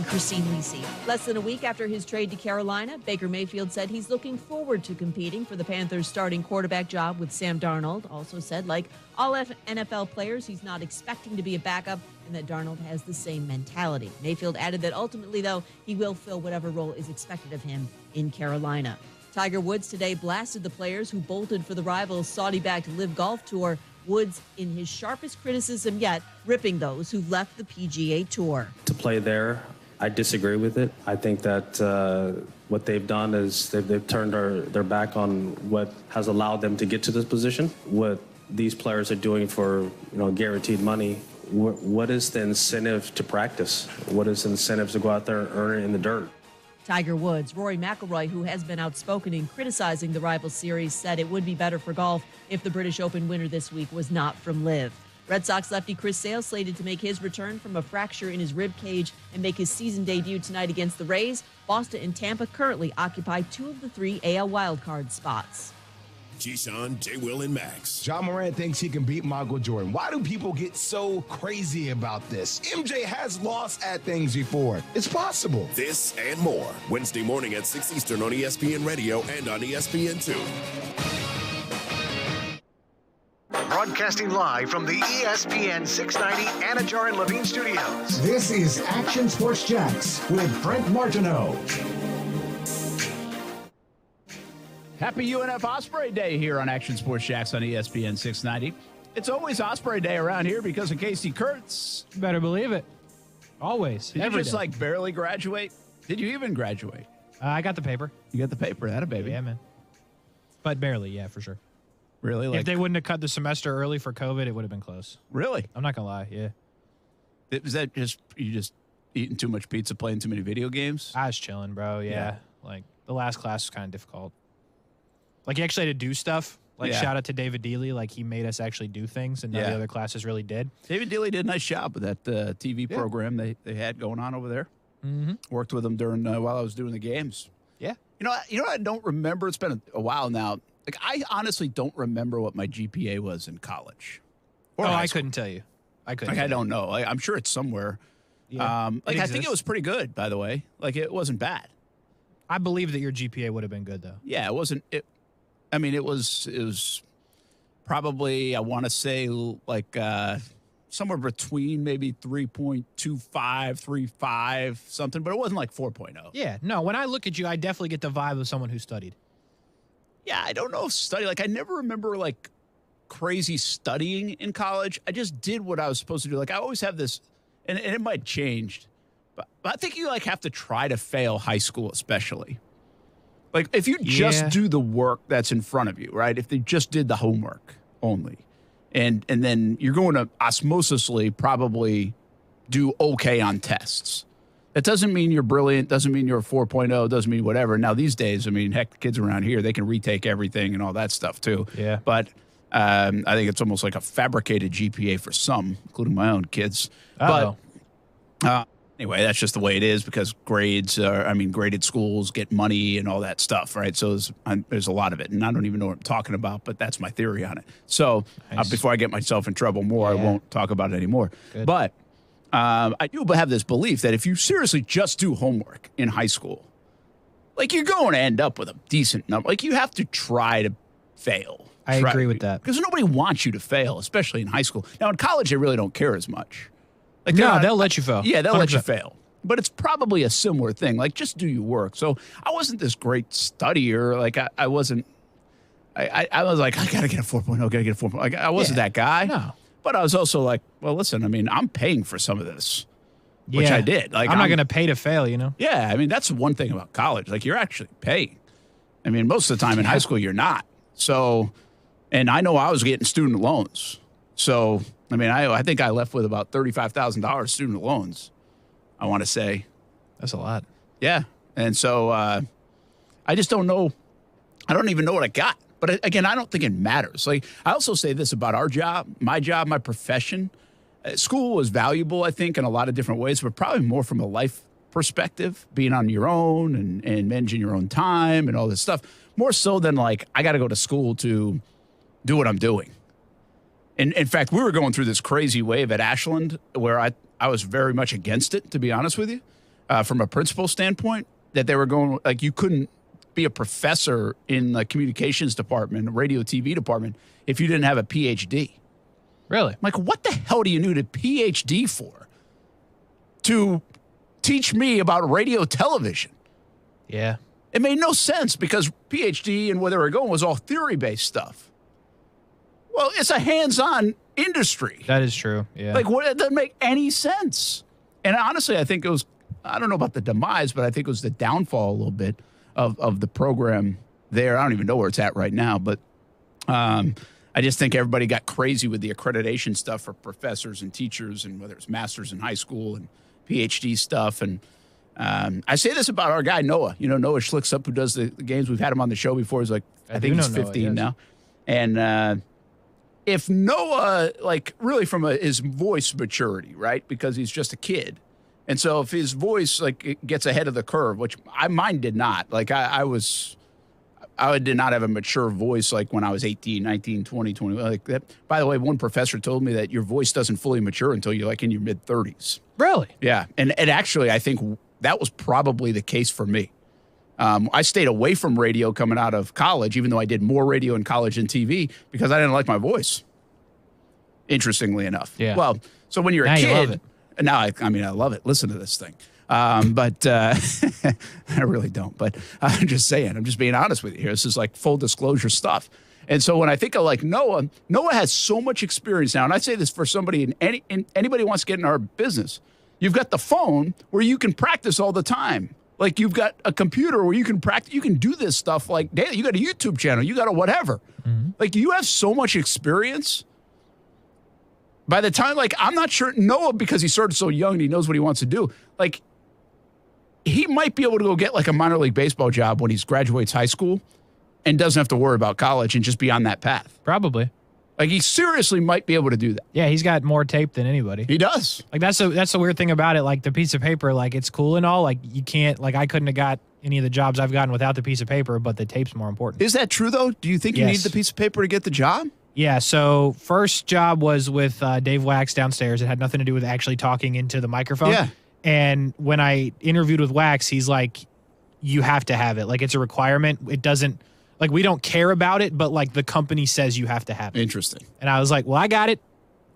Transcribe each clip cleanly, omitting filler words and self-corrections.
Christine Lisi. Less than a week after his trade to Carolina, Baker Mayfield said he's looking forward to competing for the Panthers' starting quarterback job with Sam Darnold. Also said, like all NFL players, he's not expecting to be a backup and that Darnold has the same mentality. Mayfield added that ultimately, though, he will fill whatever role is expected of him in Carolina. Tiger Woods today blasted the players who bolted for the rival's Saudi-backed LIV Golf Tour. Woods, in his sharpest criticism yet, ripping those who left the PGA Tour. To play there, I disagree with it. I think that what they've done is they've turned their back on what has allowed them to get to this position. What these players are doing for guaranteed money, what is the incentive to practice? What is the incentive to go out there and earn it in the dirt? Tiger Woods. Rory McIlroy, who has been outspoken in criticizing the rival series, said it would be better for golf if the British Open winner this week was not from LIV. Red Sox lefty Chris Sale slated to make his return from a fracture in his rib cage and make his season debut tonight against the Rays. Boston and Tampa currently occupy 2 of the 3 AL wildcard spots. Keyshawn, J. Will, and Max. John Moran thinks he can beat Michael Jordan. Why do people get so crazy about this? MJ has lost at things before. It's possible. This and more. Wednesday morning at 6 Eastern on ESPN Radio and on ESPN2. Broadcasting live from the ESPN690 Anajar and Levine studios. This is Action Sports Jax with Brent Martineau. Happy UNF Osprey Day here on Action Sports Jax on ESPN 690. It's always Osprey Day around here because of Casey Kurtz. You better believe it. Always. Did you just barely graduate? Did you even graduate? I got the paper. You got the paper. That a baby. Yeah, man. But barely, yeah, for sure. Really? If they wouldn't have cut the semester early for COVID, it would have been close. Really? I'm not going to lie, yeah. Was that you just eating too much pizza, playing too many video games? I was chilling, bro, yeah. Like, the last class was kind of difficult. Like, he actually had to do stuff. Like, shout out to David Dealey. Like, he made us actually do things, and none of the other classes really did. David Dealey did a nice job with that TV program they had going on over there. Mm-hmm. Worked with them during while I was doing the games. Yeah. You know what I don't remember? It's been a while now. Like, I honestly don't remember what my GPA was in college. I couldn't tell you. I don't know. I'm sure it's somewhere. Yeah, I think it was pretty good, by the way. Like, it wasn't bad. I believe that your GPA would have been good, though. Yeah, it wasn't. It was probably, I want to say, like somewhere between maybe 3.25, 3.5, something, but it wasn't like 4.0. Yeah, no, when I look at you, I definitely get the vibe of someone who studied. Yeah, I don't know if like, I never remember, like, crazy studying in college. I just did what I was supposed to do. Like, I always have this, and it might have changed, but I think you, like, have to try to fail high school especially. Like, if you just do the work that's in front of you, right? If they just did the homework only, and then you're going to osmosisly probably do okay on tests. That doesn't mean you're brilliant, doesn't mean you're a 4.0, doesn't mean whatever. Now, these days, I mean, heck, the kids around here, they can retake everything and all that stuff, too. Yeah. But I think it's almost like a fabricated GPA for some, including my own kids. Uh-oh. But anyway, that's just the way it is because graded schools get money and all that stuff, right? So there's a lot of it, and I don't even know what I'm talking about, but that's my theory on it. So before I get myself in trouble more, I won't talk about it anymore. Good. But I do have this belief that if you seriously just do homework in high school, like, you're going to end up with a decent number. Like, you have to try to fail. I agree with that. Because nobody wants you to fail, especially in high school. Now, in college, they really don't care as much. Like, they'll let you fail. Yeah, they'll 100%. let you fail. But it's probably a similar thing. Like, just do your work. So I wasn't this great studier. Like, I wasn't. I was like, I got to get a 4.0, got to get a 4.0. Like, I wasn't that guy. No. But I was also like, well, listen, I mean, I'm paying for some of this, which I did. Like, I'm not going to pay to fail, you know? Yeah, I mean, that's one thing about college. Like, you're actually paying. I mean, most of the time in high school, you're not. So, and I know I was getting student loans. So, I mean, I think I left with about $35,000 student loans, I want to say. That's a lot. Yeah. And so I just don't know. I don't even know what I got. But again, I don't think it matters. Like, I also say this about our job, my profession. School was valuable, I think, in a lot of different ways, but probably more from a life perspective, being on your own and managing your own time and all this stuff, more so than, like, I got to go to school to do what I'm doing. And in fact, we were going through this crazy wave at Ashland where I was very much against it, to be honest with you. from a principal standpoint, that they were going, like, you couldn't be a professor in the communications department, radio, TV department, if you didn't have a PhD. Really? I'm like, what the hell do you need a PhD for? To teach me about radio television. Yeah. It made no sense because PhD and where they were going was all theory-based stuff. Well, it's a hands-on industry. That is true. Yeah. Like, what? It doesn't make any sense. And honestly, I think it was, I don't know about the demise, but I think it was the downfall a little bit of the program there. I don't even know where it's at right now, but I just think everybody got crazy with the accreditation stuff for professors and teachers, and whether it's masters in high school and PhD stuff. And I say this about our guy, Noah. You know, Noah Schlicksup, who does the games. We've had him on the show before. He's like, I think he's 15 now. And if Noah, like, really from his voice maturity, right, because he's just a kid. And so if his voice, like, it gets ahead of the curve, which mine did not. Like, I did not have a mature voice like when I was 18, 19, 20, 21. Like that. By the way, one professor told me that your voice doesn't fully mature until you're like in your mid-30s. Really? Yeah. And actually, I think that was probably the case for me. I stayed away from radio coming out of college, even though I did more radio in college than TV, because I didn't like my voice, interestingly enough. Yeah. Well, so when you're now a kid, you love it. now I love it. Listen to this thing. But I really don't. But I'm just saying, I'm just being honest with you here. This is like full disclosure stuff. And so when I think of like Noah has so much experience now. And I say this for somebody anybody who wants to get in our business. You've got the phone where you can practice all the time. Like you've got a computer where you can practice. You can do this stuff like daily. You got a YouTube channel. You got a whatever. Mm-hmm. Like you have so much experience. By the time, like, I'm not sure Noah, because he started so young and he knows what he wants to do. Like, he might be able to go get like a minor league baseball job when he graduates high school and doesn't have to worry about college and just be on that path. Probably. Like, he seriously might be able to do that. Yeah, he's got more tape than anybody. He does. Like, that's the weird thing about it. Like, the piece of paper, like, it's cool and all. Like, you can't, like, I couldn't have got any of the jobs I've gotten without the piece of paper, but the tape's more important. Is that true, though? Do you think you need the piece of paper to get the job? Yeah, so first job was with Dave Wax downstairs. It had nothing to do with actually talking into the microphone. Yeah. And when I interviewed with Wax, he's like, you have to have it. Like, it's a requirement. It doesn't, like, we don't care about it, but, like, the company says you have to have it. Interesting. And I was like, well, I got it.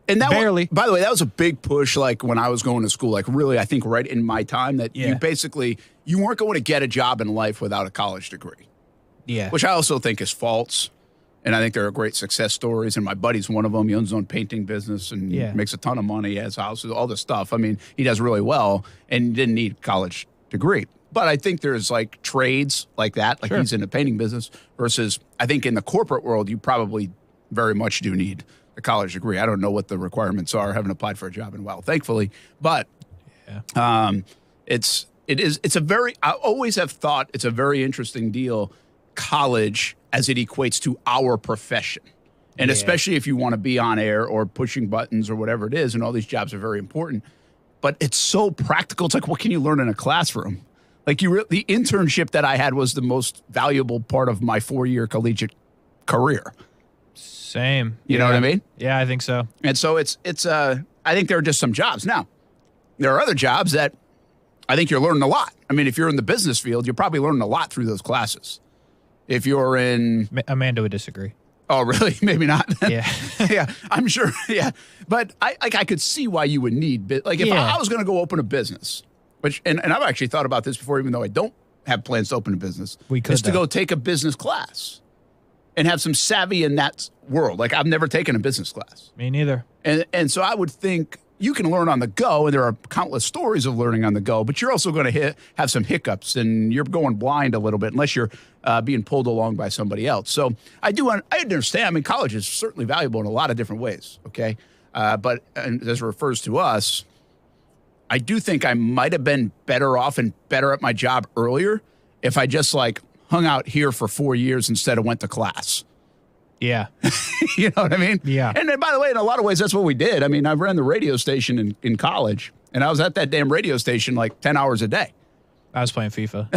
And that barely. By the way, that was a big push, like, when I was going to school. Like, really, I think right in my time that you basically, you weren't going to get a job in life without a college degree. Yeah. Which I also think is false. And I think there are great success stories, and my buddy's one of them. He owns his own painting business and makes a ton of money, has houses, all this stuff. I mean, he does really well and didn't need a college degree. But I think there's, like, trades like that, like he's in the painting business, versus I think in the corporate world, you probably very much do need a college degree. I don't know what the requirements are. I haven't applied for a job in a while, thankfully. But it's a very, I always have thought it's a very interesting deal, college, as it equates to our profession. And especially if you want to be on air or pushing buttons or whatever it is, and all these jobs are very important. But it's so practical. It's like, what can you learn in a classroom? Like, the internship that I had was the most valuable part of my 4-year collegiate career. Same. You know what I mean? Yeah, I think so. And so it's I think there are just some jobs. Now, there are other jobs that I think you're learning a lot. I mean, if you're in the business field, you're probably learning a lot through those classes. If you're in... Amanda would disagree. Oh, really? Maybe not. Yeah. Yeah, I'm sure. Yeah. But I could see why you would need... Like, if I was going to go open a business, which, and I've actually thought about this before, even though I don't have plans to open a business, is to go take a business class and have some savvy in that world. Like, I've never taken a business class. Me neither. And so I would think you can learn on the go, and there are countless stories of learning on the go, but you're also going to have some hiccups, and you're going blind a little bit unless you're being pulled along by somebody else. So I understand. I mean, college is certainly valuable in a lot of different ways, okay? But as it refers to us, I do think I might have been better off and better at my job earlier if I just, like, hung out here for 4 years instead of went to class. Yeah. You know what I mean? Yeah. And then, by the way, in a lot of ways, that's what we did. I mean, I ran the radio station in college, and I was at that damn radio station like 10 hours a day. I was playing FIFA.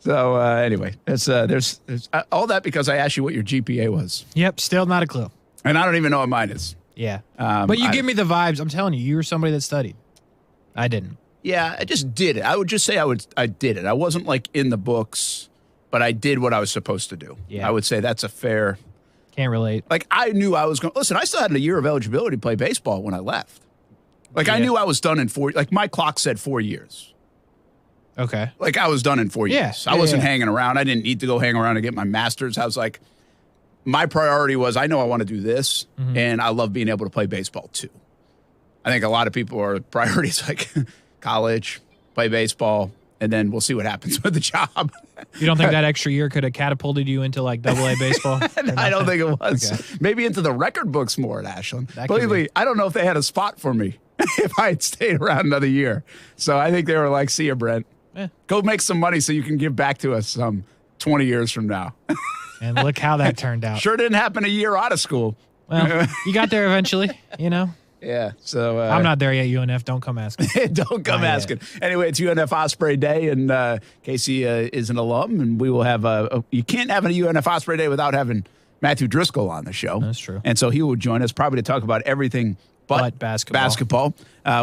So anyway, there's all that because I asked you what your GPA was. Yep, still not a clue. And I don't even know what mine is. Yeah. But you give me the vibes. I'm telling you, you were somebody that studied. I didn't. Yeah, I just did it. I would just say I did it. I wasn't like in the books, but I did what I was supposed to do. Yeah. I would say that's a fair. Can't relate. Like, I knew I was going to listen. I still had a year of eligibility to play baseball when I left. Like, I knew I was done in 4. Like, my clock said 4 years. Okay. Like, I was done in 4 years. I wasn't hanging around. I didn't need to go hang around and get my master's. I was like, my priority was, I know I want to do this, and I love being able to play baseball too. I think a lot of people are priorities like college, play baseball, and then we'll see what happens with the job. You don't think that extra year could have catapulted you into like AA baseball? I don't think it was. Okay. Maybe into the record books more at Ashland. Believe me, I don't know if they had a spot for me if I had stayed around another year. So I think they were like, see you, Brent. Go make some money so you can give back to us 20 years from now. And look how that turned out. Sure didn't happen a year out of school. Well, you got there eventually, you know. Yeah, so I'm not there yet, UNF. Don't come asking. Don't come asking. Anyway, it's UNF Osprey Day, and Casey is an alum, and we will have you can't have a UNF Osprey Day without having Matthew Driscoll on the show. That's true. And so he will join us probably to talk about everything but basketball,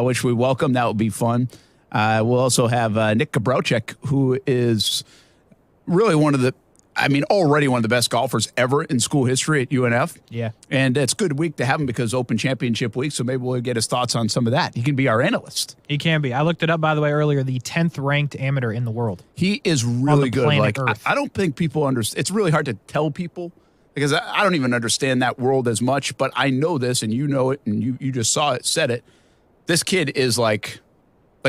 which we welcome. That will be fun. We'll also have Nick Gabrocek, who is really already one of the best golfers ever in school history at UNF. Yeah. And it's a good week to have him because Open Championship week, so maybe we'll get his thoughts on some of that. He can be our analyst. He can be. I looked it up, by the way, earlier, the 10th ranked amateur in the world. He is really good. Like, Earth. I don't think people understand. It's really hard to tell people because I don't even understand that world as much, but I know this, and you know it, and you just saw it, said it. This kid is like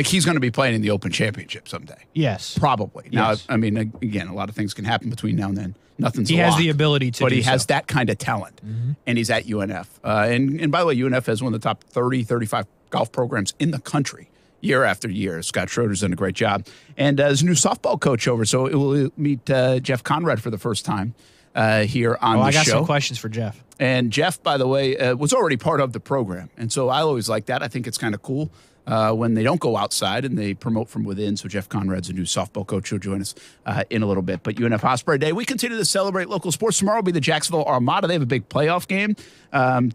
he's going to be playing in the Open Championship someday. Yes. Probably. Yes. Now, I mean, again, a lot of things can happen between now and then. Nothing's He locked, has the ability to but do he has so. that kind of talent, and he's at UNF. And by the way, UNF has one of the top 30, 35 golf programs in the country year after year. Scott Schroeder's done a great job. And as a new softball coach over, so it will meet Jeff Conrad for the first time here on the show. I got some questions for Jeff. And Jeff, by the way, was already part of the program. And so I always like that. I think it's kind of cool when they don't go outside and they promote from within. So Jeff Conrad's a new softball coach. He'll join us in a little bit. But UNF Osprey Day, we continue to celebrate local sports. Tomorrow will be the Jacksonville Armada. They have a big playoff game.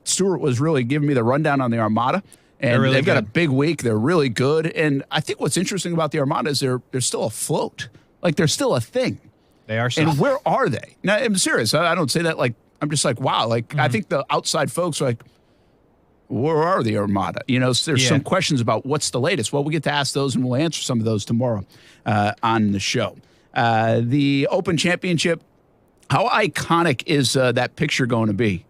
Stuart was really giving me the rundown on the Armada. And they've got a big week. They're really good. And I think what's interesting about the Armada is they're still afloat. Like, they're still a thing. They are so. And where are they? Now, I'm serious. I don't say that like, I'm just like, wow. Like, I think the outside folks are like, where are the Armada? You know, there's some questions about what's the latest. Well, we get to ask those, and we'll answer some of those tomorrow on the show. The Open Championship, how iconic is that picture going to be?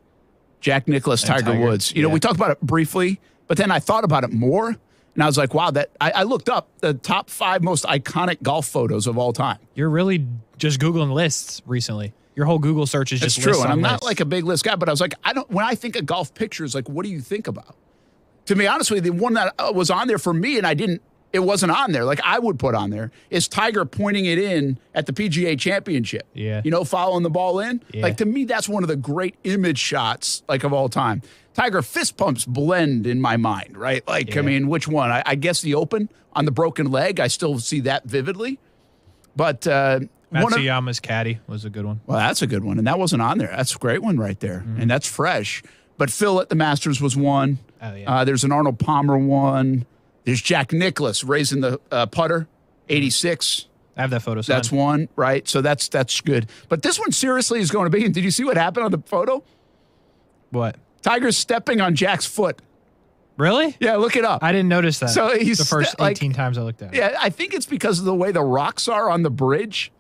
Jack Nicklaus, Tiger Woods. You know, we talked about it briefly, but then I thought about it more, and I was like, wow, I looked up the top 5 most iconic golf photos of all time. You're really just Googling lists recently. Your whole Google search is just lists. It's true, and I'm lists. not like a big list guy, but I was like, when I think of golf pictures, like, what do you think about? To be honest with you, the one that was on there for me, and it wasn't on there, like I would put on there, is Tiger pointing it in at the PGA Championship. Yeah. You know, following the ball in. Yeah. Like, to me, that's one of the great image shots, like, of all time. Tiger fist pumps blend in my mind, right? Like, I mean, which one? I guess the Open on the broken leg, I still see that vividly. But Matsuyama's caddy was a good one. Well, that's a good one, and that wasn't on there. That's a great one right there, and that's fresh. But Phil at the Masters was one. Oh, yeah. There's an Arnold Palmer one. There's Jack Nicklaus raising the putter, 86. I have that photo signed. That's one, right? So that's good. But this one seriously is going to be, and did you see what happened on the photo? What? Tiger's stepping on Jack's foot. Really? Yeah, look it up. I didn't notice that. So he's the first 18 times I looked at it. Yeah, I think it's because of the way the rocks are on the bridge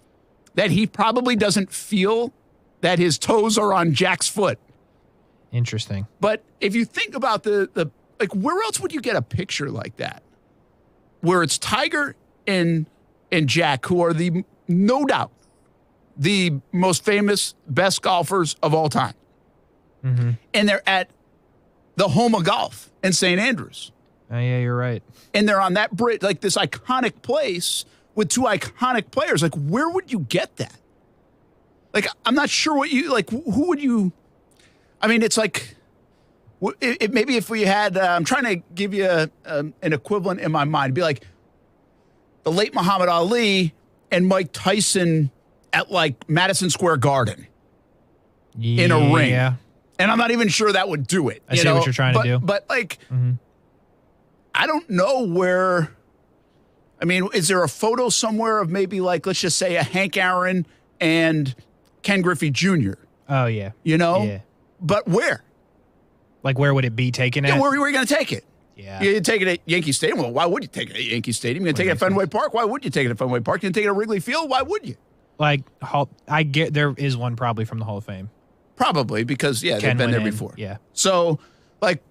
that he probably doesn't feel that his toes are on Jack's foot. Interesting. But if you think about the like, where else would you get a picture like that? Where it's Tiger and Jack, who are no doubt the most famous, best golfers of all time. Mm-hmm. And they're at the home of golf in St. Andrews. Oh, yeah, you're right. And they're on that bridge, like this iconic place with 2 iconic players. Like, where would you get that? Like, I'm not sure what you, like, who would you, I mean, it's like, maybe if we had, I'm trying to give you an equivalent in my mind. It'd be like the late Muhammad Ali and Mike Tyson at, like, Madison Square Garden in a ring. Yeah. And I'm not even sure that would do it. I see what you're trying to do. But like, I don't know where. I mean, is there a photo somewhere of maybe like, let's just say a Hank Aaron and Ken Griffey Jr.? Oh, yeah. You know? Yeah. But where? Like, where would it be taken at? Yeah, where are you going to take it? Yeah. You take it at Yankee Stadium. Well, why would you take it at Yankee Stadium? You're going to take it at Fenway Park. Why would you take it at Fenway Park? You're going to take it at Wrigley Field. Why would you? Like, I get there is one probably from the Hall of Fame. Probably because, they've been there before. Yeah. So, like,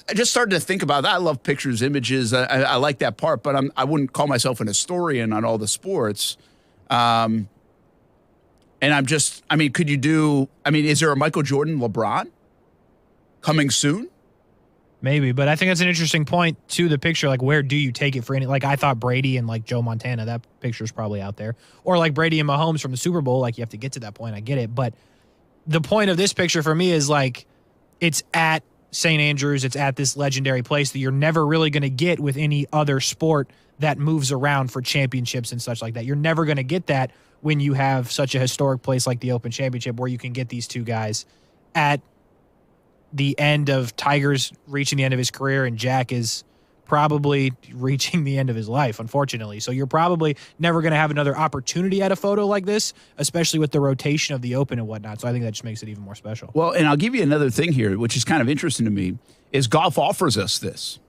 I just started to think about that. I love pictures, images. I like that part, but I wouldn't call myself an historian on all the sports. And could you do, is there a Michael Jordan, LeBron coming soon? Maybe, but I think that's an interesting point to the picture. Like, where do you take it for any? Like, I thought Brady and like Joe Montana, that picture's probably out there. Or like Brady and Mahomes from the Super Bowl. Like, you have to get to that point. I get it. But the point of this picture for me is like, it's at St. Andrews. It's at this legendary place that you're never really going to get with any other sport that moves around for championships and such like that. You're never going to get that when you have such a historic place like the Open Championship where you can get these two guys at the end of Tiger's reaching the end of his career and Jack is probably reaching the end of his life, unfortunately. So you're probably never going to have another opportunity at a photo like this, especially with the rotation of the Open and whatnot. So I think that just makes it even more special. Well, and I'll give you another thing here, which is kind of interesting to me, is golf offers us this.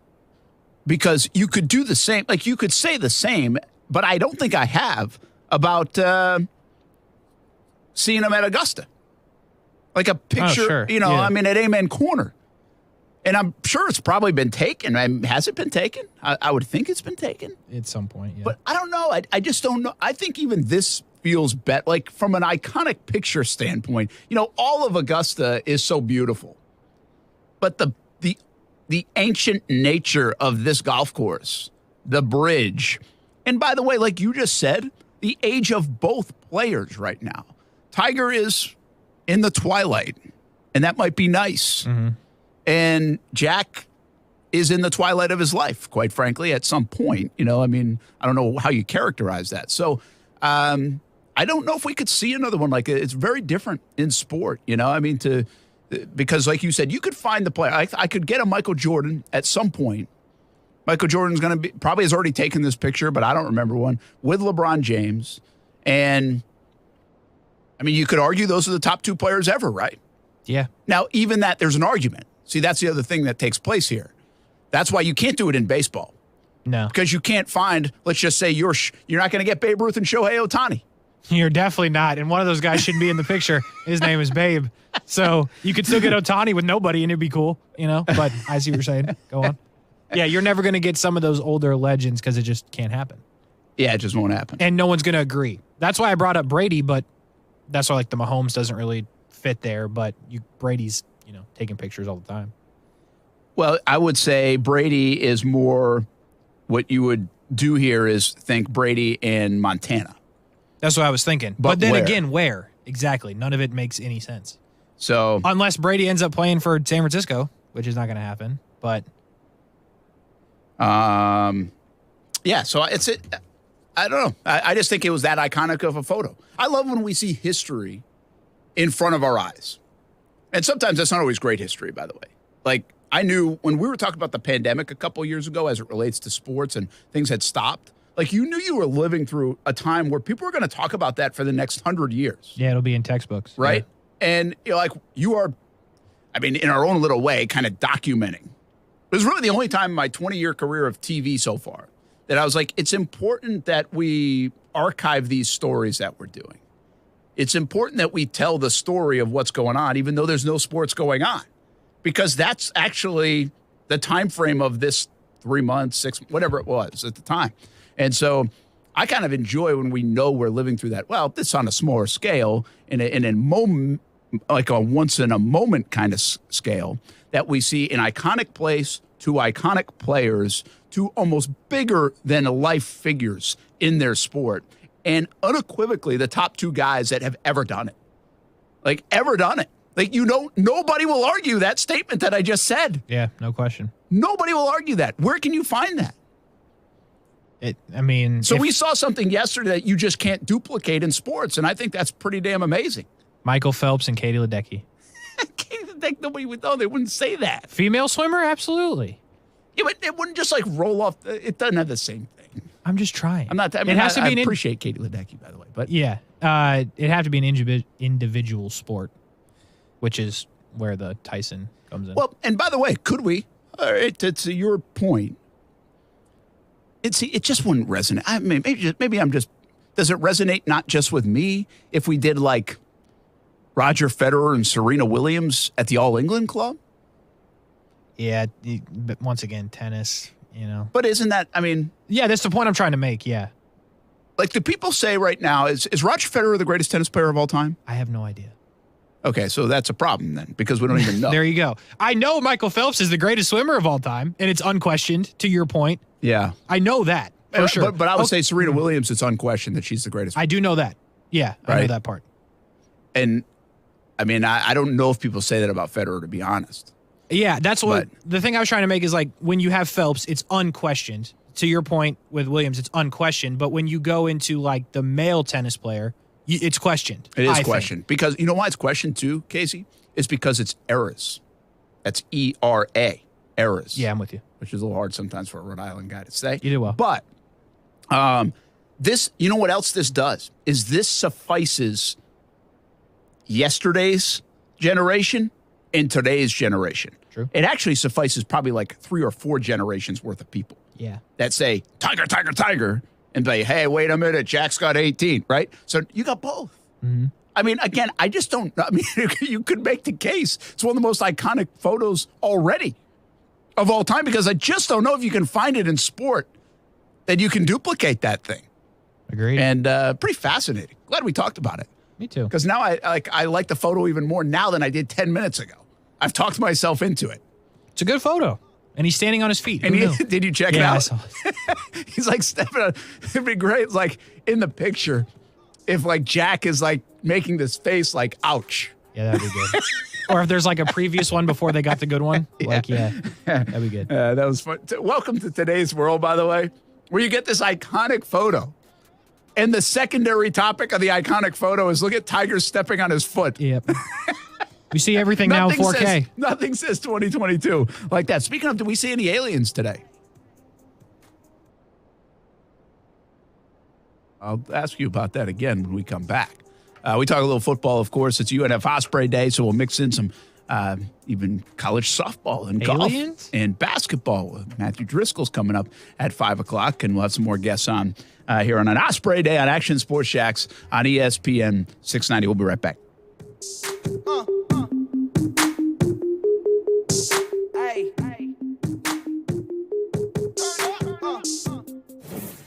Because you could do the same, like you could say the same, but I don't think I have about seeing him at Augusta. Like a picture, at Amen Corner. And I'm sure it's probably been taken. Has it been taken? I would think it's been taken. At some point, yeah. But I don't know. I just don't know. I think even this feels better. Like from an iconic picture standpoint, all of Augusta is so beautiful. But the ancient nature of this golf course, the bridge, and by the way, like you just said, the age of both players right now. Tiger is in the twilight, and that might be nice. Mm-hmm. And Jack is in the twilight of his life, quite frankly, at some point. I don't know how you characterize that. So I don't know if we could see another one like it. It's very different in sport, because like you said, you could find the player. I could get a Michael Jordan at some point. Michael Jordan's going to probably has already taken this picture, but I don't remember one, with LeBron James. And you could argue those are the top two players ever, right? Yeah. Now, even that, there's an argument. See, that's the other thing that takes place here. That's why you can't do it in baseball. No. Because you can't find, let's just say you're not going to get Babe Ruth and Shohei Ohtani. You're definitely not. And one of those guys shouldn't be in the picture. His name is Babe. So you could still get Ohtani with nobody and it'd be cool, But I see what you're saying. Go on. Yeah, you're never going to get some of those older legends because it just can't happen. Yeah, it just won't happen. And no one's going to agree. That's why I brought up Brady, but that's why like the Mahomes doesn't really fit there. But Brady's, taking pictures all the time. Well, I would say Brady is more what you would do here is think Brady and Montana. That's what I was thinking. But then again, where? Exactly. None of it makes any sense. So unless Brady ends up playing for San Francisco, which is not going to happen. But yeah, so I don't know. I just think it was that iconic of a photo. I love when we see history in front of our eyes. And sometimes that's not always great history, by the way. Like, I knew when we were talking about the pandemic a couple of years ago as it relates to sports and things had stopped, like you knew you were living through a time where people were going to talk about that for the next 100 years. Yeah, it'll be in textbooks. Right? Yeah. And you are, in our own little way, kind of documenting. It was really the only time in my 20-year career of TV so far that I was like, it's important that we archive these stories that we're doing. It's important that we tell the story of what's going on, even though there's no sports going on, because that's actually the time frame of this 3 months, 6, whatever it was at the time. And so I kind of enjoy when we know we're living through that. Well, this on a smaller scale, in a moment, like a once in a moment kind of scale, that we see an iconic place to iconic players to almost bigger than life figures in their sport. And unequivocally, the top two guys that have ever done it. Like, ever done it. Like, nobody will argue that statement that I just said. Yeah, no question. Nobody will argue that. Where can you find that? So we saw something yesterday that you just can't duplicate in sports, and I think that's pretty damn amazing. Michael Phelps and Katie Ledecky. Katie Ledecky, nobody would know. They wouldn't say that. Female swimmer? Absolutely. Yeah, but it wouldn't just like roll off. It doesn't have the same thing. I'm just trying. I'm not. I mean, it has to be I appreciate Katie Ledecky, by the way, but yeah, it have to be an individual sport, which is where the Tyson comes in. Well, and by the way, could we? To your point, it just wouldn't resonate. I mean, maybe I'm just. Does it resonate not just with me if we did like Roger Federer and Serena Williams at the All England Club? Yeah, but once again, tennis. But isn't that? I mean, yeah, that's the point I'm trying to make. Yeah. Like, do people say right now, is Roger Federer the greatest tennis player of all time? I have no idea. Okay, so that's a problem then, because we don't even know. There you go. I know Michael Phelps is the greatest swimmer of all time, and it's unquestioned, to your point. Yeah. I know that, for sure. But I would say Serena Williams, it's unquestioned that she's the greatest. I do know that. Yeah, I know that part. And, I mean, I don't know if people say that about Federer, to be honest. Yeah, that's what the thing I was trying to make is like when you have Phelps, it's unquestioned. To your point with Williams, it's unquestioned. But when you go into like the male tennis player, it's questioned. It is questioned. Because you know why it's questioned too, Casey? It's because it's eras. That's E-R-A, eras. Yeah, I'm with you. Which is a little hard sometimes for a Rhode Island guy to say. You do well. But this, you know what else this does? Is this suffices yesterday's generation and today's generation. True. It actually suffices probably like 3 or 4 generations worth of people. Yeah. That say, Tiger, Tiger, Tiger, and say, hey, wait a minute, Jack's got 18, right? So you got both. Mm-hmm. I mean, again, I just don't, I mean, you could make the case. It's one of the most iconic photos already of all time because I just don't know if you can find it in sport that you can duplicate that thing. Agreed. And pretty fascinating. Glad we talked about it. Me too. Because now I like the photo even more now than I did 10 minutes ago. I've talked myself into it. It's a good photo. And he's standing on his feet. And did you check it out? I saw it. He's like stepping on. It'd be great. It's like in the picture, if like Jack is like making this face like, ouch. Yeah, that'd be good. Or if there's like a previous one before they got the good one. Like, that'd be good. That was fun. Welcome to today's world, by the way, where you get this iconic photo. And the secondary topic of the iconic photo is look at Tiger stepping on his foot. Yep. We see everything now in 4K. Nothing says 2022 like that. Speaking of, do we see any aliens today? I'll ask you about that again when we come back. We talk a little football, of course. It's UNF Osprey Day, so we'll mix in some even college softball and golf and basketball. Matthew Driscoll's coming up at 5 o'clock, and we'll have some more guests on here on an Osprey Day on Action Sports Jax on ESPN 690. We'll be right back.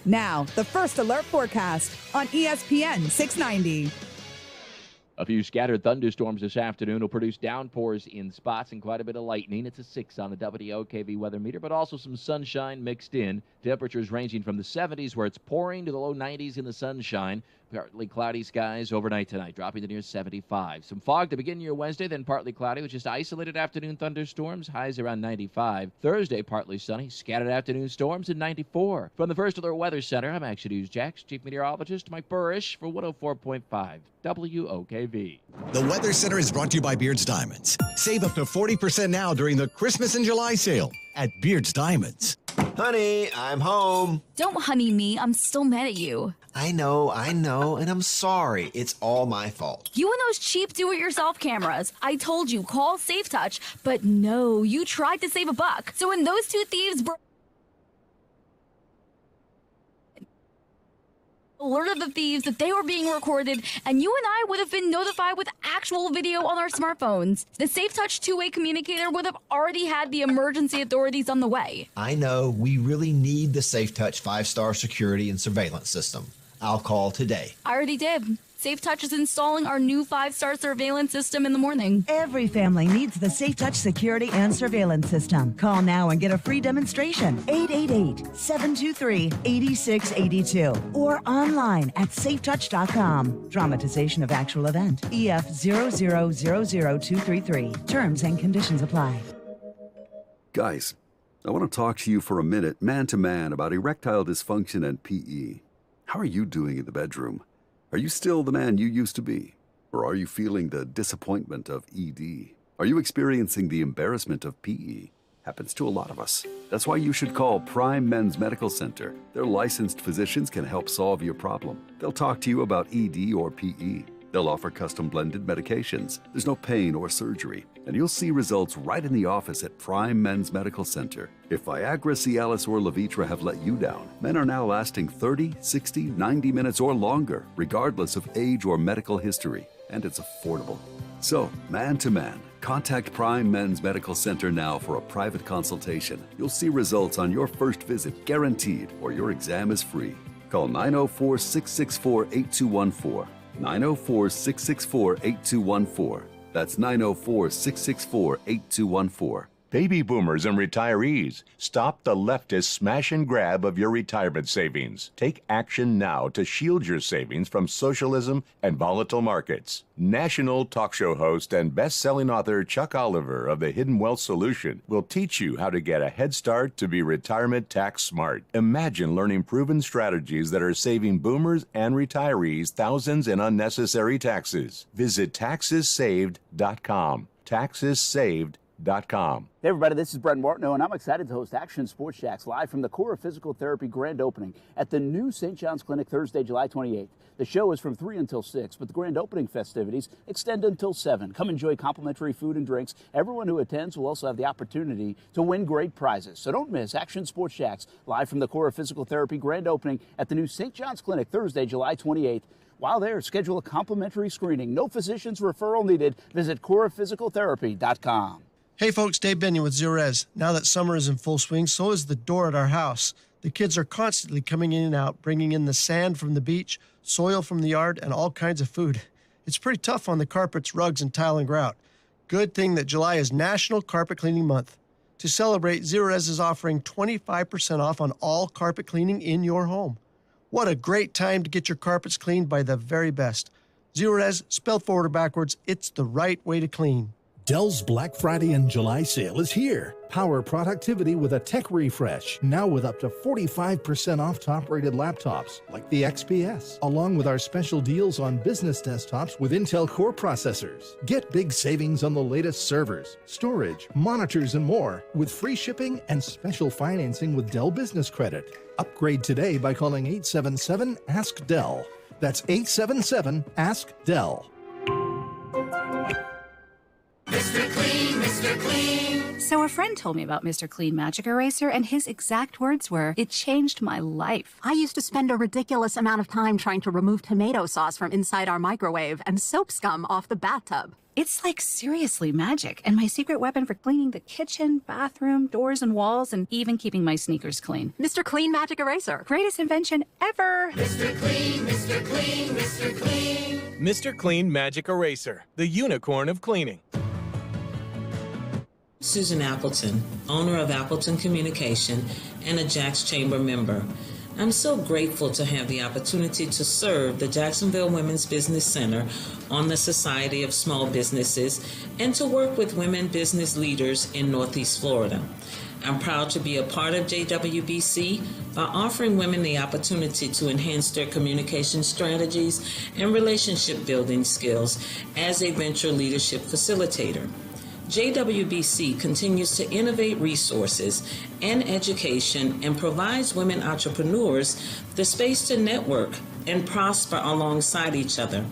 Now, the first alert forecast on ESPN 690. A few scattered thunderstorms this afternoon will produce downpours in spots and quite a bit of lightning. It's a 6 on the WOKV weather meter, but also some sunshine mixed in. Temperatures ranging from the 70s, where it's pouring, to the low 90s in the sunshine. Partly cloudy skies overnight tonight, dropping to near 75. Some fog to begin your Wednesday, then partly cloudy with just isolated afternoon thunderstorms, highs around 95. Thursday, partly sunny, scattered afternoon storms at 94. From the First Alert Weather Center, I'm Action News Jax Chief Meteorologist Mike Burrish for 104.5 WOKV. The Weather Center is brought to you by Beards Diamonds. Save up to 40% now during the Christmas and July sale at Beards Diamonds. Honey, I'm home. Don't honey me. I'm still mad at you. I know, and I'm sorry. It's all my fault. You and those cheap do-it-yourself cameras. I told you, call Safe Touch, but no, you tried to save a buck. So when those two thieves alerted the thieves that they were being recorded, and you and I would have been notified with actual video on our smartphones. The Safe Touch two-way communicator would have already had the emergency authorities on the way. I know. We really need the Safe Touch 5-star security and surveillance system. I'll call today. I already did. Safe Touch is installing our new 5-star surveillance system in the morning. Every family needs the Safe Touch security and surveillance system. Call now and get a free demonstration. 888-723-8682 or online at safetouch.com. Dramatization of actual event. EF 0000233. Terms and conditions apply. Guys, I want to talk to you for a minute, man to man, about erectile dysfunction and PE. How are you doing in the bedroom? Are you still the man you used to be? Or are you feeling the disappointment of ED? Are you experiencing the embarrassment of PE? Happens to a lot of us. That's why you should call Prime Men's Medical Center. Their licensed physicians can help solve your problem. They'll talk to you about ED or PE. They'll offer custom blended medications. There's no pain or surgery. And you'll see results right in the office at Prime Men's Medical Center. If Viagra, Cialis, or Levitra have let you down, men are now lasting 30, 60, 90 minutes or longer, regardless of age or medical history. And it's affordable. So, man to man, contact Prime Men's Medical Center now for a private consultation. You'll see results on your first visit, guaranteed, or your exam is free. Call 904-664-8214. 904-664-8214. That's 904-664-8214. Baby boomers and retirees, stop the leftist smash and grab of your retirement savings. Take action now to shield your savings from socialism and volatile markets. National talk show host and best-selling author Chuck Oliver of The Hidden Wealth Solution will teach you how to get a head start to be retirement tax smart. Imagine learning proven strategies that are saving boomers and retirees thousands in unnecessary taxes. Visit taxessaved.com. Taxessaved.com. Hey everybody, this is Brett Martineau, and I'm excited to host Action Sports Jax live from the Core of Physical Therapy grand opening at the new St. John's Clinic Thursday, July 28th. The show is from 3 until 6, but the grand opening festivities extend until 7. Come enjoy complimentary food and drinks. Everyone who attends will also have the opportunity to win great prizes. So don't miss Action Sports Jax live from the Core of Physical Therapy grand opening at the new St. John's Clinic Thursday, July 28th. While there, schedule a complimentary screening. No physician's referral needed. Visit coreofphysicaltherapy.com. Hey folks, Dave Benyon with Zerez. Now that summer is in full swing, so is the door at our house. The kids are constantly coming in and out, bringing in the sand from the beach, soil from the yard, and all kinds of food. It's pretty tough on the carpets, rugs, and tile and grout. Good thing that July is National Carpet Cleaning Month. To celebrate, Zerez is offering 25% off on all carpet cleaning in your home. What a great time to get your carpets cleaned by the very best. Zerez, spelled forward or backwards, it's the right way to clean. Dell's Black Friday and July sale is here. Power productivity with a tech refresh, now with up to 45% off top-rated laptops like the XPS, along with our special deals on business desktops with Intel Core processors. Get big savings on the latest servers, storage, monitors, and more with free shipping and special financing with Dell Business Credit. Upgrade today by calling 877-ASK-DELL. That's 877-ASK-DELL. Mr. Clean, Mr. Clean. So a friend told me about Mr. Clean Magic Eraser, and his exact words were, "It changed my life." I used to spend a ridiculous amount of time trying to remove tomato sauce from inside our microwave and soap scum off the bathtub. It's like seriously magic, and my secret weapon for cleaning the kitchen, bathroom, doors, and walls, and even keeping my sneakers clean. Mr. Clean Magic Eraser. Greatest invention ever. Mr. Clean, Mr. Clean, Mr. Clean. Mr. Clean Magic Eraser, the unicorn of cleaning. Susan Appleton, owner of Appleton Communication and a Jax Chamber member. I'm so grateful to have the opportunity to serve the Jacksonville Women's Business Center on the Society of Small Businesses and to work with women business leaders in Northeast Florida. I'm proud to be a part of JWBC by offering women the opportunity to enhance their communication strategies and relationship building skills as a venture leadership facilitator. JWBC continues to innovate resources and education and provides women entrepreneurs the space to network and prosper alongside each other.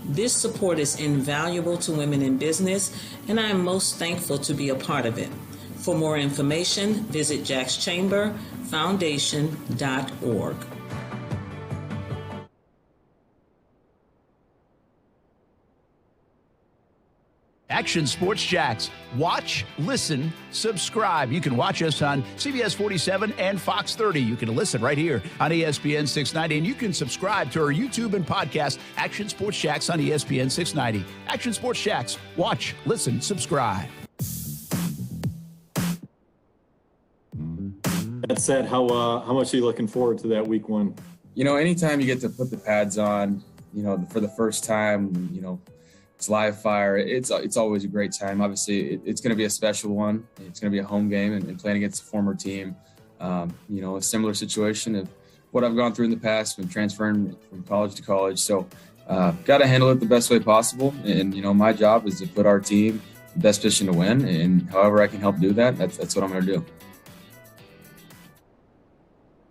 This support is invaluable to women in business, and I am most thankful to be a part of it. For more information, visit jaxchamberfoundation.org. Action Sports Jax. Watch, listen, subscribe. You can watch us on CBS 47 and Fox 30. You can listen right here on ESPN 690, and you can subscribe to our YouTube and podcast, Action Sports Jax on ESPN 690. Action Sports Jax. Watch, listen, subscribe. That said, how much are you looking forward to that week one? You know, anytime you get to put the pads on, you know, for the first time, you know, it's live fire. It's always a great time. Obviously, it's going to be a special one. It's going to be a home game and playing against a former team. You know, a similar situation of what I've gone through in the past when transferring from college to college. So got to handle it the best way possible. And, you know, my job is to put our team the best position to win. And however I can help do that, that's what I'm going to do.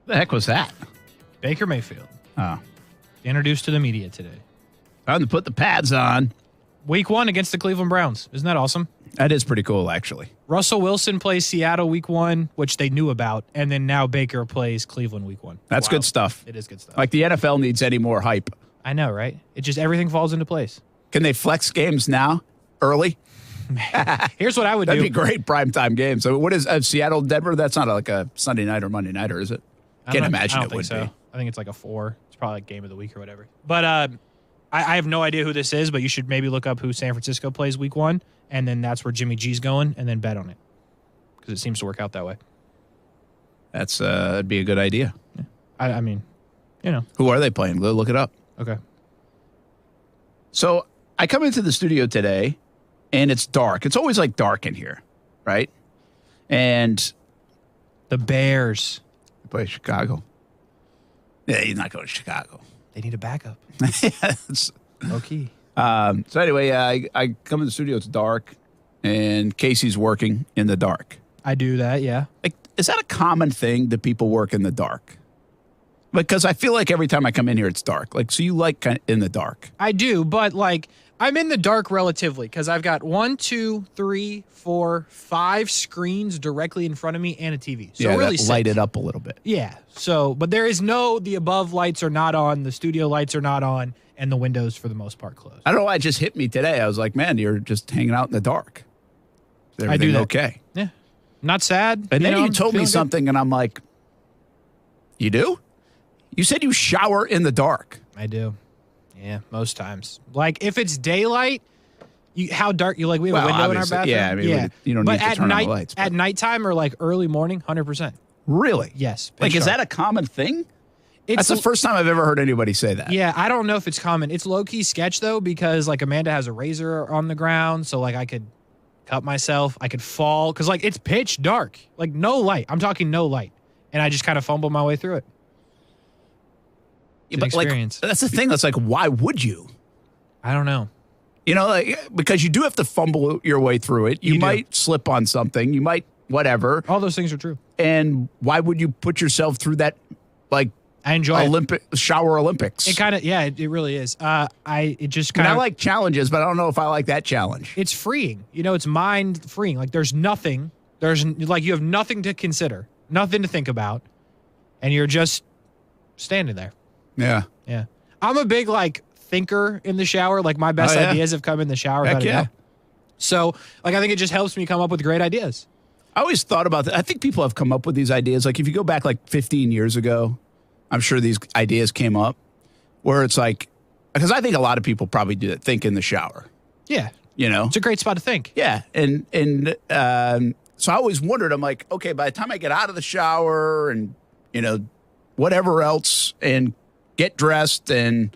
The heck was that? Baker Mayfield. Oh. Introduced to the media today. Time to put the pads on. Week 1 against the Cleveland Browns. Isn't that awesome? That is pretty cool, actually. Russell Wilson plays Seattle week 1, which they knew about, and then now Baker plays Cleveland week 1. That's good stuff. It is good stuff. Like the NFL needs any more hype. I know, right? It just, everything falls into place. Can they flex games now, early? Here's what I would do. That'd be great primetime game. So what is Seattle, Denver? That's not like a Sunday night or Monday nighter, is it? Can't imagine it would be. I think it's like a 4. It's probably like game of the week or whatever. But I have no idea who this is, but you should maybe look up who San Francisco plays week 1, and then that's where Jimmy G's going, and then bet on it. Because it seems to work out that way. That'd be a good idea. Yeah. I mean, you know. Who are they playing? Go look it up. Okay. So I come into the studio today, and it's dark. It's always like dark in here, right? And the Bears play Chicago. Yeah, he's not going to Chicago. They need a backup. Low key. So anyway, I come in the studio. It's dark, and Casey's working in the dark. I do that, yeah. Like, is that a common thing that people work in the dark? Because I feel like every time I come in here, it's dark. Like, so you like kind of in the dark? I do, but like I'm in the dark relatively because I've got 1, 2, 3, 4, 5 screens directly in front of me and a TV. So yeah, really that light it up a little bit. Yeah. So, but there is the above lights are not on, the studio lights are not on, and the windows for the most part closed. I don't know why it just hit me today. I was like, man, you're just hanging out in the dark. Is I do that. Okay. Yeah. Not sad. And then know, you told me something, and I'm like, you do? You said you shower in the dark. I do. Yeah, most times. Like if it's daylight, how dark? You like we have a window in our bathroom. Yeah, I mean, you don't need to turn on the lights. At nighttime or like early morning, 100%. Really? Yes. Like, is that a common thing? That's the first time I've ever heard anybody say that. Yeah, I don't know if it's common. It's low key sketch though, because like Amanda has a razor on the ground, so like I could cut myself, I could fall, because like it's pitch dark, like no light. I'm talking no light, and I just kind of fumble my way through it. But like, that's the thing. That's like, why would you? I don't know. You know, like, because you do have to fumble your way through it. You might slip on something. You might whatever. All those things are true. And why would you put yourself through that? Like, I enjoy shower Olympics. It kind of, yeah, it really is. I like challenges, but I don't know if I like that challenge. It's freeing. You know, it's mind freeing. Like there's nothing. There's like you have nothing to consider, nothing to think about, and you're just standing there. Yeah. Yeah. I'm a big like thinker in the shower. Like my best ideas have come in the shower. Heck yeah. So like I think it just helps me come up with great ideas. I always thought about that. I think people have come up with these ideas. Like if you go back like 15 years ago, I'm sure these ideas came up where it's like, because I think a lot of people probably do that, think in the shower. Yeah. You know? It's a great spot to think. Yeah. And so I always wondered, I'm like, okay, by the time I get out of the shower and, you know, whatever else and get dressed and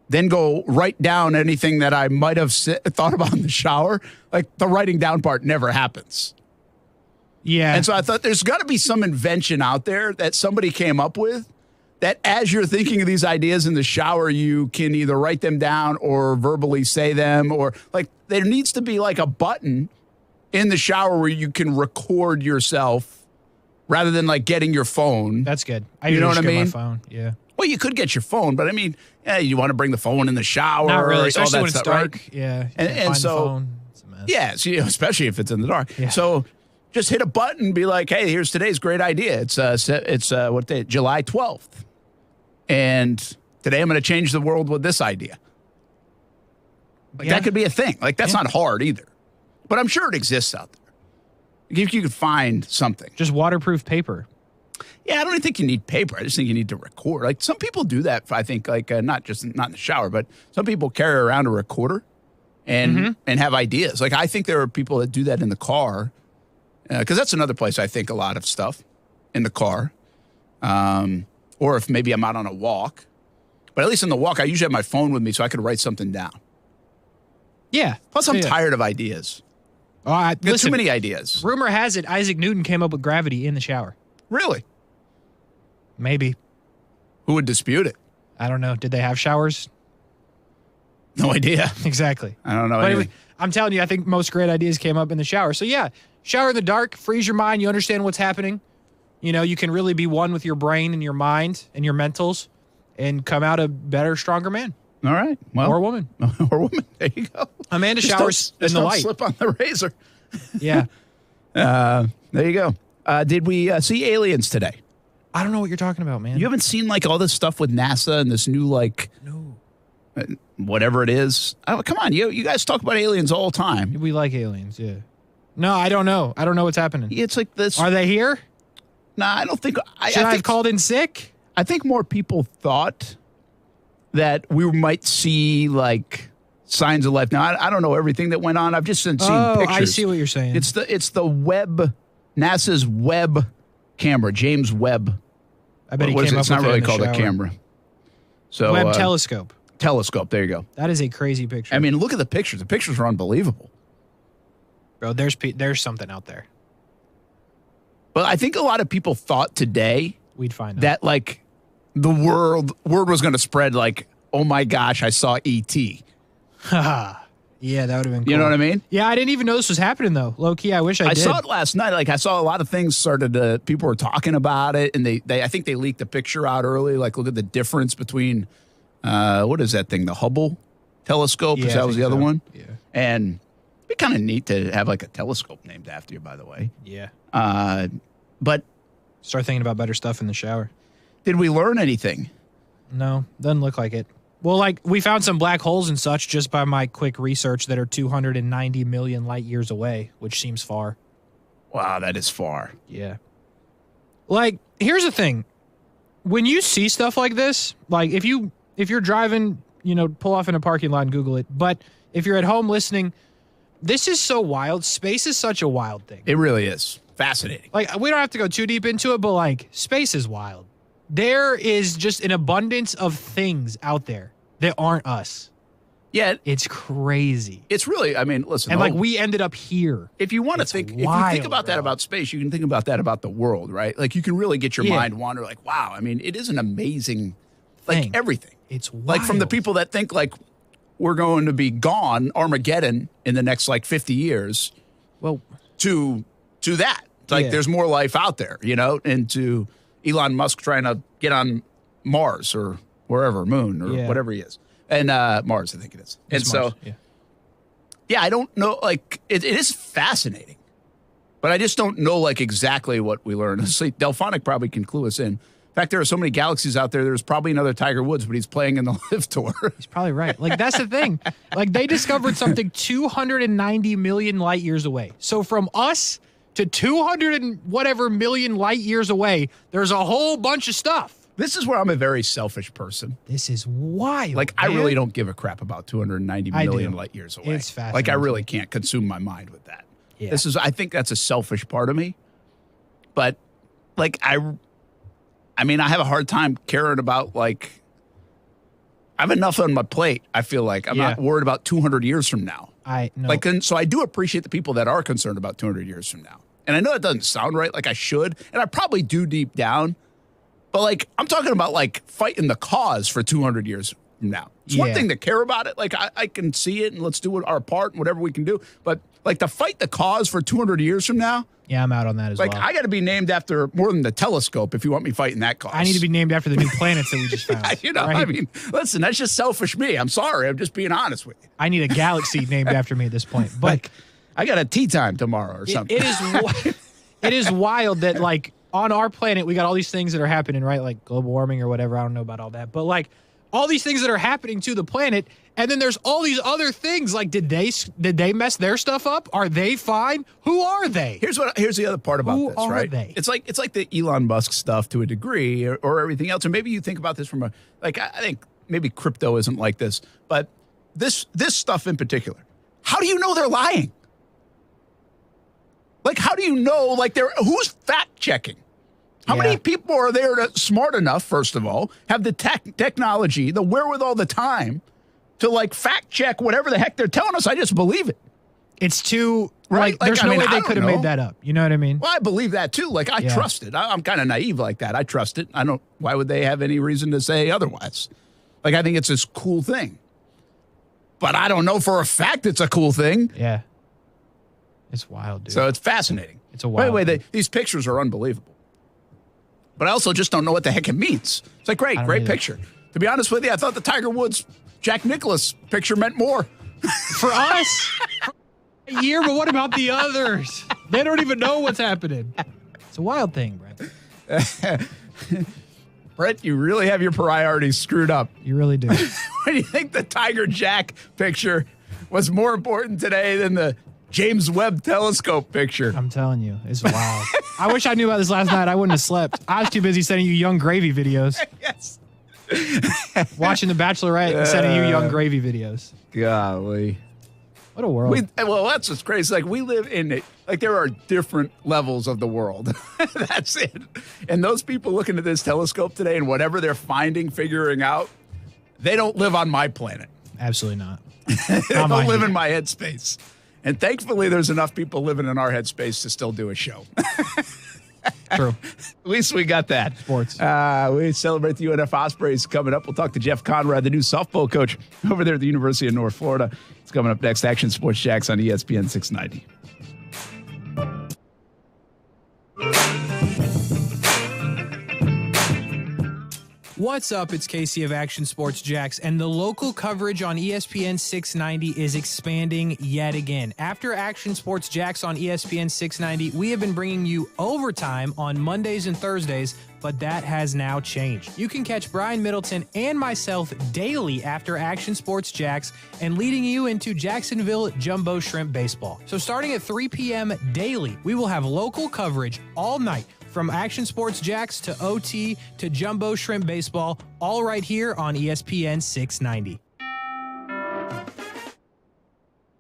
then go write down anything that I might have thought about in the shower, like the writing down part never happens. Yeah. And so I thought there's got to be some invention out there that somebody came up with that as you're thinking of these ideas in the shower, you can either write them down or verbally say them, or like there needs to be like a button in the shower where you can record yourself rather than like getting your phone. That's good. You know what I mean? My phone. Yeah. Well, you could get your phone, but I mean, yeah, you want to bring the phone in the shower. Not really, especially all when that it's stuff, dark. right? Yeah. And so, the phone. It's a mess. Yeah, so, you know, especially if it's in the dark. Yeah. So just hit a button and be like, hey, here's today's great idea. It's what day? July 12th. And today I'm going to change the world with this idea. Like that could be a thing. Like that's not hard either. But I'm sure it exists out there. If you could find something. Just waterproof paper. Yeah, I don't even think you need paper. I just think you need to record. Like some people do that. I think like not in the shower, but some people carry around a recorder and have ideas. Like I think there are people that do that in the car because that's another place I think a lot of stuff in the car. Or if maybe I'm out on a walk. But at least in the walk, I usually have my phone with me so I could write something down. Yeah. Plus, I'm tired of ideas. Listen, too many ideas. Rumor has it Isaac Newton came up with gravity in the shower. Really? Maybe. Who would dispute it? I don't know. Did they have showers? No idea. Exactly. I don't know But anything. I'm telling you, I think most great ideas came up in the shower. So yeah, shower in the dark, freeze your mind. You understand what's happening. You know, you can really be one with your brain and your mind and your mentals and come out a better, stronger man. All right. Well, or woman. Or woman. There you go. Amanda Just showers don't- in the don't light. slip on the razor. Yeah. There you go. Did we see aliens today? I don't know what you're talking about, man. You haven't seen like all this stuff with NASA and this new like whatever it is. Oh, come on, you guys talk about aliens all the time. We like aliens, yeah. No, I don't know. I don't know what's happening. It's like this. Are they here? Nah, I don't think. Should I have called in sick? I think more people thought that we might see like signs of life. Now I don't know everything that went on. I've just seen pictures. I see what you're saying. It's the Webb, NASA's Webb camera, James Webb. I bet he What is came it? up It's not with it really in the called a shower. camera. So Webb telescope. Telescope. There you go. That is a crazy picture. I mean, look at the pictures. The pictures are unbelievable. Bro, there's something out there. But I think a lot of people thought today we'd find out that like the word was going to spread. Like, oh my gosh, I saw E.T. Yeah, that would have been cool. You know what I mean? Yeah, I didn't even know this was happening though. Low key, I wish I did. saw it last night. Like I saw a lot of things started to, people were talking about it, and they I think they leaked the picture out early. Like, look at the difference between what is that thing? The Hubble telescope? Yeah, That I was think the other so. one? Yeah. And it'd be kind of neat to have like a telescope named after you, by the way. Yeah. But start thinking about better stuff in the shower. Did we learn anything? No, doesn't look like it. Well, like we found some black holes and such just by my quick research that are 290 million light years away, which seems far. Wow, that is far. Yeah. Like, here's the thing. When you see stuff like this, like if you're driving, you know, pull off in a parking lot and Google it. But if you're at home listening, this is so wild. Space is such a wild thing. It really is. Fascinating. Like, we don't have to go too deep into it, but like space is wild. There is just an abundance of things out there that aren't us. Yeah. It's crazy. It's really, I mean, listen. And like we ended up here. If you want to think, if you think about that about space, you can think about that about the world, right? Like you can really get your mind wander like, wow, I mean, it is an amazing, like everything. It's wild. Like from the people that think like we're going to be gone, Armageddon in the next like 50 years. Well, to that. Like there's more life out there, you know, and to Elon Musk trying to get on Mars or wherever, moon or whatever he is. And Mars, I think it is. It's and Mars, so, yeah, I don't know. Like, it is fascinating, but I just don't know, like, exactly what we learned. Honestly, Delphonic probably can clue us in. In fact, there are so many galaxies out there, there's probably another Tiger Woods, but he's playing in the LIV Tour. He's probably right. Like, that's the thing. Like, they discovered something 290 million light years away. So from us to 200 and whatever million light years away, there's a whole bunch of stuff. This is where I'm a very selfish person. This is wild. Like, I really don't give a crap about 290 million light years away. It's fascinating. Like, I really can't consume my mind with that. Yeah. I think that's a selfish part of me. But, like, I mean, I have a hard time caring about, like, I have enough on my plate, I feel like. I'm not worried about 200 years from now. So I do appreciate the people that are concerned about 200 years from now. And I know it doesn't sound right, like I should, and I probably do deep down. But, like, I'm talking about, like, fighting the cause for 200 years from now. It's one thing to care about it. Like, I can see it, and let's do our part and whatever we can do. But, like, to fight the cause for 200 years from now. Yeah, I'm out on that as well. well. I got to be named after more than the telescope if you want me fighting that cause. I need to be named after the new planets that we just found. You know, right? I mean, listen, that's just selfish me. I'm sorry. I'm just being honest with you. I need a galaxy named after me at this point. But like, I got a tea time tomorrow or something. It is wild that, like, on our planet, we got all these things that are happening, right? Like global warming or whatever. I don't know about all that. But, like, all these things that are happening to the planet, and then there's all these other things. Like, did they mess their stuff up? Are they fine? Who are they? Here's the other part about this, right? They? It's like the Elon Musk stuff to a degree, or everything else. Or maybe you think about this from a, like, I think maybe crypto isn't like this, but this stuff in particular. How do you know they're lying? Like, how do you know, like, who's fact checking? How many people are there smart enough, first of all, have the technology, the wherewithal, the time to, like, fact check whatever the heck they're telling us? I just believe it. It's too, right? Like, there's no way they could have made that up. You know what I mean? Well, I believe that too. Like, I trust it. I'm kind of naive like that. I trust it. Why would they have any reason to say otherwise? Like, I think it's this cool thing. but I don't know for a fact it's a cool thing. Yeah. It's wild, dude. So it's fascinating. It's a wild By the way, these pictures are unbelievable. But I also just don't know what the heck it means. It's like, great picture. To be honest with you, I thought the Tiger Woods, Jack Nicklaus picture meant more. For us? A year, but what about the others? They don't even know what's happening. It's a wild thing, Brett. Brett, you really have your priorities screwed up. You really do. When you think the Tiger Jack picture was more important today than the James Webb telescope picture. I'm telling you, it's wild. I wish I knew about this last night. I wouldn't have slept. I was too busy sending you Young Gravy videos. Yes. Watching The Bachelorette and sending you Young Gravy videos. Golly. What a world. Well, that's what's crazy. Like, we live in it. Like, there are different levels of the world. That's it. And those people looking at this telescope today and whatever they're figuring out, they don't live on my planet. Absolutely not. They don't live in my headspace. And thankfully, there's enough people living in our headspace to still do a show. True. At least we got that. Sports. We celebrate the UNF Ospreys coming up. We'll talk to Jeff Conrad, the new softball coach over there at the University of North Florida. It's coming up next. Action Sports Jax on ESPN 690. What's up? It's Casey of Action Sports Jax, and the local coverage on ESPN 690 is expanding yet again. After Action Sports Jax on ESPN 690, we have been bringing you overtime on Mondays and Thursdays, but that has now changed. You can catch Brian Middleton and myself daily after Action Sports Jax and leading you into Jacksonville Jumbo Shrimp Baseball. So starting at 3 p.m. daily, we will have local coverage all night from Action Sports Jax to OT to Jumbo Shrimp Baseball, all right here on ESPN 690.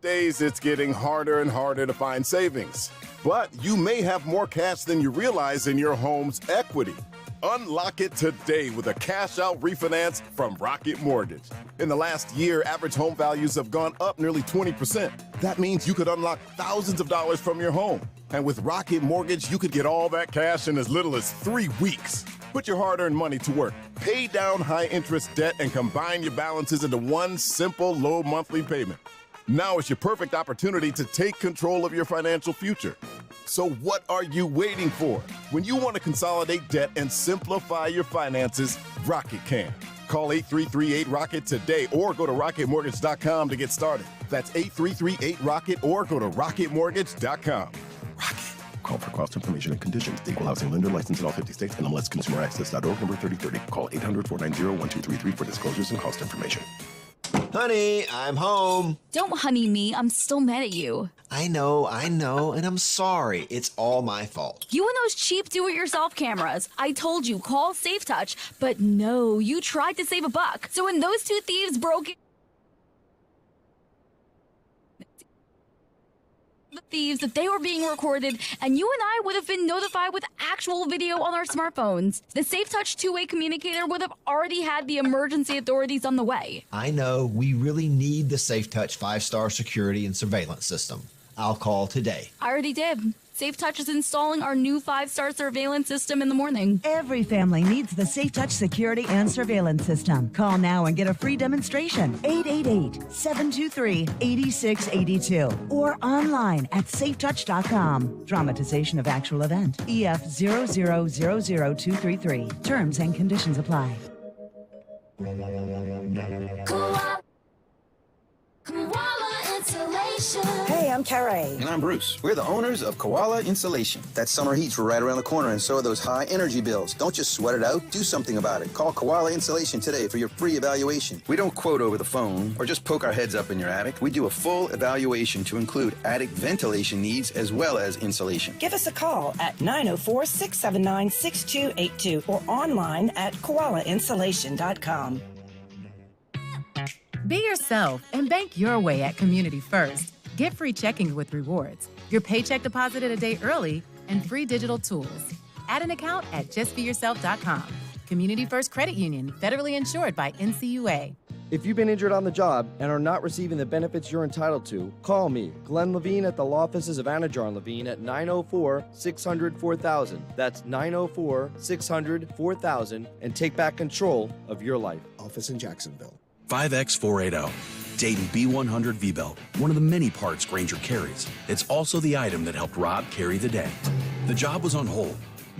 Days it's getting harder and harder to find savings. But you may have more cash than you realize in your home's equity. Unlock it today with a cash-out refinance from Rocket Mortgage. In the last year, average home values have gone up nearly 20%. That means you could unlock thousands of dollars from your home. And with Rocket Mortgage, you could get all that cash in as little as 3 weeks. Put your hard-earned money to work. Pay down high-interest debt and combine your balances into one simple, low monthly payment. Now is your perfect opportunity to take control of your financial future. So what are you waiting for? When you want to consolidate debt and simplify your finances, Rocket can. Call 8338-ROCKET today or go to rocketmortgage.com to get started. That's 8338-ROCKET or go to rocketmortgage.com. Rocket. Call for cost information and conditions. Equal housing lender licensed in all 50 states. NMLSconsumeraccess.org number 3030. Call 800-490-1233 for disclosures and cost information. Honey, I'm home. Don't honey me. I'm still mad at you. I know, and I'm sorry. It's all my fault. You and those cheap do-it-yourself cameras. I told you, call Safe Touch, but no, you tried to save a buck. So when those two thieves broke in, that they were being recorded, and you and I would have been notified with actual video on our smartphones. The Safe Touch two-way communicator would have already had the emergency authorities on the way. I know we really need the Safe Touch 5-star security and surveillance system. I'll call today. I already did. Safe Touch is installing our new 5-star surveillance system in the morning. Every family needs the Safe Touch security and surveillance system. Call now and get a free demonstration. 888-723-8682 or online at safetouch.com. Dramatization of actual event. EF0000233. Terms and conditions apply. Hey, I'm Carrie. And I'm Bruce. We're the owners of Koala Insulation. That summer heat's right around the corner, and so are those high energy bills. Don't just sweat it out. Do something about it. Call Koala Insulation today for your free evaluation. We don't quote over the phone or just poke our heads up in your attic. We do a full evaluation to include attic ventilation needs as well as insulation. Give us a call at 904-679-6282 or online at koalainsulation.com. Be yourself and bank your way at Community First. Get free checking with rewards, your paycheck deposited a day early, and free digital tools. Add an account at justbeyourself.com. Community First Credit Union, federally insured by NCUA. If you've been injured on the job and are not receiving the benefits you're entitled to, call me, Glenn Levine, at the law offices of Anajar and Levine at 904-600-4000. That's 904-600-4000, and take back control of your life. Office in Jacksonville. 5X480. Dayton B100 V-Belt, one of the many parts Grainger carries. It's also the item that helped Rob carry the day. The job was on hold,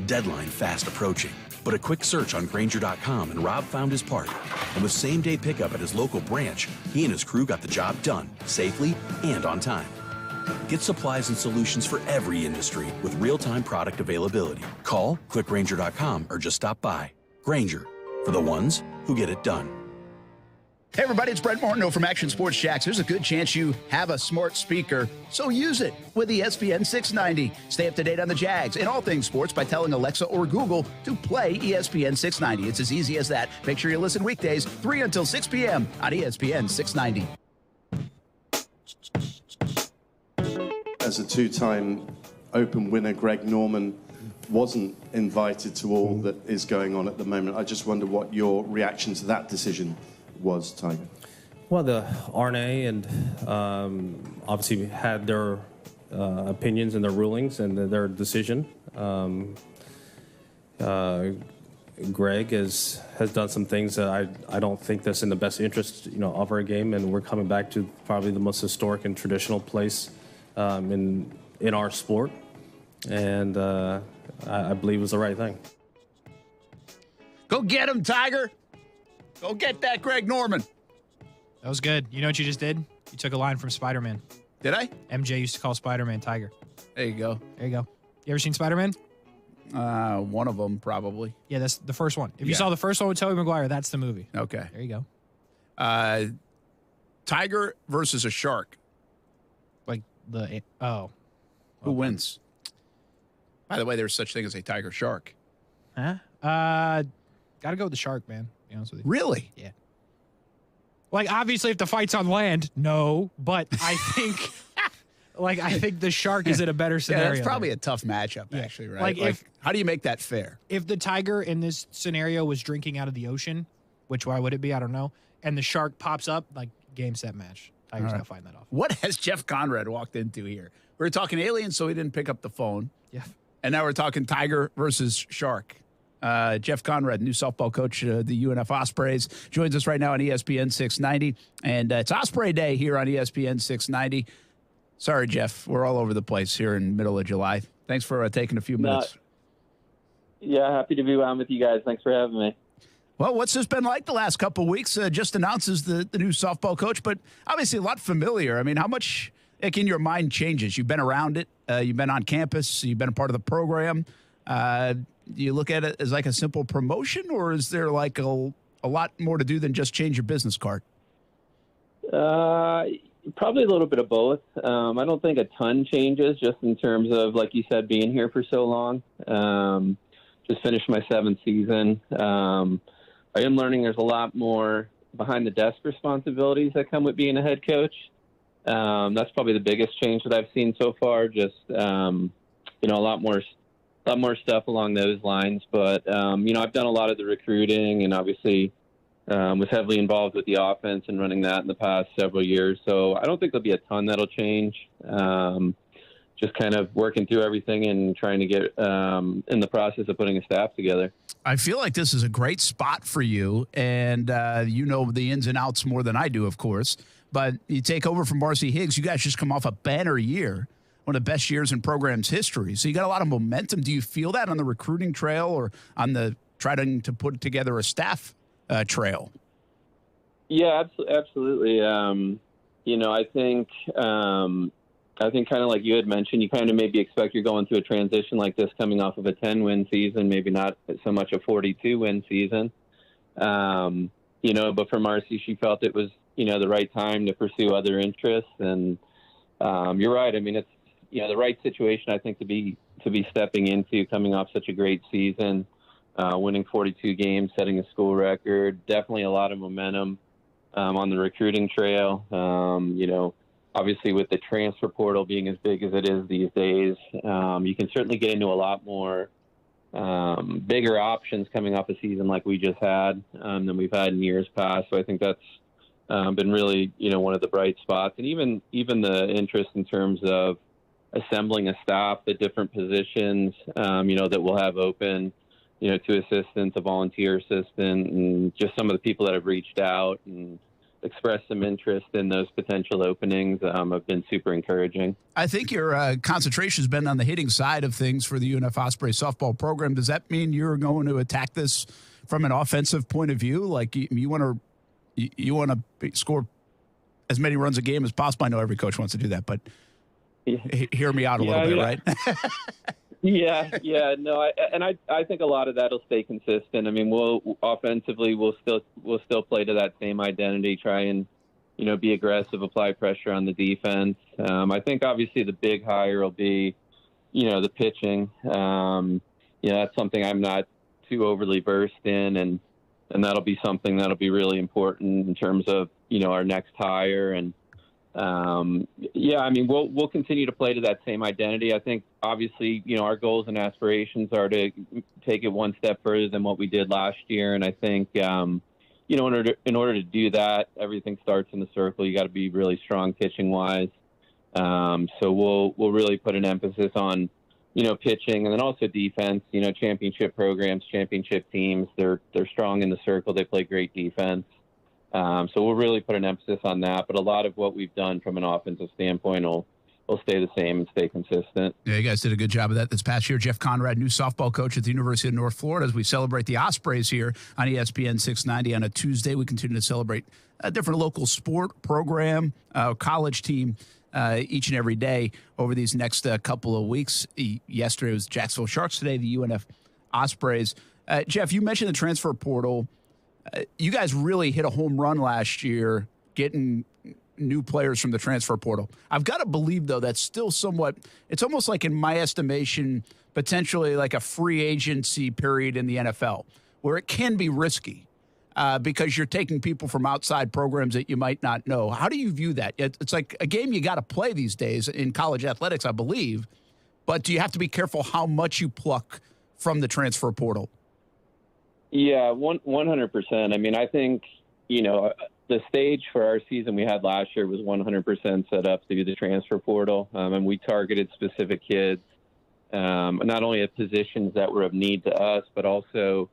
deadline fast approaching, but a quick search on Grainger.com and Rob found his part. And with same-day pickup at his local branch, he and his crew got the job done, safely and on time. Get supplies and solutions for every industry with real-time product availability. Call, click Grainger.com, or just stop by. Grainger, for the ones who get it done. Hey everybody, it's Brett Martineau from Action Sports Jax. There's a good chance you have a smart speaker, so use it with the ESPN690. Stay up to date on the Jags and all things sports by telling Alexa or Google to play ESPN690. It's as easy as that. Make sure you listen weekdays 3 until 6 p.m. on ESPN690. As a two-time Open winner, Greg Norman wasn't invited to all that is going on at the moment. I just wonder what your reaction to that decision was, Tiger. Well, the RNA and obviously had their opinions and their rulings and their decision. Greg has done some things that I don't think that's in the best interest, of our game, and we're coming back to probably the most historic and traditional place in our sport, and I believe it was the right thing. Go get him, Tiger. Go get that Greg Norman. That was good. You know what you just did? You took a line from Spider-Man. Did I? MJ used to call Spider-Man Tiger. There you go. There you go. You ever seen Spider-Man? One of them, probably. Yeah, that's the first one. If you saw the first one with Tobey Maguire, that's the movie. Okay. There you go. Tiger versus a shark. Who wins? By the way, there's such thing as a tiger shark. Huh? Gotta go with the shark, man. To be honest with you. Really? Yeah. Like, obviously, if the fight's on land, no. But I think, I think the shark is in a better scenario. Yeah, that's probably a tough matchup, actually, right? Like, how do you make that fair? If the tiger in this scenario was drinking out of the ocean, which why would it be? I don't know. And the shark pops up, game, set, match. Tiger's All right. gonna find that off. What has Jeff Conrad walked into here? We were talking aliens, so he didn't pick up the phone. Yeah. And now we're talking tiger versus shark. Jeff Conrad, new softball coach of the UNF Ospreys, joins us right now on ESPN 690. And it's Osprey Day here on ESPN 690. Sorry, Jeff. We're all over the place here in middle of July. Thanks for taking a few minutes. Yeah, happy to be on with you guys. Thanks for having me. Well, what's this been like the last couple of weeks? Just announces the new softball coach, but obviously a lot familiar. I mean, how much in your mind changes? You've been around it. You've been on campus. You've been a part of the program. Do you look at it as like a simple promotion, or is there like a lot more to do than just change your business card? Probably a little bit of both. I don't think a ton changes, just in terms of, like you said, being here for so long. Just finished my 7th season. I am learning there's a lot more behind the desk responsibilities that come with being a head coach. That's probably the biggest change that I've seen so far. Just a lot more stuff along those lines. But I've done a lot of the recruiting, and obviously was heavily involved with the offense and running that in the past several years. So I don't think there'll be a ton that'll change. Just kind of working through everything and trying to get in the process of putting a staff together. I feel like this is a great spot for you, and you know the ins and outs more than I do, of course. But you take over from Marcy Higgs. You guys just come off a banner year, one of the best years in program's history. So you got a lot of momentum. Do you feel that on the recruiting trail or on the trying to put together a staff trail? Yeah, absolutely. I think kind of like you had mentioned, you kind of maybe expect you're going through a transition like this coming off of a 10-win season, maybe not so much a 42-win season. But for Marcy, she felt it was, the right time to pursue other interests. And you're right. I mean, it's, the right situation, I think, to be stepping into, coming off such a great season, winning 42 games, setting a school record, definitely a lot of momentum on the recruiting trail. Obviously, with the transfer portal being as big as it is these days, you can certainly get into a lot more bigger options coming off a season like we just had than we've had in years past. So I think that's been really, one of the bright spots. And even the interest in terms of assembling a staff at different positions, that we'll have open, to assistants, a volunteer assistant, and just some of the people that have reached out and expressed some interest in those potential openings have been super encouraging. I think your concentration has been on the hitting side of things for the UNF Ospreys softball program. Does that mean you're going to attack this from an offensive point of view? Like you want to score as many runs a game as possible? I know every coach wants to do that, but hear me out a little bit, right? No, I think a lot of that'll stay consistent. I mean, we'll still play to that same identity, try and, be aggressive, apply pressure on the defense. I think obviously the big hire will be, the pitching. That's something I'm not too overly versed in, and that'll be something that'll be really important in terms of, our next hire. And we'll continue to play to that same identity. I think obviously, our goals and aspirations are to take it one step further than what we did last year. And I think, in order to do that, everything starts in the circle. You got to be really strong pitching wise. So we'll really put an emphasis on, pitching, and then also defense. Championship programs, championship teams, they're strong in the circle. They play great defense. So we'll really put an emphasis on that. But a lot of what we've done from an offensive standpoint will stay the same and stay consistent. Yeah, you guys did a good job of that this past year. Jeff Conrad, new softball coach at the University of North Florida. As we celebrate the Ospreys here on ESPN690 on a Tuesday, we continue to celebrate a different local sport, program, college team each and every day over these next couple of weeks. Yesterday was Jacksonville Sharks. Today, the UNF Ospreys. Jeff, you mentioned the transfer portal. You guys really hit a home run last year getting new players from the transfer portal. I've got to believe, though, that's still somewhat, it's almost like, in my estimation, potentially like a free agency period in the NFL, where it can be risky because you're taking people from outside programs that you might not know. How do you view that? It's like a game you got to play these days in college athletics, I believe, but do you have to be careful how much you pluck from the transfer portal? Yeah, 100%. I mean, I think, the stage for our season we had last year was 100% set up to do the transfer portal. And we targeted specific kids, not only at positions that were of need to us, but also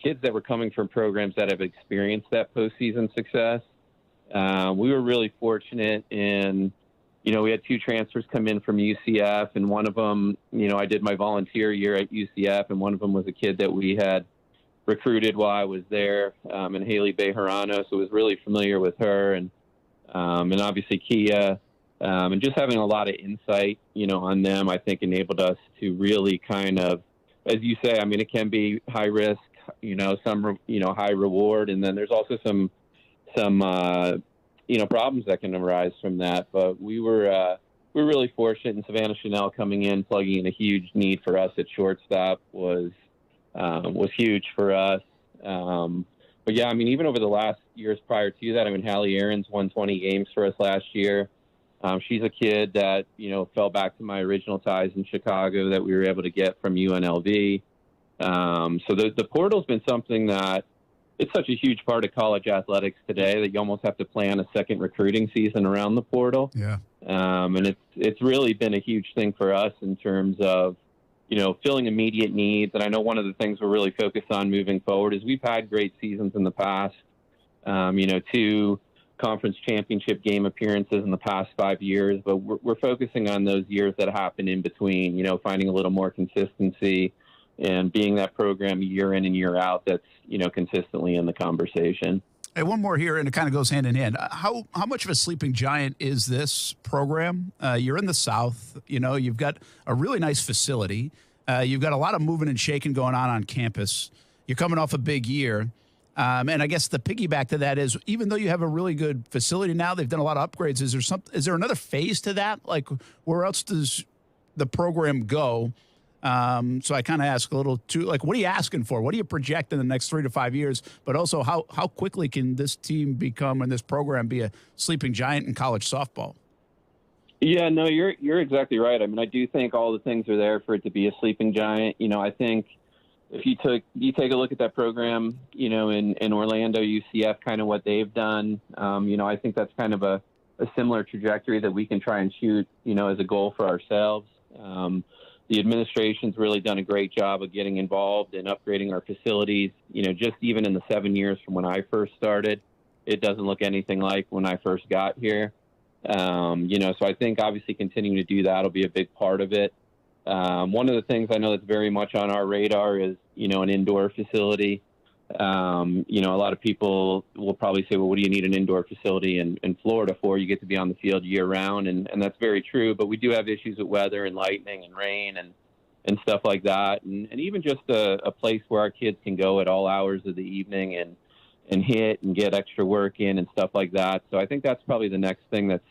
kids that were coming from programs that have experienced that postseason success. We were really fortunate in, we had two transfers come in from UCF, and one of them, I did my volunteer year at UCF, and one of them was a kid that we had recruited while I was there, and Haley Bejarano, so was really familiar with her, and obviously Kia, and just having a lot of insight, on them, I think enabled us to really kind of, as you say, I mean, it can be high risk, some, high reward, and then there's also some problems that can arise from that. But we were really fortunate, and Savannah Chanel coming in, plugging in a huge need for us at shortstop was huge for us. But yeah, I mean, even over the last years prior to that, I mean, Hallie Aarons won 20 games for us last year. She's a kid that, fell back to my original ties in Chicago that we were able to get from UNLV. So the portal's been something that it's such a huge part of college athletics today that you almost have to plan a second recruiting season around the portal. Yeah. And it's really been a huge thing for us in terms of, filling immediate needs. And I know one of the things we're really focused on moving forward is we've had great seasons in the past, 2 conference championship game appearances in the past 5 years, but we're focusing on those years that happen in between, finding a little more consistency and being that program year in and year out that's, consistently in the conversation. Hey, one more here, and it kind of goes hand in hand. How much of a sleeping giant is this program? You're in the South. You've got a really nice facility. You've got a lot of moving and shaking going on campus. You're coming off a big year. And I guess the piggyback to that is, even though you have a really good facility now, they've done a lot of upgrades. Is there another phase to that? Like, where else does the program go? So I kind of ask a little too, like, what are you asking for? What do you project in the next 3 to 5 years? But also, how quickly can this team become and this program be a sleeping giant in college softball? Yeah, no, you're exactly right. I mean, I do think all the things are there for it to be a sleeping giant. I think if you take a look at that program, in Orlando, UCF, kind of what they've done, I think that's kind of a similar trajectory that we can try and shoot, as a goal for ourselves. The administration's really done a great job of getting involved in upgrading our facilities. Just even in the 7 years from when I first started, it doesn't look anything like when I first got here. So I think obviously continuing to do that will be a big part of it. One of the things I know that's very much on our radar is, an indoor facility. A lot of people will probably say, well, what do you need an indoor facility in Florida for? You get to be on the field year round. And that's very true. But we do have issues with weather and lightning and rain and stuff like that. And even just a place where our kids can go at all hours of the evening and hit and get extra work in and stuff like that. So I think that's probably the next thing that's,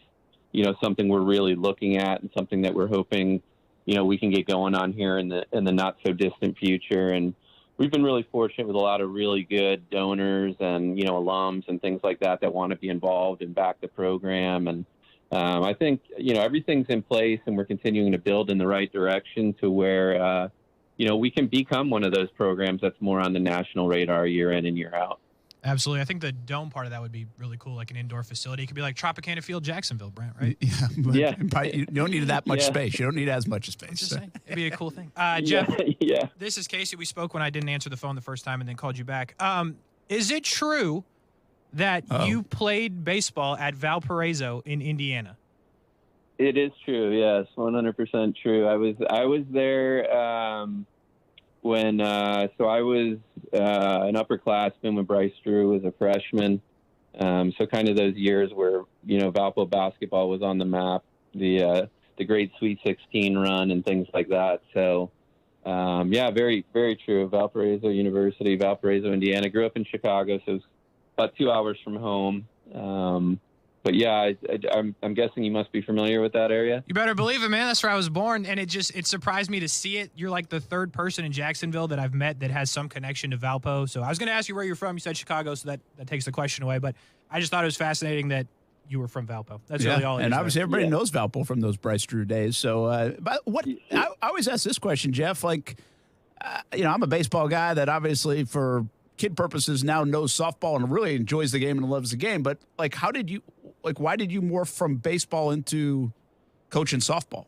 something we're really looking at and something that we're hoping, we can get going on here in the not so distant future. And we've been really fortunate with a lot of really good donors and, alums and things like that want to be involved and back the program. And I think, everything's in place and we're continuing to build in the right direction to where, we can become one of those programs that's more on the national radar year in and year out. Absolutely. I think the dome part of that would be really cool, like an indoor facility. It could be like Tropicana Field, Jacksonville, Brent, right? Yeah. You don't need that much space. You don't need as much space. I'm just saying. It'd be a cool thing. Jeff, this is Casey. We spoke when I didn't answer the phone the first time and then called you back. Is it true that you played baseball at Valparaiso in Indiana? It is true. Yes, 100% true. I was there when so I was an upperclassman when Bryce Drew was a freshman. So kind of those years where Valpo basketball was on the map, the great Sweet 16 run and things like that. So very, very true. Valparaiso University, Valparaiso, Indiana. Grew up in Chicago, so it was about 2 hours from home. But yeah, I'm guessing you must be familiar with that area. You better believe it, man. That's where I was born, and it surprised me to see it. You're like the third person in Jacksonville that I've met that has some connection to Valpo. So I was going to ask you where you're from. You said Chicago, so that takes the question away. But I just thought it was fascinating that you were from Valpo. That's really all it is. And obviously everybody knows Valpo from those Bryce Drew days. So, but I always ask this question, Jeff. Like, I'm a baseball guy that obviously for kid purposes now knows softball and really enjoys the game and loves the game. But like, why did you morph from baseball into coaching softball?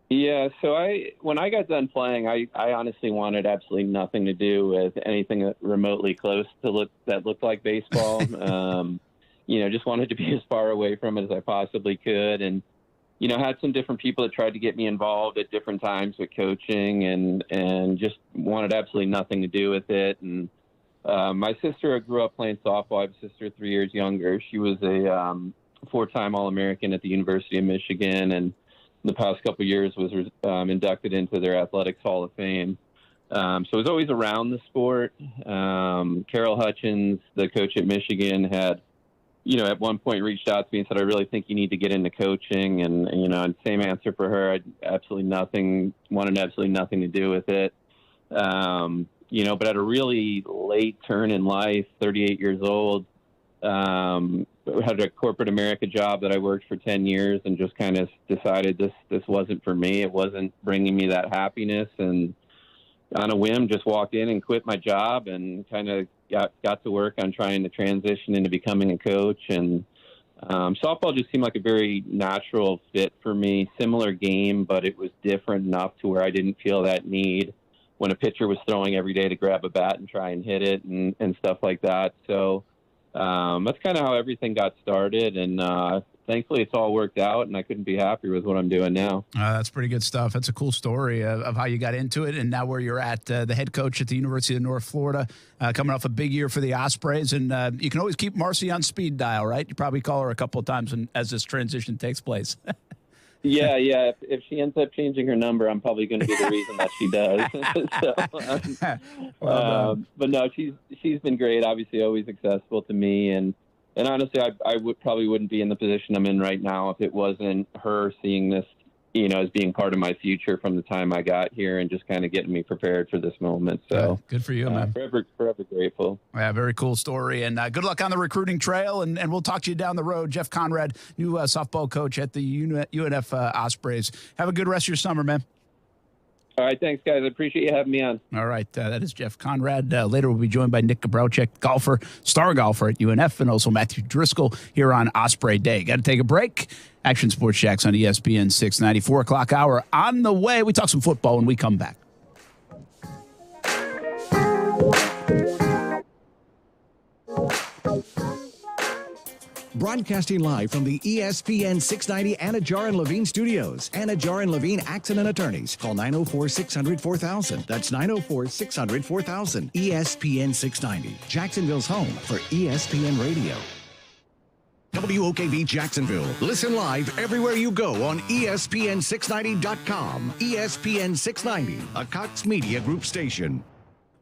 Yeah, so when I got done playing, I honestly wanted absolutely nothing to do with anything that remotely close to that looked like baseball. Just wanted to be as far away from it as I possibly could, and had some different people that tried to get me involved at different times with coaching, and just wanted absolutely nothing to do with it. And my sister grew up playing softball. I have a sister 3 years younger. She was a 4-time All-American at the University of Michigan, and in the past couple of years was inducted into their Athletics Hall of Fame. So I was always around the sport. Carol Hutchins, the coach at Michigan, had, at one point reached out to me and said, I really think you need to get into coaching. And same answer for her. I wanted absolutely nothing to do with it. But at a really late turn in life, 38 years old, had a corporate America job that I worked for 10 years and just kind of decided this wasn't for me. It wasn't bringing me that happiness. And on a whim, just walked in and quit my job and kind of got to work on trying to transition into becoming a coach. And softball just seemed like a very natural fit for me. Similar game, but it was different enough to where I didn't feel that need when a pitcher was throwing every day to grab a bat and try and hit it and stuff like that. So that's kind of how everything got started. And thankfully it's all worked out, and I couldn't be happier with what I'm doing now. That's pretty good stuff. That's a cool story of how you got into it and now where you're at, the head coach at the University of North Florida, coming off a big year for the Ospreys. And you can always keep Marcy on speed dial, right? You probably call her a couple of times as this transition takes place. Yeah. If she ends up changing her number, I'm probably going to be the reason that she does. But no, she's been great. Obviously, always accessible to me, and honestly, I wouldn't be in the position I'm in right now if it wasn't her seeing this, as being part of my future from the time I got here and just kind of getting me prepared for this moment. So good for you, man. Forever grateful. Yeah, very cool story. And good luck on the recruiting trail. And we'll talk to you down the road. Jeff Conrad, new softball coach at the UNF Ospreys. Have a good rest of your summer, man. All right, thanks, guys. I appreciate you having me on. All right, that is Jeff Conrad. Later, we'll be joined by Nick Gabrowczyk, golfer, star golfer at UNF, and also Matthew Driscoll here on Osprey Day. Got to take a break. Action Sports Jax on ESPN 690, 4 o'clock hour on the way. We talk some football when we come back. Broadcasting live from the ESPN 690 Anna Jar and Levine studios. Anna Jar and Levine Accident Attorneys. Call 904-600-4000. That's 904-600-4000. ESPN 690, Jacksonville's home for ESPN Radio. WOKV Jacksonville. Listen live everywhere you go on ESPN690.com. ESPN 690, a Cox Media Group station.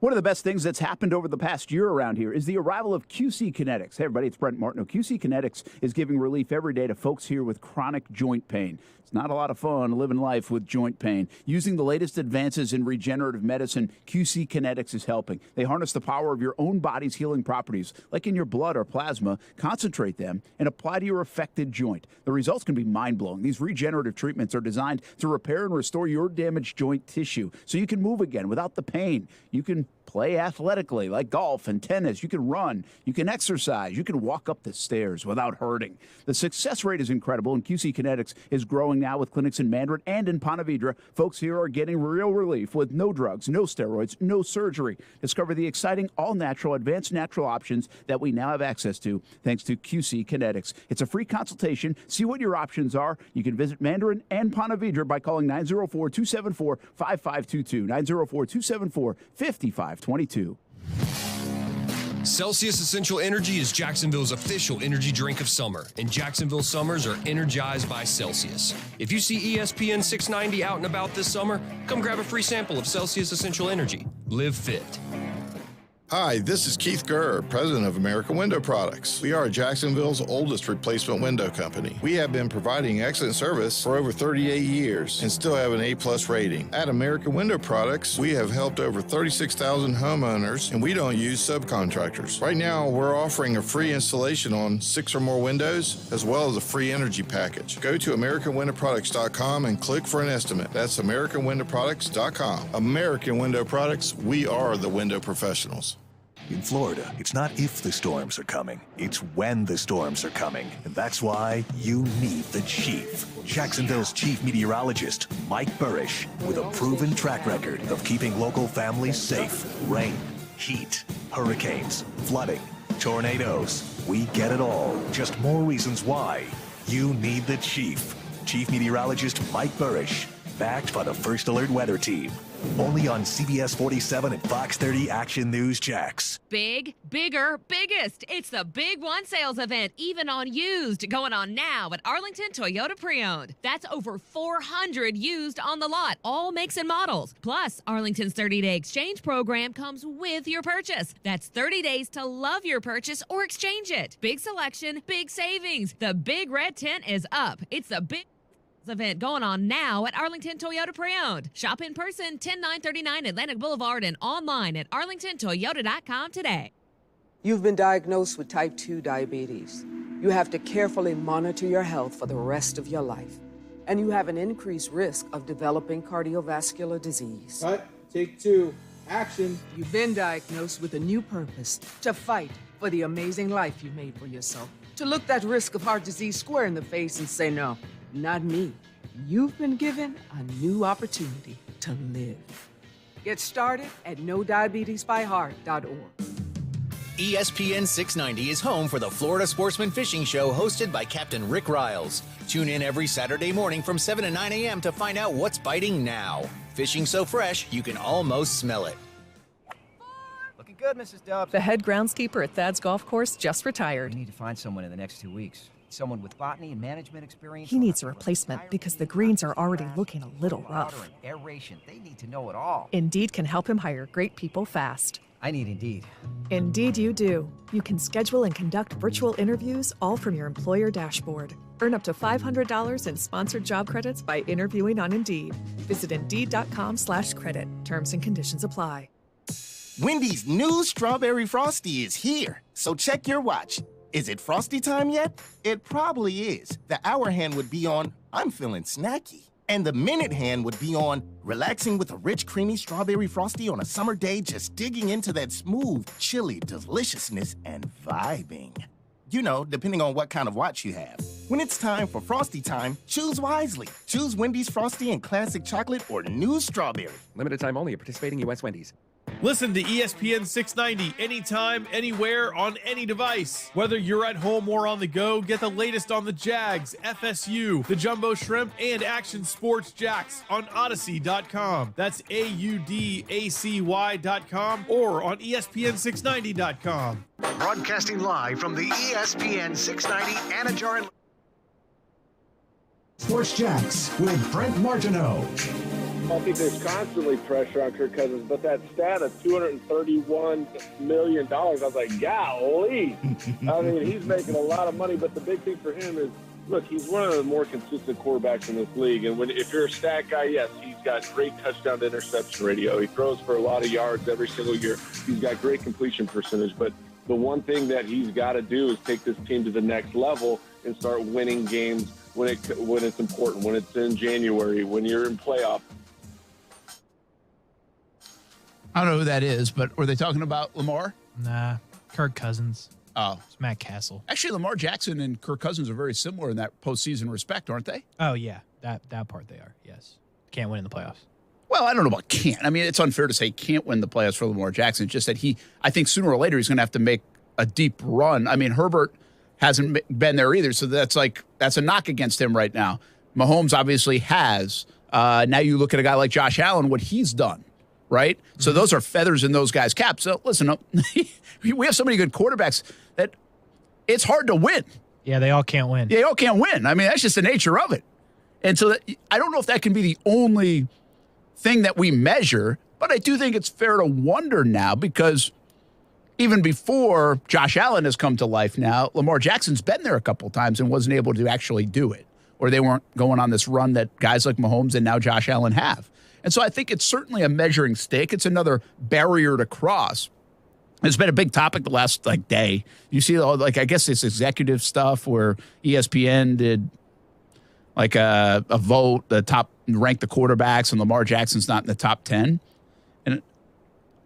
One of the best things that's happened over the past year around here is the arrival of QC Kinetics. Hey, everybody, it's Brent Martineau. QC Kinetics is giving relief every day to folks here with chronic joint pain. It's not a lot of fun living life with joint pain. Using the latest advances in regenerative medicine, QC Kinetics is helping. They harness the power of your own body's healing properties, like in your blood or plasma, concentrate them, and apply to your affected joint. The results can be mind-blowing. These regenerative treatments are designed to repair and restore your damaged joint tissue so you can move again without the pain. You can play athletically like golf and tennis. You can run. You can exercise. You can walk up the stairs without hurting. The success rate is incredible, and QC Kinetics is growing now with clinics in Mandarin and in Ponte Vedra. Folks here are getting real relief with no drugs, no steroids, no surgery. Discover the exciting all-natural, advanced natural options that we now have access to thanks to QC Kinetics. It's a free consultation. See what your options are. You can visit Mandarin and Ponte Vedra by calling 904-274-5522, 904-274-5522. Celsius Essential Energy is Jacksonville's official energy drink of summer, and Jacksonville summers are energized by Celsius. If you see ESPN 690 out and about this summer, come grab a free sample of Celsius Essential Energy. Live fit. Hi, this is Keith Gurr, president of American Window Products. We are Jacksonville's oldest replacement window company. We have been providing excellent service for over 38 years and still have an A+ rating. At American Window Products, we have helped over 36,000 homeowners, and we don't use subcontractors. Right now, we're offering a free installation on 6 or more windows, as well as a free energy package. Go to AmericanWindowProducts.com and click for an estimate. That's AmericanWindowProducts.com. American Window Products, we are the window professionals. In Florida, it's not if the storms are coming, it's when the storms are coming. And that's why you need the Chief. Jacksonville's chief meteorologist, Mike Burrish, with a proven track record of keeping local families safe. Rain, heat, hurricanes, flooding, tornadoes. We get it all. Just more reasons why you need the Chief. Chief Meteorologist Mike Burrish, backed by the First Alert Weather Team. Only on CBS 47 and Fox 30 Action News Jax. Big, bigger, biggest. It's the Big One sales event, even on used, going on now at Arlington Toyota Pre-Owned. That's over 400 used on the lot, all makes and models. Plus, Arlington's 30-day exchange program comes with your purchase. That's 30 days to love your purchase or exchange it. Big selection, big savings. The Big Red Tent is up. It's the Big event going on now at Arlington Toyota Pre-Owned. Shop in person, 10939 Atlantic Boulevard, and online at arlingtontoyota.com today. You've been diagnosed with type 2 diabetes. You have to carefully monitor your health for the rest of your life. And you have an increased risk of developing cardiovascular disease. Cut, take 2, action. You've been diagnosed with a new purpose: to fight for the amazing life you made for yourself. To look that risk of heart disease square in the face and say, no, not me. You've been given a new opportunity to live. Get started at NoDiabetesByHeart.org. ESPN 690 is home for the Florida Sportsman Fishing Show, hosted by Captain Rick Riles. Tune in every Saturday morning from 7 to 9 a.m. to find out what's biting now. Fishing so fresh, you can almost smell it. Looking good, Mrs. Dubs. The head groundskeeper at Thad's Golf Course just retired. We need to find someone in the next 2 weeks. Someone with botany and management experience. He needs a replacement because the greens are already looking a little rough. Aeration, they need to know it all. Indeed can help him hire great people fast. I need Indeed. Indeed you do. You can schedule and conduct virtual interviews all from your employer dashboard. Earn up to $500 in sponsored job credits by interviewing on Indeed. Visit Indeed.com/credit. Terms and conditions apply. Wendy's new Strawberry Frosty is here, so check your watch. Is it Frosty time yet? It probably is. The hour hand would be on, I'm feeling snacky. And the minute hand would be on, relaxing with a rich, creamy Strawberry Frosty on a summer day, just digging into that smooth, chilly deliciousness and vibing. You know, depending on what kind of watch you have. When it's time for Frosty time, choose wisely. Choose Wendy's Frosty and Classic Chocolate or New Strawberry. Limited time only at participating U.S. Wendy's. Listen to ESPN 690 anytime, anywhere, on any device. Whether you're at home or on the go, get the latest on the Jags, FSU, the Jumbo Shrimp, and Action Sports Jax on Odyssey.com. That's AUDACY.com or on ESPN690.com. Broadcasting live from the ESPN 690 Anajar and Sports Jax with Brent Martineau. I think there's constantly pressure on Kirk Cousins, but that stat of $231 million, I was like, golly. I mean, he's making a lot of money, but the big thing for him is, look, he's one of the more consistent quarterbacks in this league. And if you're a stat guy, yes, he's got great touchdown to interception ratio. He throws for a lot of yards every single year. He's got great completion percentage. But the one thing that he's got to do is take this team to the next level and start winning games when it's important, when it's in January, when you're in playoff. I don't know who that is, but were they talking about Lamar? Nah, Kirk Cousins. Oh. It's Matt Castle. Actually, Lamar Jackson and Kirk Cousins are very similar in that postseason respect, aren't they? Oh, yeah. That part they are, yes. Can't win in the playoffs. Well, I don't know about can't. I mean, it's unfair to say can't win the playoffs for Lamar Jackson. It's just that I think sooner or later he's going to have to make a deep run. I mean, Herbert hasn't been there either, so that's a knock against him right now. Mahomes obviously has. Now you look at a guy like Josh Allen, what he's done. Right? Mm-hmm. So those are feathers in those guys' caps. So listen, we have so many good quarterbacks that it's hard to win. Yeah, they all can't win. Yeah, they all can't win. I mean, that's just the nature of it. And so I don't know if that can be the only thing that we measure, but I do think it's fair to wonder now because even before Josh Allen has come to life now, Lamar Jackson's been there a couple of times and wasn't able to actually do it. Or they weren't going on this run that guys like Mahomes and now Josh Allen have. And so I think it's certainly a measuring stick. It's another barrier to cross. It's been a big topic the last day. You see, I guess this executive stuff where ESPN did a vote, rank the quarterbacks, and Lamar Jackson's not in the top 10. And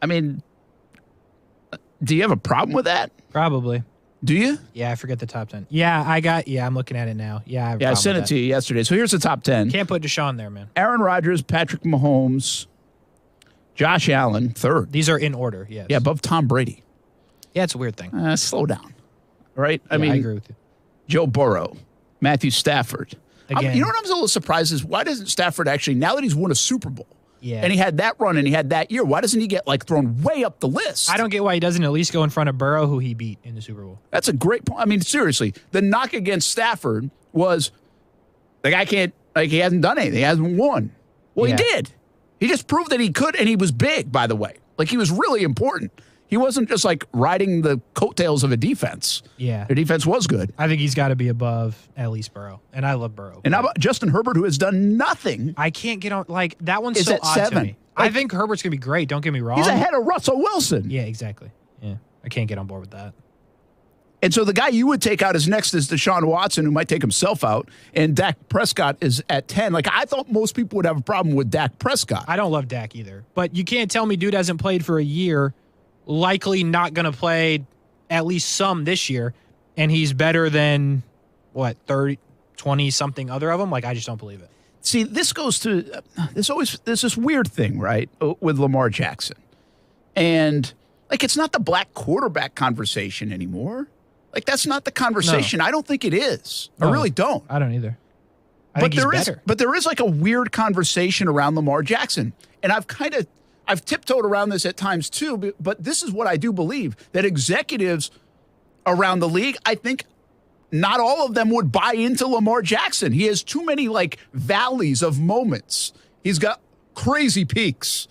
I mean, do you have a problem with that? Probably. Do you? Yeah, I forget the top 10. Yeah, I'm looking at it now. Yeah, I sent it to you yesterday. So here's the top 10. Can't put Deshaun there, man. Aaron Rodgers, Patrick Mahomes, Josh Allen, third. These are in order, yes. Yeah, above Tom Brady. Yeah, it's a weird thing. Slow down. Right? I agree with you. Joe Burrow, Matthew Stafford. Again. You know what I'm a little surprised is why doesn't Stafford actually, now that he's won a Super Bowl, yeah, and he had that run and he had that year, why doesn't he get thrown way up the list? I don't get why he doesn't at least go in front of Burrow, who he beat in the Super Bowl. That's a great point. I mean, seriously, the knock against Stafford was the guy he hasn't done anything. He hasn't won. Well, yeah. He did. He just proved that he could, and he was big, by the way. He was really important. He wasn't just riding the coattails of a defense. Yeah. Their defense was good. I think he's got to be above at least Burrow. And I love Burrow. And how about Justin Herbert, who has done nothing? I can't get on, that one's is so at odd 7. to me. I think Herbert's going to be great. Don't get me wrong. He's ahead of Russell Wilson. Yeah, exactly. Yeah. I can't get on board with that. And so the guy you would take out as next is Deshaun Watson, who might take himself out, and Dak Prescott is at 10. I thought most people would have a problem with Dak Prescott. I don't love Dak either. But you can't tell me dude hasn't played for a year, likely not going to play at least some this year, and he's better than, 20-something other of them? I just don't believe it. See, this goes to there's this weird thing, right, with Lamar Jackson. And, it's not the black quarterback conversation anymore. That's not the conversation. No. I don't think it is. No, I really don't. I don't either. I think he's better. But there is a weird conversation around Lamar Jackson. And I've tiptoed around this at times too, but this is what I do believe, that executives around the league, I think not all of them would buy into Lamar Jackson. He has too many valleys of moments. He's got crazy peaks.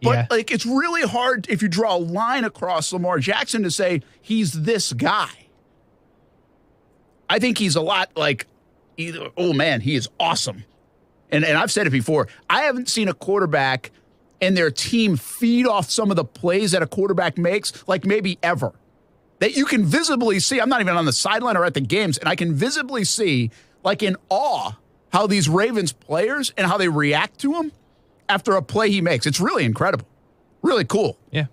But it's really hard if you draw a line across Lamar Jackson to say he's this guy. I think he's a lot either, oh man, he is awesome. And I've said it before, I haven't seen a quarterback and their team feed off some of the plays that a quarterback makes maybe ever. That you can visibly see, I'm not even on the sideline or at the games, and I can visibly see, in awe, how these Ravens players and how they react to him after a play he makes. It's really incredible. Really cool. Yeah.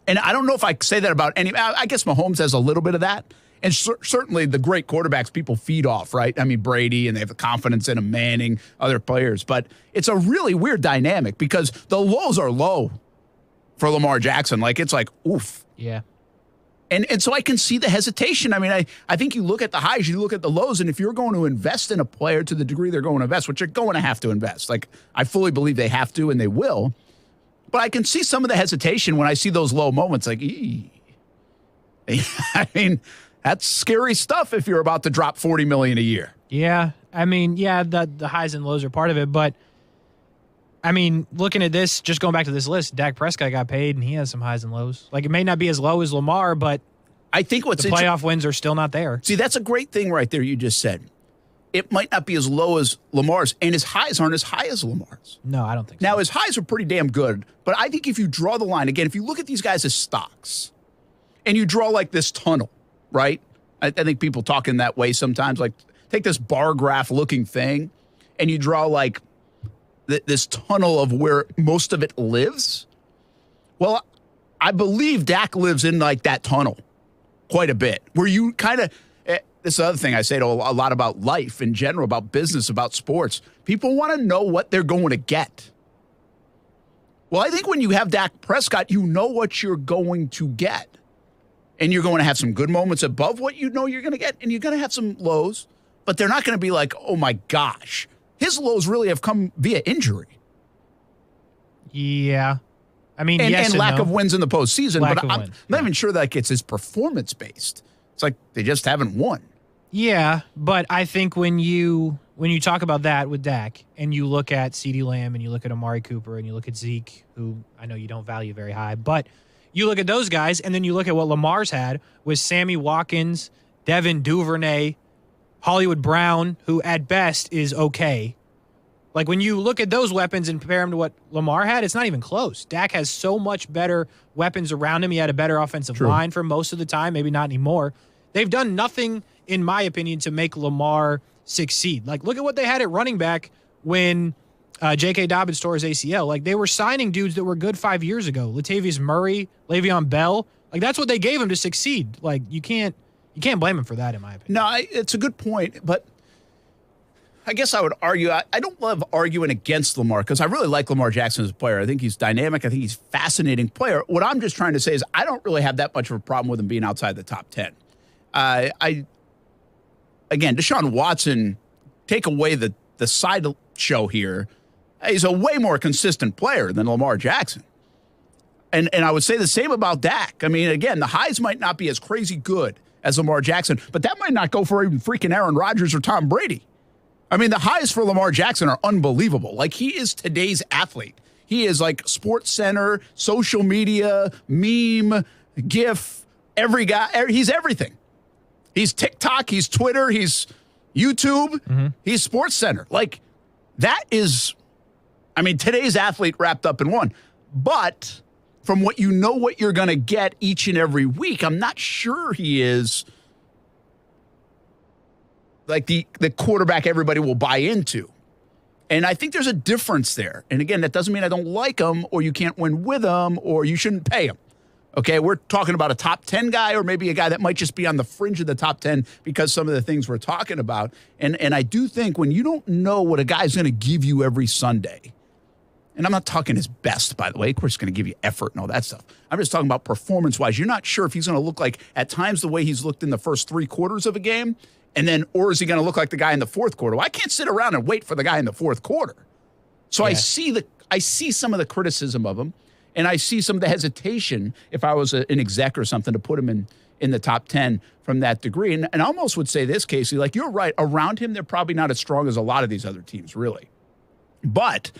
And I don't know if I say that about any, I guess Mahomes has a little bit of that. And certainly the great quarterbacks people feed off, right? I mean, Brady, and they have the confidence in him, Manning, other players. But it's a really weird dynamic because the lows are low. for Lamar Jackson. Like, it's like, oof. Yeah. And so I can see the hesitation. I mean, I think you look at the highs, you look at the lows, and if you're going to invest in a player to the degree they're going to invest, which they're going to have to invest, like I fully believe they have to and they will, but I can see some of the hesitation when I see those low moments, like, I mean, that's scary stuff if you're about to drop $40 million a year. Yeah. I mean, yeah, the highs and lows are part of it, but I mean, looking at this, just going back to this list, Dak Prescott got paid, and he has some highs and lows. Like, it may not be as low as Lamar, but I think the playoff wins are still not there. See, that's a great thing right there you just said. It might not be as low as Lamar's, and his highs aren't as high as Lamar's. No, I don't think so. Now, his highs are pretty damn good, but I think if you draw the line, again, if you look at these guys as stocks, and you draw like this tunnel, right? I think people talk in that way sometimes. Like, take this bar graph looking thing, and you draw like this tunnel of where most of it lives. Well, I believe Dak lives in like that tunnel quite a bit, where you kind of, this is the other thing I say to a lot about life in general, about business, about sports. People want to know what they're going to get. Well, I think when you have Dak Prescott, you know what you're going to get. And you're going to have some good moments above what you know you're going to get, and you're going to have some lows, but they're not going to be like, oh my gosh. His lows really have come via injury. Yeah. I mean, and lack no. of wins in the postseason, but I'm not even sure that it's his performance-based. It's like they just haven't won. Yeah, but I think when you talk about that with Dak, and you look at CeeDee Lamb, and you look at Amari Cooper, and you look at Zeke, who I know you don't value very high, but you look at those guys, and then you look at what Lamar's had with Sammy Watkins, Devin Duvernay, Hollywood Brown, who at best is okay. Like, when you look at those weapons and compare them to what Lamar had, it's not even close. Dak has so much better weapons around him. He had a better offensive line for most of the time, maybe not anymore. They've done nothing, in my opinion, to make Lamar succeed. Like, look at what they had at running back when J.K. Dobbins tore his ACL. Like, they were signing dudes that were good 5 years ago. Latavius Murray, Le'Veon Bell. Like, that's what they gave him to succeed. Like, you can't blame him for that, in my opinion. No, it's a good point, but I guess I would argue, I don't love arguing against Lamar because I really like Lamar Jackson as a player. I think he's dynamic. I think he's a fascinating player. What I'm just trying to say is I don't really have that much of a problem with him being outside the top 10. Again, Deshaun Watson, take away the side show here, he's a way more consistent player than Lamar Jackson. And I would say the same about Dak. I mean, again, the highs might not be as crazy good as Lamar Jackson, but that might not go for even freaking Aaron Rodgers or Tom Brady. I mean, the highs for Lamar Jackson are unbelievable. Like, he is today's athlete. He is like Sports Center, social media, meme, GIF, every guy. He's everything. He's TikTok, he's Twitter, he's YouTube, he's Sports Center. Like, that is, I mean, today's athlete wrapped up in one. But from what you know what you're going to get each and every week, I'm not sure he is like the quarterback everybody will buy into. And I think there's a difference there. And again, that doesn't mean I don't like him or you can't win with him or you shouldn't pay him. Okay, we're talking about a top 10 guy or maybe a guy that might just be on the fringe of the top 10 because some of the things we're talking about. And I do think when you don't know what a guy's going to give you every Sunday, and I'm not talking his best, by the way. Of course, he's going to give you effort and all that stuff. I'm just talking about performance-wise. You're not sure if he's going to look like, at times, the way he's looked in the first 3 quarters of a game, and then, or is he going to look like the guy in the fourth quarter? Well, I can't sit around and wait for the guy in the fourth quarter. So I see some of the criticism of him, and I see some of the hesitation if I was an exec or something to put him in the top 10 from that degree. And I almost would say this, Casey, like, you're right. Around him, they're probably not as strong as a lot of these other teams, really. But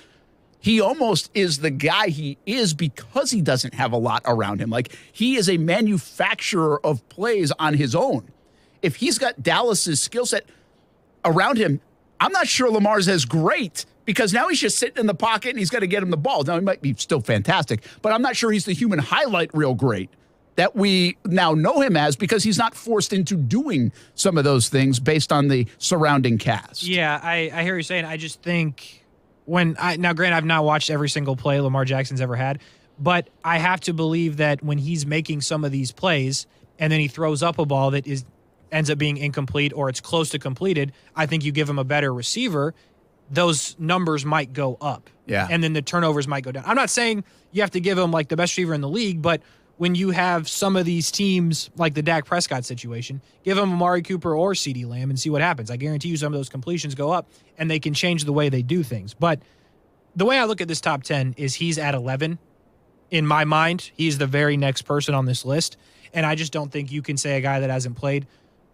he almost is the guy he is because he doesn't have a lot around him. Like, he is a manufacturer of plays on his own. If he's got Dallas's skill set around him, I'm not sure Lamar's as great because now he's just sitting in the pocket and he's got to get him the ball. Now, he might be still fantastic, but I'm not sure he's the human highlight reel great that we now know him as because he's not forced into doing some of those things based on the surrounding cast. Yeah, I hear what you're saying. I just think now, granted, I've not watched every single play Lamar Jackson's ever had, but I have to believe that when he's making some of these plays and then he throws up a ball that ends up being incomplete or it's close to completed, I think you give him a better receiver. those numbers might go up. Yeah. And then the turnovers might go down. I'm not saying you have to give him like the best receiver in the league, but when you have some of these teams like the Dak Prescott situation, give him Amari Cooper or CeeDee Lamb and see what happens. I guarantee you some of those completions go up and they can change the way they do things. But the way I look at this top 10 is he's at 11. In my mind, he's the very next person on this list. And I just don't think you can say a guy that hasn't played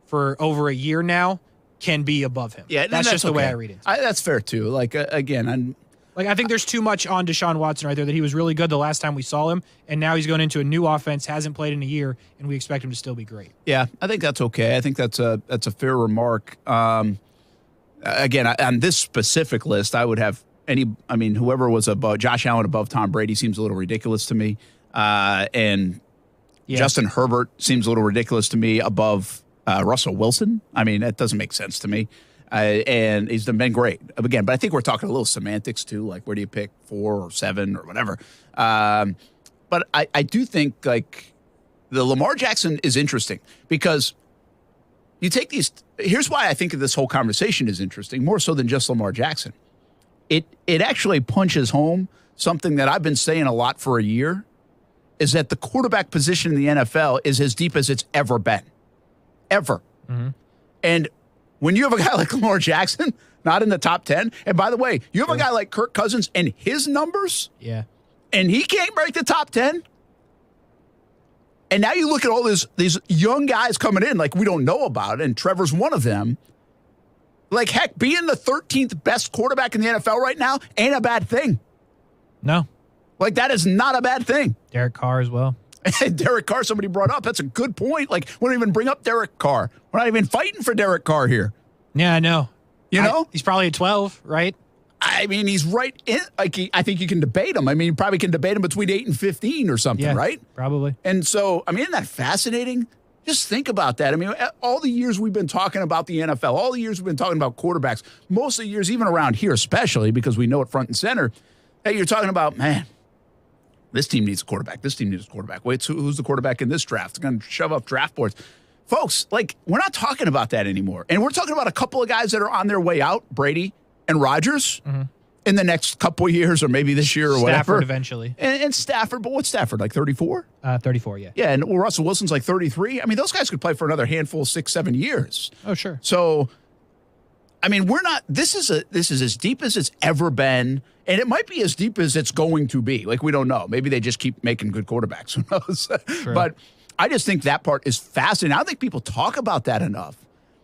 for over a year now can be above him. Yeah, that's just the way I read it. That's fair, too. Like, again, I think there's too much on Deshaun Watson right there that he was really good the last time we saw him, and now he's going into a new offense, hasn't played in a year, and we expect him to still be great. Yeah, I think that's okay. I think that's a fair remark. Again, on this specific list, I would have whoever was above Josh Allen above Tom Brady seems a little ridiculous to me, and Justin Herbert seems a little ridiculous to me above Russell Wilson. I mean, that doesn't make sense to me. And he's been great again, but I think we're talking a little semantics too, like where do you pick 4 or 7 or whatever. But I do think like the Lamar Jackson is interesting because you take these. Here's why I think this whole conversation is interesting, more so than just Lamar Jackson. It actually punches home something that I've been saying a lot for a year, is that the quarterback position in the NFL is as deep as it's ever been, ever. Mm-hmm. And when you have a guy like Lamar Jackson, not in the top 10, and by the way, you have a guy like Kirk Cousins and his numbers, and he can't break the top 10. And now you look at all these young guys coming in like we don't know about, and Trevor's one of them. Like, heck, being the 13th best quarterback in the NFL right now ain't a bad thing. No. Like, that is not a bad thing. Derek Carr as well. Derek Carr, somebody brought up. That's a good point. Like, we don't even bring up Derek Carr. We're not even fighting for Derek Carr here. Yeah, I know. You know? He's probably at 12, right? I mean, he's right in. Like, I think you can debate him. I mean, you probably can debate him between 8 and 15 or something, right? Probably. And so, I mean, isn't that fascinating? Just think about that. I mean, all the years we've been talking about the NFL, all the years we've been talking about quarterbacks, most of the years, even around here, especially because we know it front and center, hey, you're talking about, man, this team needs a quarterback. This team needs a quarterback. Wait, so who's the quarterback in this draft? It's going to shove up draft boards. Folks, like, we're not talking about that anymore. And we're talking about a couple of guys that are on their way out, Brady and Rodgers, in the next couple of years or maybe this year or whatever. Stafford eventually. And Stafford, but what's Stafford, like 34? 34, yeah. Yeah, and Russell Wilson's like 33. I mean, those guys could play for another handful, 6-7 years. Oh, sure. So, I mean, we're not. This is as deep as it's ever been, and it might be as deep as it's going to be. Like, we don't know. Maybe they just keep making good quarterbacks. Who knows? Sure. But I just think that part is fascinating. I don't think people talk about that enough.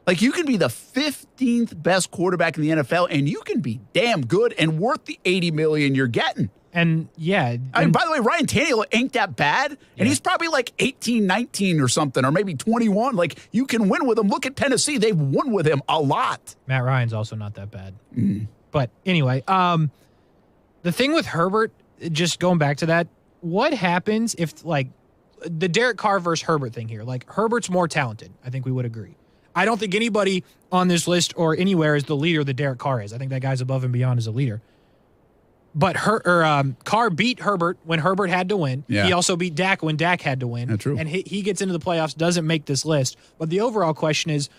Like, you can be the 15th best quarterback in the NFL, and you can be damn good and worth the $80 million you're getting. And, yeah. I mean, by the way, Ryan Tannehill ain't that bad, and he's probably like 18, 19 or something, or maybe 21. Like, you can win with him. Look at Tennessee. They've won with him a lot. Matt Ryan's also not that bad. But anyway, the thing with Herbert, just going back to that, what happens if, like, the Derek Carr versus Herbert thing here, like, Herbert's more talented. I think we would agree. I don't think anybody on this list or anywhere is the leader that Derek Carr is. I think that guy's above and beyond as a leader. But Carr beat Herbert when Herbert had to win. Yeah. He also beat Dak when Dak had to win. That's true. And he gets into the playoffs, doesn't make this list. But the overall question is,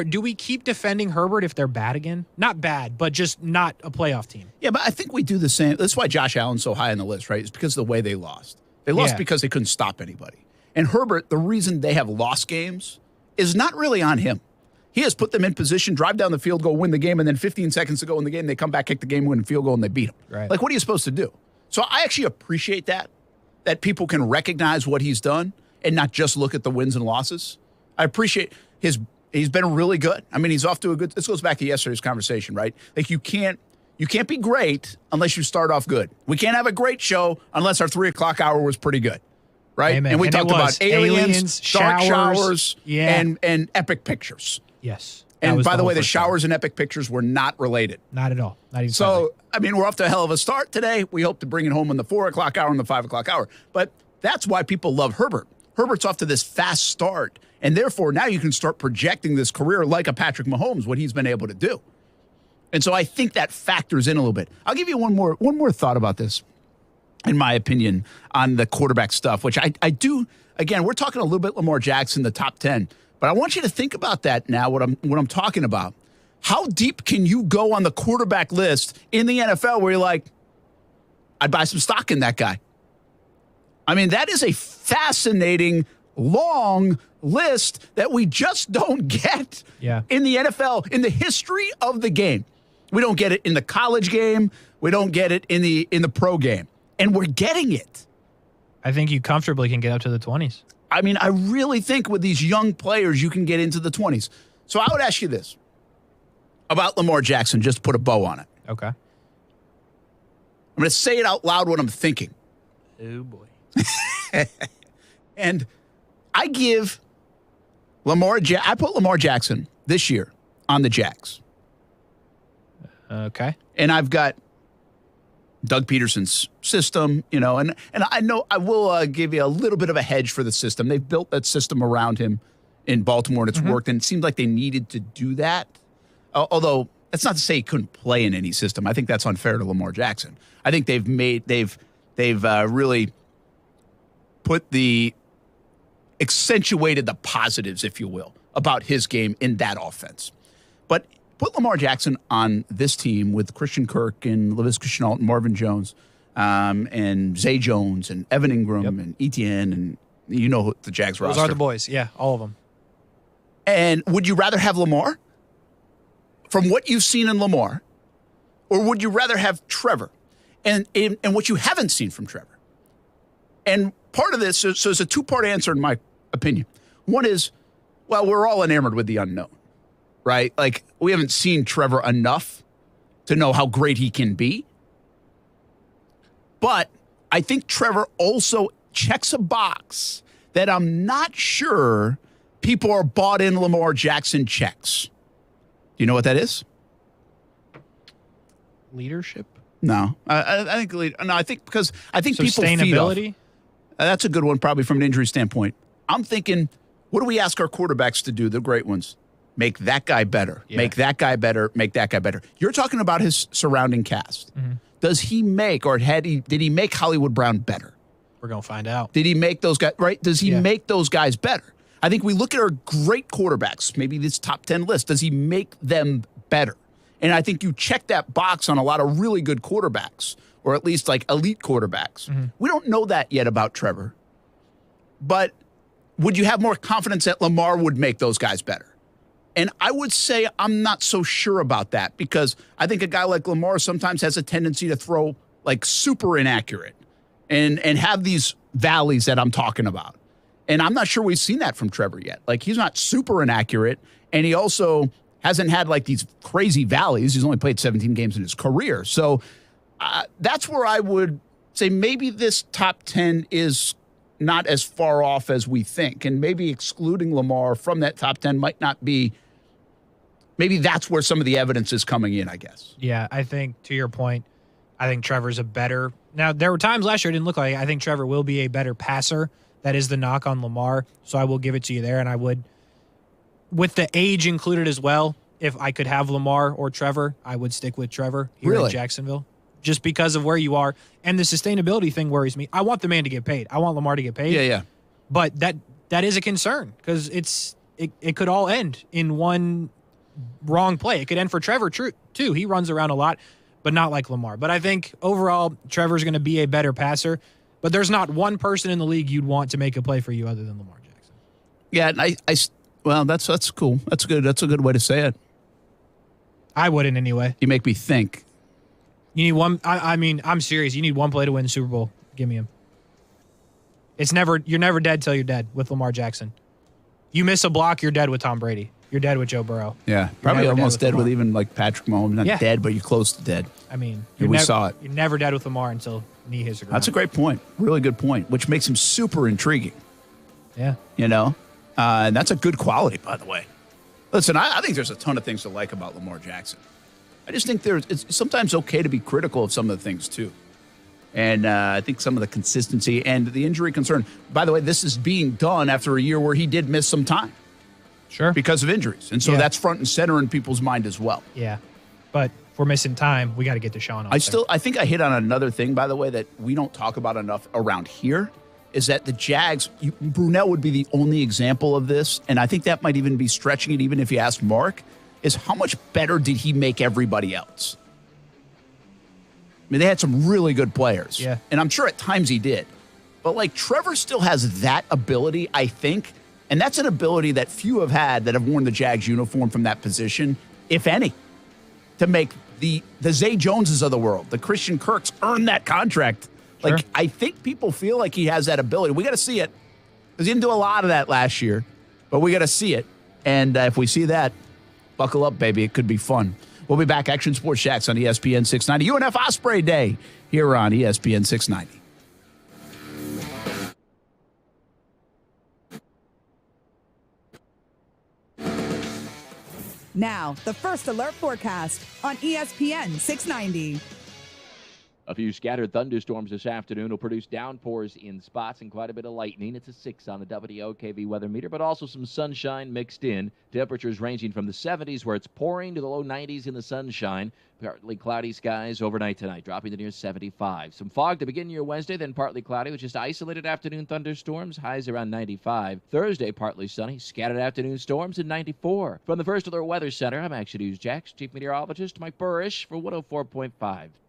do we keep defending Herbert if they're bad again? Not bad, but just not a playoff team. Yeah, but I think we do the same. That's why Josh Allen's so high on the list, right? It's because of the way they lost. They lost because they couldn't stop anybody. And Herbert, the reason they have lost games is not really on him. He has put them in position, drive down the field, go win the game, and then 15 seconds to go in the game, they come back, kick the game, win a field goal, and they beat him. Right. Like, what are you supposed to do? So I actually appreciate that people can recognize what he's done and not just look at the wins and losses. I appreciate he's been really good. I mean, he's off to a good, this goes back to yesterday's conversation, right? Like, you can't be great unless you start off good. We can't have a great show unless our 3 o'clock hour was pretty good. Right? Amen. And we talked about aliens, dark showers, and epic pictures. Yes. And by the way, the showers and epic pictures were not related. Not at all. Not even so, I mean, we're off to a hell of a start today. We hope to bring it home in the 4 o'clock hour and the 5 o'clock hour. But that's why people love Herbert. Herbert's off to this fast start. And therefore, now you can start projecting this career like a Patrick Mahomes, what he's been able to do. And so I think that factors in a little bit. I'll give you one more thought about this, in my opinion, on the quarterback stuff, which I do. Again, we're talking a little bit Lamar Jackson, the top 10. But I want you to think about that now, what I'm talking about. how deep can you go on the quarterback list in the NFL where you're like, I'd buy some stock in that guy? I mean, that is a fascinating, long list that we just don't get in the NFL, in the history of the game. We don't get it in the college game. We don't get it in the pro game. And we're getting it. I think you comfortably can get up to the 20s. I mean, I really think with these young players, you can get into the 20s. So I would ask you this about Lamar Jackson, just to put a bow on it. Okay. I'm going to say it out loud what I'm thinking. Oh, boy. And I give I put Lamar Jackson this year on the Jags. Okay. And I've got Doug Peterson's system, and I know I will give you a little bit of a hedge for the system. They've built that system around him in Baltimore, and it's worked, and it seemed like they needed to do that. Although that's not to say he couldn't play in any system. I think that's unfair to Lamar Jackson. I think they've really accentuated the positives, if you will, about his game in that offense. But put Lamar Jackson on this team with Christian Kirk and Laviska Shenault and Marvin Jones and Zay Jones and Evan Ingram and Etienne and the Jags roster. Those are the boys. Yeah, all of them. And would you rather have Lamar from what you've seen in Lamar, or would you rather have Trevor and what you haven't seen from Trevor? And part of this, so it's a two-part answer in my opinion. One is, well, we're all enamored with the unknown, right? Like, we haven't seen Trevor enough to know how great he can be. But I think Trevor also checks a box that I'm not sure people are bought in Lamar Jackson checks. Do you know what that is? Leadership? No. I think because people sustainability? feed off. That's a good one, probably from an injury standpoint. I'm thinking, what do we ask our quarterbacks to do, the great ones? Make that guy better. Yeah. Make that guy better. Make that guy better. You're talking about his surrounding cast. Mm-hmm. Does he make, or did he make Hollywood Brown better? We're going to find out. Did he make those guys, right? Does he make those guys better? I think we look at our great quarterbacks, maybe this top 10 list. Does he make them better? And I think you check that box on a lot of really good quarterbacks, or at least like elite quarterbacks. Mm-hmm. We don't know that yet about Trevor. But would you have more confidence that Lamar would make those guys better? And I would say I'm not so sure about that, because I think a guy like Lamar sometimes has a tendency to throw like super inaccurate and have these valleys that I'm talking about. And I'm not sure we've seen that from Trevor yet. Like, he's not super inaccurate, and he also hasn't had like these crazy valleys. He's only played 17 games in his career. So that's where I would say maybe this top 10 is not as far off as we think. And maybe excluding Lamar from that top 10 might not be, maybe that's where some of the evidence is coming in, I guess. Yeah, I think, to your point, I think Trevor's a better. Now, there were times last year it didn't look like it. I think Trevor will be a better passer. That is the knock on Lamar. So I will give it to you there. And I would, with the age included as well, if I could have Lamar or Trevor, I would stick with Trevor here in Jacksonville, just because of where you are. And the sustainability thing worries me. I want the man to get paid. I want Lamar to get paid. Yeah. But that is a concern, because it could all end in one wrong play. It could end for Trevor too. He runs around a lot, but not like Lamar. But I think overall Trevor's going to be a better passer. But there's not one person in the league you'd want to make a play for you other than Lamar Jackson. Yeah, well, that's cool. That's good. That's a good way to say it. I wouldn't anyway. You make me think. You need one. I mean, I'm serious. You need one play to win the Super Bowl. Give me him. You're never dead till you're dead with Lamar Jackson. You miss a block, you're dead with Tom Brady. You're dead with Joe Burrow. Yeah, probably almost dead with even like Patrick Mahomes. Not dead, but you're close to dead. I mean, we saw it. You're never dead with Lamar until knee hits the ground. That's a great point. Really good point, which makes him super intriguing. Yeah. And that's a good quality, by the way. Listen, I think there's a ton of things to like about Lamar Jackson. I just think it's sometimes okay to be critical of some of the things, too. And I think some of the consistency and the injury concern. By the way, this is being done after a year where he did miss some time. Sure. Because of injuries. And so that's front and center in people's mind as well. Yeah. But if we're missing time, we got to get Deshaun on. I think I hit on another thing, by the way, that we don't talk about enough around here, is that the Jags, Brunell would be the only example of this, and I think that might even be stretching it, even if you ask Mark, is how much better did he make everybody else? I mean, they had some really good players. Yeah. And I'm sure at times he did. But, like, Trevor still has that ability, I think. And that's an ability that few have had that have worn the Jags uniform from that position, if any, to make the Zay Joneses of the world, the Christian Kirks, earn that contract. Sure. Like, I think people feel like he has that ability. We got to see it. Because he didn't do a lot of that last year. But we got to see it. And if we see that, buckle up, baby. It could be fun. We'll be back. Action Sports Jax on ESPN 690. UNF Osprey Day here on ESPN 690. Now, the First Alert forecast on ESPN 690. A few scattered thunderstorms this afternoon will produce downpours in spots and quite a bit of lightning. It's a 6 on the WOKV weather meter, but also some sunshine mixed in. Temperatures ranging from the 70s where it's pouring to the low 90s in the sunshine. Partly cloudy skies overnight tonight, dropping to near 75. Some fog to begin your Wednesday, then partly cloudy with just isolated afternoon thunderstorms, highs around 95. Thursday, partly sunny, scattered afternoon storms at 94. From the First Alert Weather Center, I'm Action News Jax, Chief Meteorologist Mike Burrish for 104.5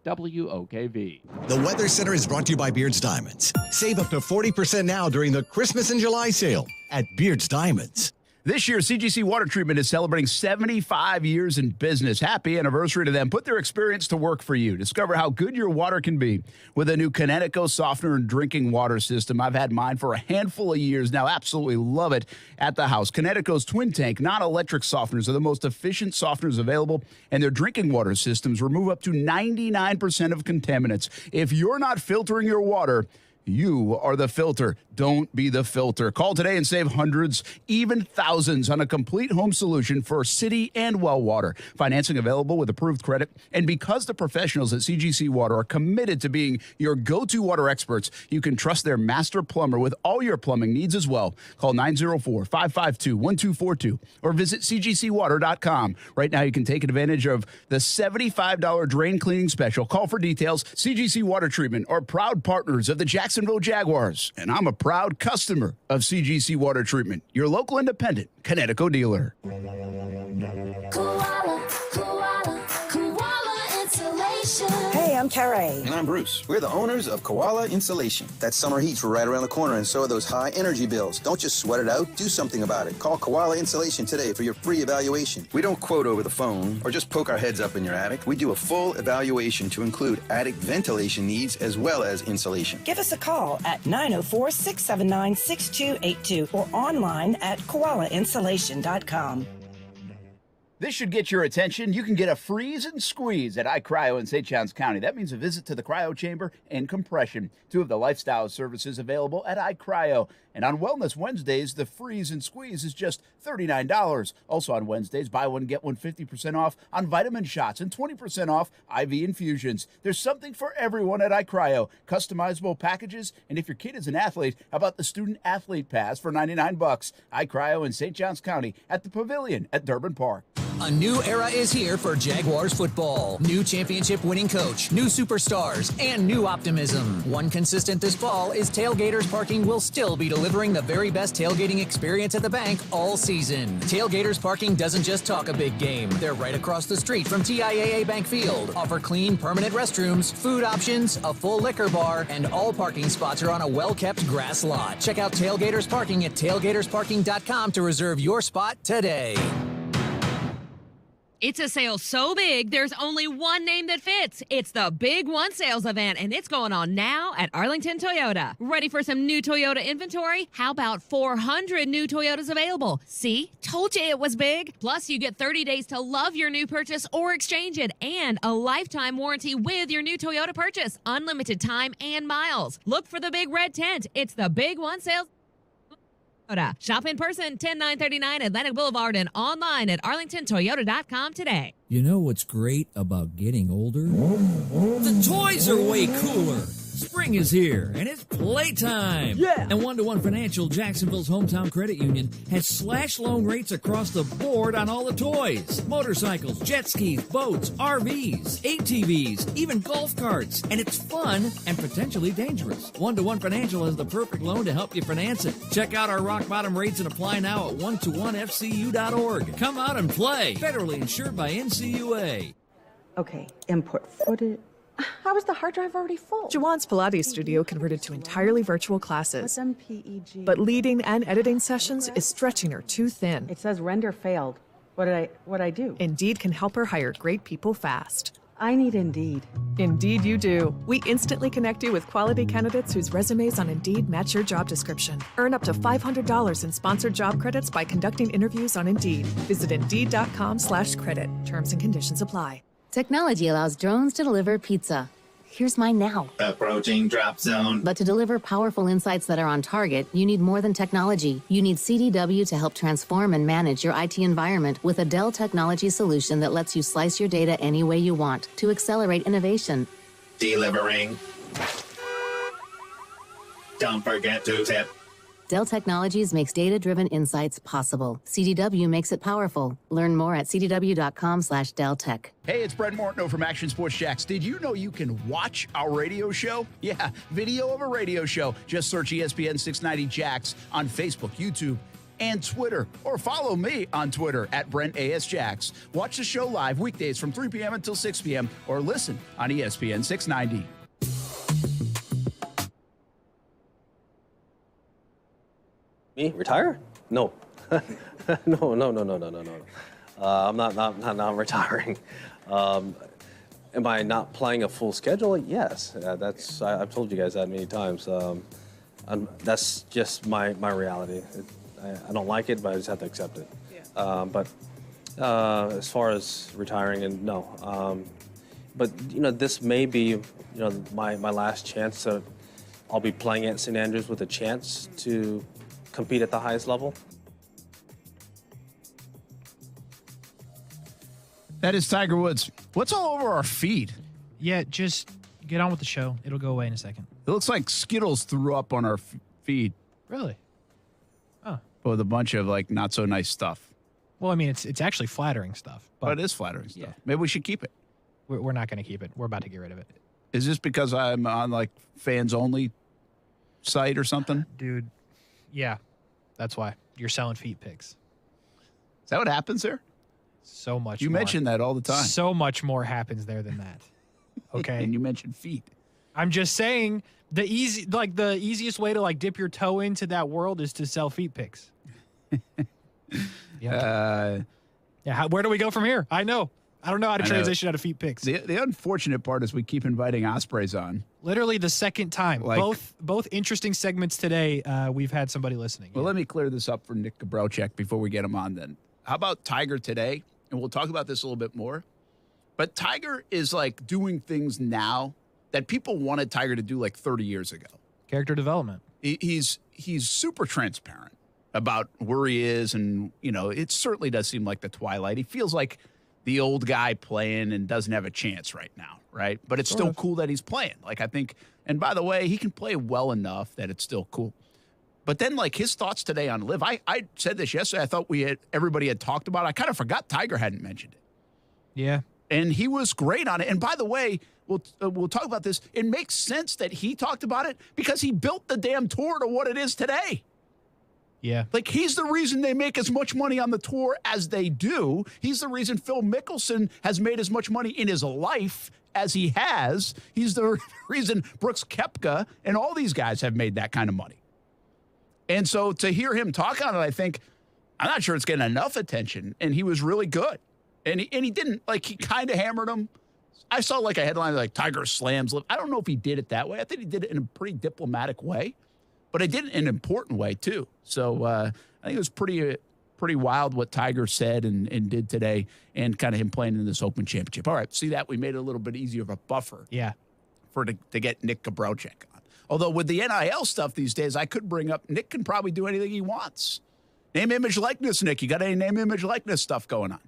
WOKV. The Weather Center is brought to you by Beard's Diamonds. Save up to 40% now during the Christmas and July sale at Beard's Diamonds. This year, CGC Water Treatment is celebrating 75 years in business. Happy anniversary to them. Put their experience to work for you. Discover how good your water can be with a new Connecticut softener and drinking water system. I've had mine for a handful of years now. Absolutely love it at the house. Connecticut's twin tank, non-electric softeners are the most efficient softeners available, and their drinking water systems remove up to 99% of contaminants. If you're not filtering your water, you are the filter. Don't be the filter. Call today and save hundreds, even thousands on a complete home solution for city and well water. Financing available with approved credit. And because the professionals at CGC Water are committed to being your go-to water experts, you can trust their master plumber with all your plumbing needs as well. Call 904-552-1242 or visit cgcwater.com. Right now you can take advantage of the $75 drain cleaning special. Call for details. CGC Water Treatment are proud partners of the Jacksonville Jaguars, and I'm a proud customer of CGC Water Treatment, your local independent Connecticut dealer. Hey, I'm Carrie. And I'm Bruce. We're the owners of Koala Insulation. That summer heat's right around the corner, and so are those high energy bills. Don't just sweat it out. Do something about it. Call Koala Insulation today for your free evaluation. We don't quote over the phone or just poke our heads up in your attic. We do a full evaluation to include attic ventilation needs as well as insulation. Give us a call at 904-679-6282 or online at koalainsulation.com. This should get your attention. You can get a freeze and squeeze at iCryo in St. Johns County. That means a visit to the cryo chamber and compression, two of the lifestyle services available at iCryo. And on Wellness Wednesdays, the freeze and squeeze is just $39. Also on Wednesdays, buy one, get one 50% off on vitamin shots and 20% off IV infusions. There's something for everyone at iCryo. Customizable packages, and if your kid is an athlete, how about the Student Athlete Pass for $99? iCryo in St. Johns County at the Pavilion at Durbin Park. A new era is here for Jaguars football. New championship-winning coach, new superstars, and new optimism. One consistent this fall is Tailgaters Parking will still be delivering the very best tailgating experience at the bank all season. Tailgaters Parking doesn't just talk a big game. They're right across the street from TIAA Bank Field. Offer clean, permanent restrooms, food options, a full liquor bar, and all parking spots are on a well-kept grass lot. Check out Tailgaters Parking at tailgatersparking.com to reserve your spot today. It's a sale so big, there's only one name that fits. It's the Big One Sales Event, and it's going on now at Arlington Toyota. Ready for some new Toyota inventory? How about 400 new Toyotas available? See? Told you it was big. Plus, you get 30 days to love your new purchase or exchange it, and a lifetime warranty with your new Toyota purchase. Unlimited time and miles. Look for the big red tent. It's the Big One Sales Shop in person, 10939 Atlantic Boulevard, and online at arlingtontoyota.com today. You know what's great about getting older? The toys are way cooler. Spring is here, and it's playtime. Yeah! And One-to-One Financial, Jacksonville's hometown credit union, has slash loan rates across the board on all the toys. Motorcycles, jet skis, boats, RVs, ATVs, even golf carts. And it's fun and potentially dangerous. One-to-One Financial has the perfect loan to help you finance it. Check out our rock bottom rates and apply now at one-to-one-fcu.org. Come out and play. Federally insured by NCUA. Okay, import footage. How is the hard drive already full? Jawan's Pilates studio converted to entirely virtual classes. MPEG. But leading and editing sessions is stretching her too thin. It says render failed. What I do? Indeed can help her hire great people fast. I need Indeed. Indeed you do. We instantly connect you with quality candidates whose resumes on Indeed match your job description. Earn up to $500 in sponsored job credits by conducting interviews on Indeed. Visit Indeed.com/credit. Terms and conditions apply. Technology allows drones to deliver pizza. Here's mine now. Approaching drop zone. But to deliver powerful insights that are on target, you need more than technology. You need CDW to help transform and manage your IT environment with a Dell technology solution that lets you slice your data any way you want to accelerate innovation. Delivering. Don't forget to tip. Dell Technologies makes data-driven insights possible. CDW makes it powerful. Learn more at cdw.com/DellTech. Hey, it's Brent Martineau from Action Sports Jax. Did you know you can watch our radio show? Yeah, video of a radio show. Just search ESPN 690 Jax on Facebook, YouTube, and Twitter. Or follow me on Twitter at Brent A.S. Jax. Watch the show live weekdays from 3 p.m. until 6 p.m. or listen on ESPN 690. Me retire? No, no. I'm not retiring. Am I not playing a full schedule? Yes, I've told you guys that many times. That's just my reality. I don't like it, but I just have to accept it. Yeah. But as far as retiring, and no. But this may be my last chance to. I'll be playing at St. Andrews with a chance to compete at the highest level. That is Tiger Woods. What's all over our feed? Yeah, just get on with the show. It'll go away in a second. It looks like Skittles threw up on our feed. Really? Oh. With a bunch of not so nice stuff. Well, I mean, it's actually flattering stuff. But it is flattering stuff. Yeah. Maybe we should keep it. We're not going to keep it. We're about to get rid of it. Is this because I'm on fans only site or something? Dude, yeah, that's why. You're selling feet pics. Is that what happens there? So much You more. mention that all the time. So much more happens there than that. Okay. And you mentioned feet. I'm just saying the easiest way to dip your toe into that world is to sell feet pics. Yeah. Where do we go from here? I don't know how to transition out of feet pics. The unfortunate part is we keep inviting Ospreys on. Literally the second time. Both interesting segments today, we've had somebody listening. Well, let me clear this up for Nick Gabrowczyk before we get him on then. How about Tiger today? And we'll talk about this a little bit more. But Tiger is doing things now that people wanted Tiger to do 30 years ago. Character development. He's super transparent about where he is. And, it certainly does seem like the twilight. He feels like the old guy playing and doesn't have a chance right now, right? But it's still cool that he's playing. I think, and by the way, he can play well enough that it's still cool. But then, his thoughts today on LIV, I said this yesterday. I thought everybody had talked about it. I kind of forgot Tiger hadn't mentioned it. Yeah. And he was great on it. And by the way, we'll talk about this. It makes sense that he talked about it because he built the damn tour to what it is today. Yeah. He's the reason they make as much money on the tour as they do. He's the reason Phil Mickelson has made as much money in his life as he has. He's the reason Brooks Koepka and all these guys have made that kind of money. And so to hear him talk on it, I'm not sure it's getting enough attention. And he was really good. And he didn't, he kind of hammered him. I saw a headline Tiger slams LIV. I don't know if he did it that way. I think he did it in a pretty diplomatic way. But I did it in an important way, too. So I think it was pretty wild what Tiger said and did today and kind of him playing in this Open Championship. All right, see that? We made it a little bit easier of a buffer to get Nick Gabrowczyk on. Although with the NIL stuff these days, I could bring up Nick can probably do anything he wants. Name, image, likeness, Nick. You got any name, image, likeness stuff going on?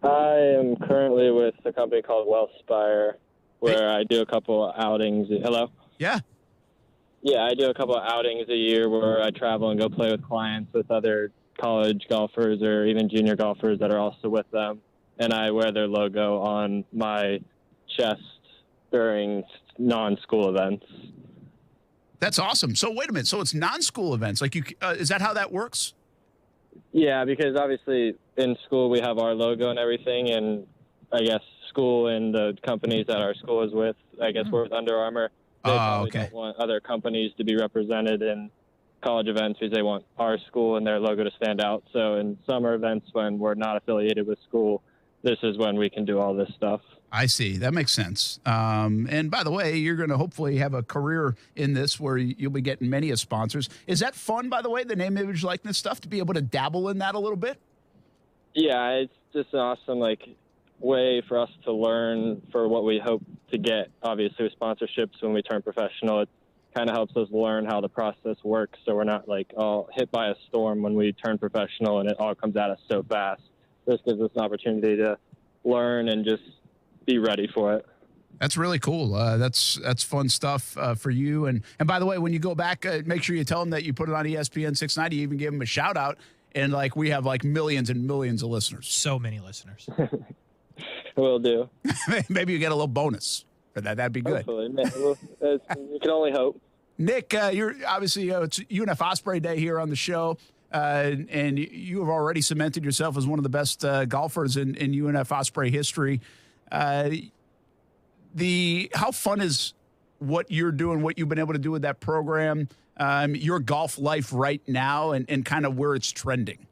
I am currently with a company called Wellspire, where I do a couple outings. Hello? Yeah. Yeah, I do a couple of outings a year where I travel and go play with clients with other college golfers or even junior golfers that are also with them. And I wear their logo on my chest during non-school events. That's awesome. So wait a minute. So it's non-school events. Like is that how that works? Yeah, because obviously in school we have our logo and everything, and I guess school and the companies that our school is with, I guess we're with Under Armour. They probably don't want other companies to be represented in college events because they want our school and their logo to stand out. So in summer events when we're not affiliated with school, this is when we can do all this stuff. I see. That makes sense. And by the way, you're going to hopefully have a career in this where you'll be getting many of sponsors. Is that fun, by the way, the name, image, likeness stuff, to be able to dabble in that a little bit? Yeah, it's just an awesome way for us to learn for what we hope to get. Obviously, with sponsorships, when we turn professional, it kind of helps us learn how the process works, so we're not all hit by a storm when we turn professional and it all comes at us so fast. This gives us an opportunity to learn and just be ready for it. That's really cool. That's fun stuff for you. And by the way, when you go back, make sure you tell them that you put it on ESPN690. You even give them a shout out. And we have millions and millions of listeners. So many listeners. Will do. Maybe you get a little bonus for that. That'd be good. Hopefully. You can only hope. Nick, you're obviously it's UNF Osprey Day here on the show. And you have already cemented yourself as one of the best golfers in UNF Osprey history. How fun is what you're doing, what you've been able to do with that program, your golf life right now, and kind of where it's trending?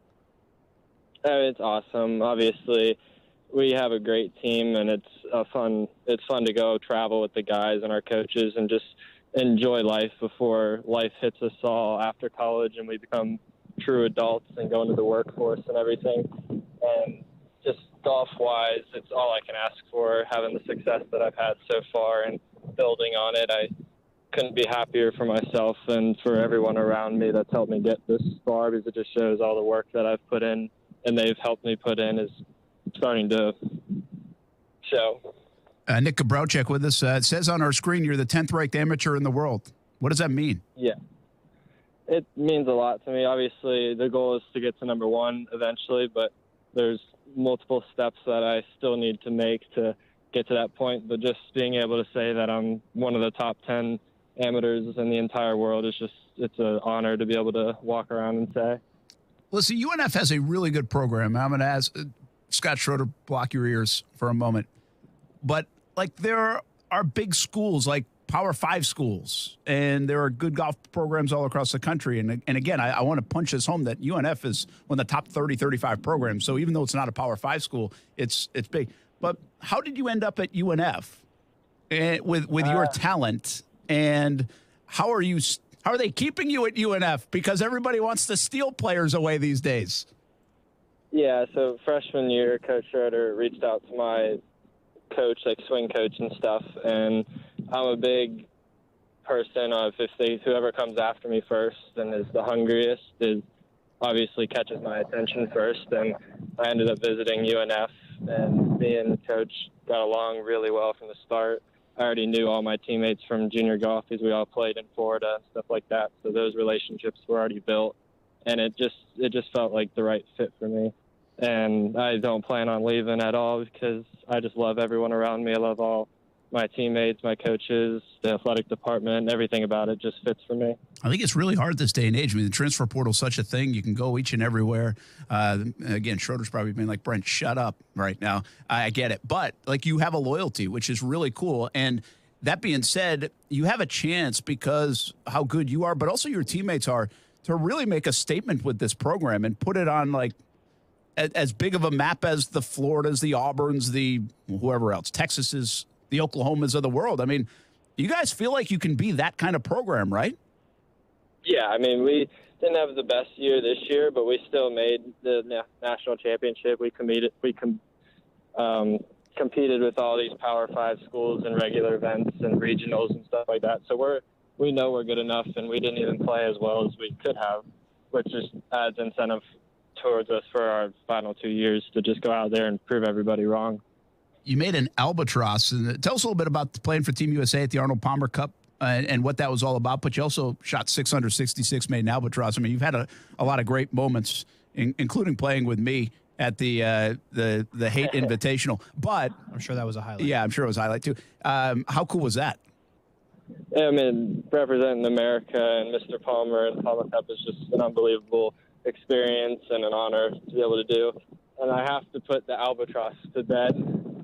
It's awesome. Obviously, we have a great team, and it's fun to go travel with the guys and our coaches and just enjoy life before life hits us all after college and we become true adults and go into the workforce and everything. And just golf-wise, it's all I can ask for, having the success that I've had so far and building on it. I couldn't be happier for myself and for everyone around me that's helped me get this far, because it just shows all the work that I've put in and they've helped me put in is starting to show. Nick Gabrowczyk with us. It says on our screen you're the 10th ranked amateur in the world. What does that mean? Yeah. It means a lot to me. Obviously, the goal is to get to number one eventually, but there's multiple steps that I still need to make to get to that point. But just being able to say that I'm one of the top 10 amateurs in the entire world is it's an honor to be able to walk around and say. Listen, UNF has a really good program. I'm going to ask Scott Schroeder, block your ears for a moment. But there are big schools like Power 5 schools, and there are good golf programs all across the country. And again, I want to punch this home that UNF is one of the top 30, 35 programs. So even though it's not a Power 5 school, it's big. But how did you end up at UNF with your talent? And how are they keeping you at UNF? Because everybody wants to steal players away these days. Yeah, so freshman year, Coach Schroeder reached out to my coach, swing coach and stuff, and I'm a big person of whoever comes after me first and is the hungriest is obviously catches my attention first. And I ended up visiting UNF, and me and Coach got along really well from the start. I already knew all my teammates from junior golf because we all played in Florida and stuff like that. So those relationships were already built, and it just felt like the right fit for me. And I don't plan on leaving at all because I just love everyone around me. I love all my teammates, my coaches, the athletic department, everything about it just fits for me. I think it's really hard this day and age. I mean, the transfer portal is such a thing. You can go each and everywhere. Again, Schroeder's probably been like, Brent, shut up right now. I get it. But, you have a loyalty, which is really cool. And that being said, you have a chance because how good you are, but also your teammates are, to really make a statement with this program and put it on, as big of a map as the Floridas, the Auburns, the whoever else, Texas's, the Oklahomas of the world. I mean, you guys feel like you can be that kind of program, right? Yeah, I mean, we didn't have the best year this year, but we still made the national championship. We competed with all these Power 5 schools in regular events and regionals and stuff like that. So we know we're good enough, and we didn't even play as well as we could have, which just adds incentive towards us for our final 2 years to just go out there and prove everybody wrong. you made an albatross. And tell us a little bit about playing for Team USA at the Arnold Palmer Cup and what that was all about. But you also shot 666, made an albatross. I mean, you've had a lot of great moments, including playing with me at the Haight Invitational. But I'm sure that was a highlight. Yeah, I'm sure it was a highlight too. How cool was that? Yeah, I mean, representing America and Mr. Palmer and Palmer Cup is just an unbelievable experience and an honor to be able to do. And I have to put the albatross to bed.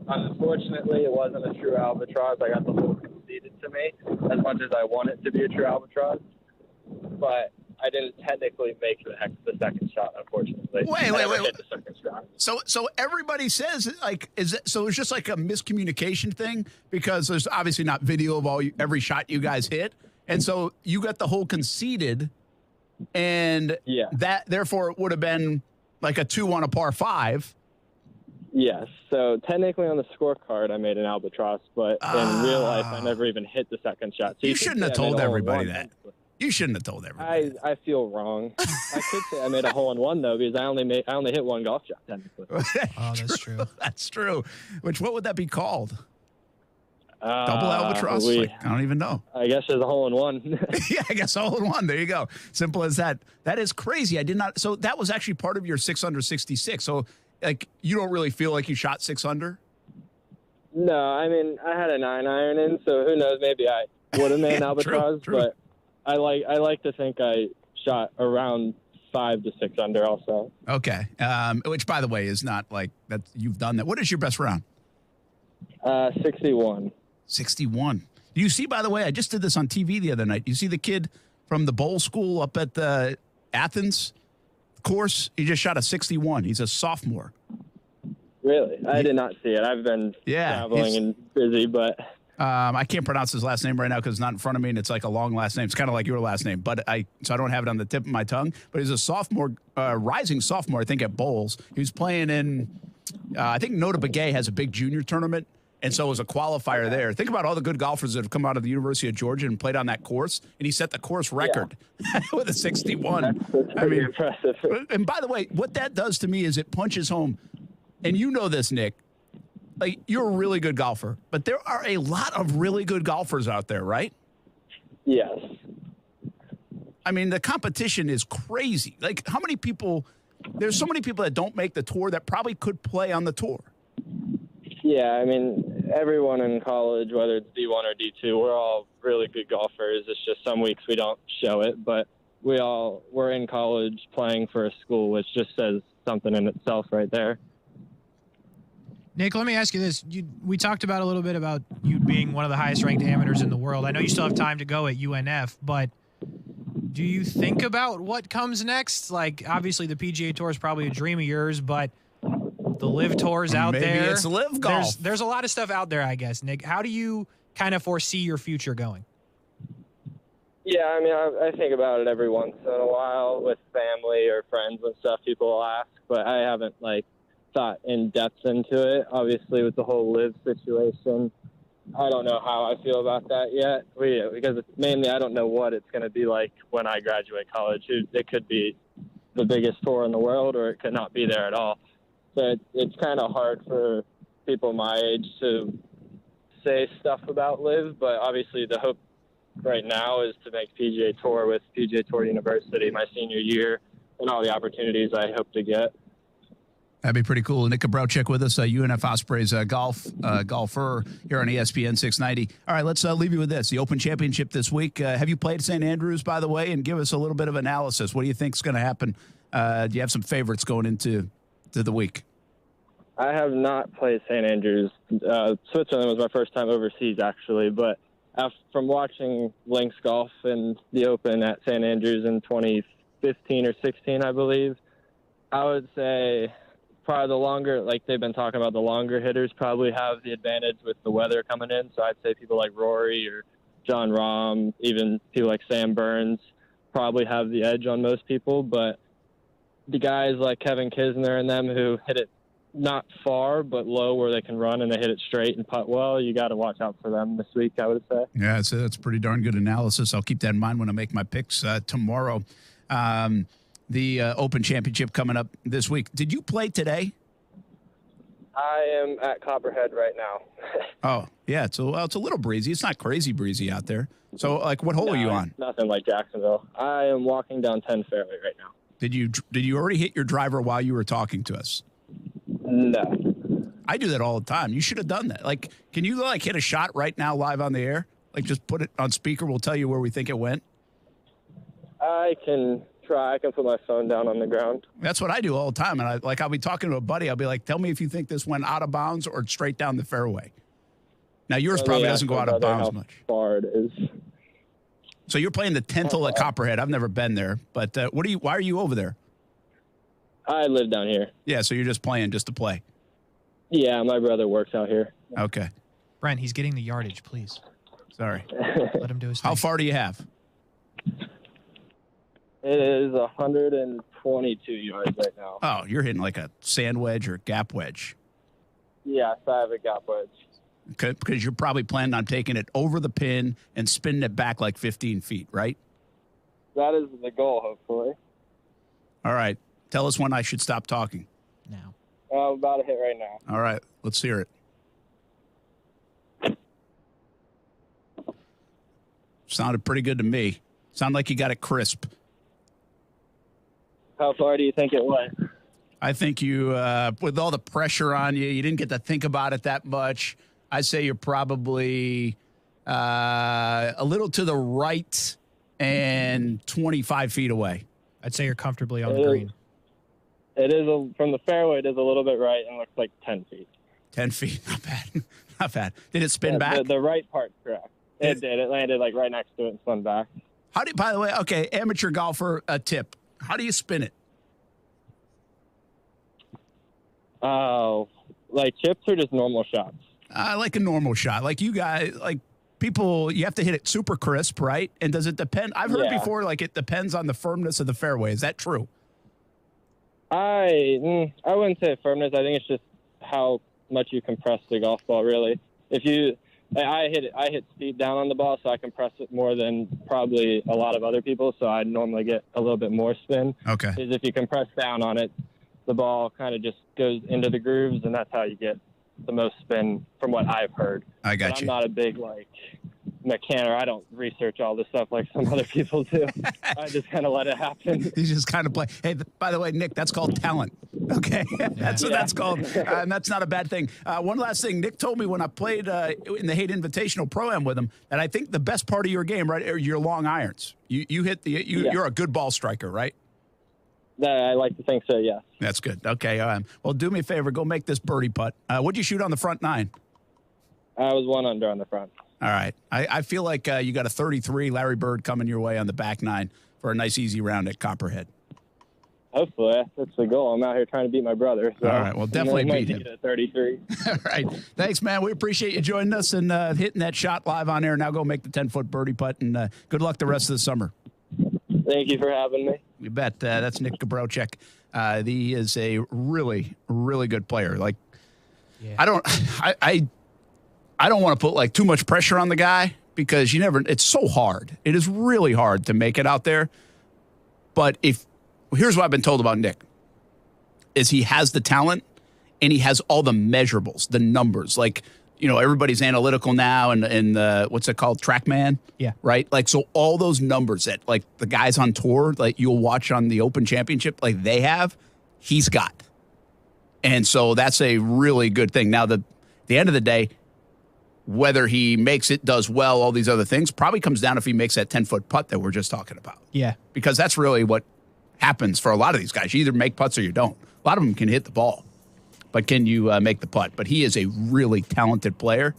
Unfortunately, it wasn't a true albatross. I got the hole conceded to me as much as I want it to be a true albatross. But I didn't technically make the second shot, unfortunately. Wait. Hit the second shot. So everybody says, like, so it's just like a miscommunication thing because there's obviously not video of every shot you guys hit. And so you got the hole conceded, and that therefore it would have been like a 2 on a par 5. Yes. So technically on the scorecard, I made an albatross, but in real life, I never even hit the second shot. So you shouldn't have told everybody that. You shouldn't have told everybody. I feel wrong. I could say I made a hole-in-one though, because I only hit one golf shot technically. That's true. That's true. Which, what would that be called? Double albatross? I don't even know. I guess there's a hole-in-one. Yeah, I guess a hole-in-one. There you go. Simple as that. That is crazy. I did not. So that was actually part of your 666. So like, you don't really feel like you shot 6 under? No, I mean, I had a 9-iron in, so who knows? Maybe I would have made an albatross, true. But I like to think I shot around 5 to 6 under also. Okay. Which, by the way, is not like that. You've done that. What is your best round? 61. 61. Do you see, by the way, I just did this on TV the other night. You see the kid from the bowl school up at the Athens course? He just shot a 61. He's a sophomore. Really? I did not see it. I've been traveling and busy, but I can't pronounce his last name right now because it's not in front of me, and it's like a long last name. It's kind of like your last name, but so I don't have it on the tip of my tongue. But he's a sophomore, rising sophomore, I think, at Bowles. He was playing in, I think Nota Begay has a big junior tournament, and so it was a qualifier there. Think about all the good golfers that have come out of the University of Georgia and played on that course, and he set the course record with a 61. That's pretty impressive. And by the way, what that does to me is it punches home, and you know this, Nick. Like, you're a really good golfer, but there are a lot of really good golfers out there, right? Yes. I mean, the competition is crazy. Like, how many people – there's so many people that don't make the tour that probably could play on the tour. Yeah, I mean, everyone in college, whether it's D1 or D2, we're all really good golfers. It's just some weeks we don't show it, but we're in college playing for a school, which just says something in itself right there. Nick, let me ask you this. We talked about a little bit about you being one of the highest-ranked amateurs in the world. I know you still have time to go at UNF, but do you think about what comes next? Like, obviously, the PGA Tour is probably a dream of yours, but the LIV Tour is out there. Maybe it's LIV Golf. There's a lot of stuff out there, I guess, Nick. How do you kind of foresee your future going? Yeah, I mean, I think about it every once in a while with family or friends and stuff. People will ask, but I haven't, thought in depth into it. Obviously, with the whole LIV situation, I don't know how I feel about that yet. Because mainly I don't know what it's going to be like when I graduate college. It could be the biggest tour in the world, or it could not be there at all. So it's kind of hard for people my age to say stuff about LIV, but obviously the hope right now is to make PGA Tour with PGA Tour University my senior year and all the opportunities I hope to get. That'd be pretty cool. Nick Kabrowczyk with us, UNF Ospreys golfer here on ESPN 690. All right, let's leave you with this. The Open Championship this week. Have you played St. Andrews, by the way? And give us a little bit of analysis. What do you think is going to happen? Do you have some favorites going into the week? I have not played St. Andrews. Switzerland was my first time overseas, actually. But from watching Links Golf and the Open at St. Andrews in 2015 or 16, I believe, I would say probably the longer, they've been talking about, the longer hitters probably have the advantage with the weather coming in. So I'd say people like Rory or John Rahm, even people like Sam Burns probably have the edge on most people. But the guys like Kevin Kisner and them who hit it not far but low where they can run and they hit it straight and putt well, you got to watch out for them this week, I would say. Yeah, that's pretty darn good analysis. I'll keep that in mind when I make my picks tomorrow. The Open Championship coming up this week. Did you play today? I am at Copperhead right now. Oh, yeah. It's a little breezy. It's not crazy breezy out there. So, like, what hole are you on? Nothing like Jacksonville. I am walking down 10 fairway right now. Did you already hit your driver while you were talking to us? No. I do that all the time. You should have done that. Like, can you like hit a shot right now live on the air? Like, just put it on speaker. We'll tell you where we think it went. I can try. I can put my phone down on the ground. That's what I do all the time. And I'll be talking to a buddy. I'll be like, tell me if you think this went out of bounds or straight down the fairway. Now, yours probably doesn't go out of bounds much. Far it is. So you're playing the 10th hole at Copperhead. I've never been there, but why are you over there? I live down here. Yeah, so you're just playing just to play. Yeah, my brother works out here. Okay. Brent, he's getting the yardage, please. Sorry. Let him do his thing. How far do you have? It is 122 yards right now. Oh, you're hitting like a sand wedge or gap wedge. Yes, I have a gap wedge. Okay, because you're probably planning on taking it over the pin and spinning it back like 15 feet, right? That is the goal, hopefully. All right. Tell us when I should stop talking. Now. I'm about to hit right now. All right. Let's hear it. Sounded pretty good to me. Sounded like you got it crisp. How far do you think it went? I think you, with all the pressure on you, you didn't get to think about it that much. I say you're probably a little to the right and 25 feet away. I'd say you're comfortably on the green. It is from the fairway. It is a little bit right and looks like 10 feet. 10 feet, not bad, not bad. Did it spin back? The right part's correct. It did. It landed like right next to it and spun back. How do? By the way, okay, amateur golfer, a tip. How do you spin it? Oh, like chips or just normal shots? Like a normal shot. Like you guys, like people, you have to hit it super crisp, right? And does it depend? I've heard before, like it depends on the firmness of the fairway. Is that true? I wouldn't say firmness. I think it's just how much you compress the golf ball, really. If you, I hit speed down on the ball, so I compress it more than probably a lot of other people. So I normally get a little bit more spin. Okay. Is if you compress down on it, the ball kind of just goes into the grooves, and that's how you get the most spin from what I've heard. I got you. I'm not a big, mechanic. I don't research all this stuff like some other people do. I just kind of let it happen. You just kind of play. Hey, by the way, Nick, that's called talent. Okay? That's what that's called. And that's not a bad thing. One last thing. Nick told me when I played in the Haight Invitational Pro-Am with him that I think the best part of your game, right, are your long irons. You hit you're a good ball striker, right? I like to think so, yes. That's good. Okay. Well, do me a favor. Go make this birdie putt. What'd you shoot on the front nine? I was 1 under on the front. All right. I feel like you got a 33 Larry Bird coming your way on the back nine for a nice, easy round at Copperhead. Hopefully. That's the goal. I'm out here trying to beat my brother. So all right. Well, definitely beat him. At 33. All right. Thanks, man. We appreciate you joining us and hitting that shot live on air. Now go make the 10-foot birdie putt, and good luck the rest of the summer. Thank you for having me. You bet. That's Nick Gabrocek. He is a really, really good player. Like, I don't want to put like too much pressure on the guy because it's so hard. It is really hard to make it out there. But here's what I've been told about Nick is he has the talent and he has all the measurables, the numbers. Like, everybody's analytical now and what's it called? TrackMan? Yeah. Right? Like, so all those numbers that like the guys on tour, like you'll watch on the Open Championship, like they have, he's got. And so that's a really good thing. Now, the end of the day, whether he makes it, does well, all these other things, probably comes down if he makes that 10-foot putt that we're just talking about. Yeah. Because that's really what happens for a lot of these guys. You either make putts or you don't. A lot of them can hit the ball. But can you make the putt? But he is a really talented player.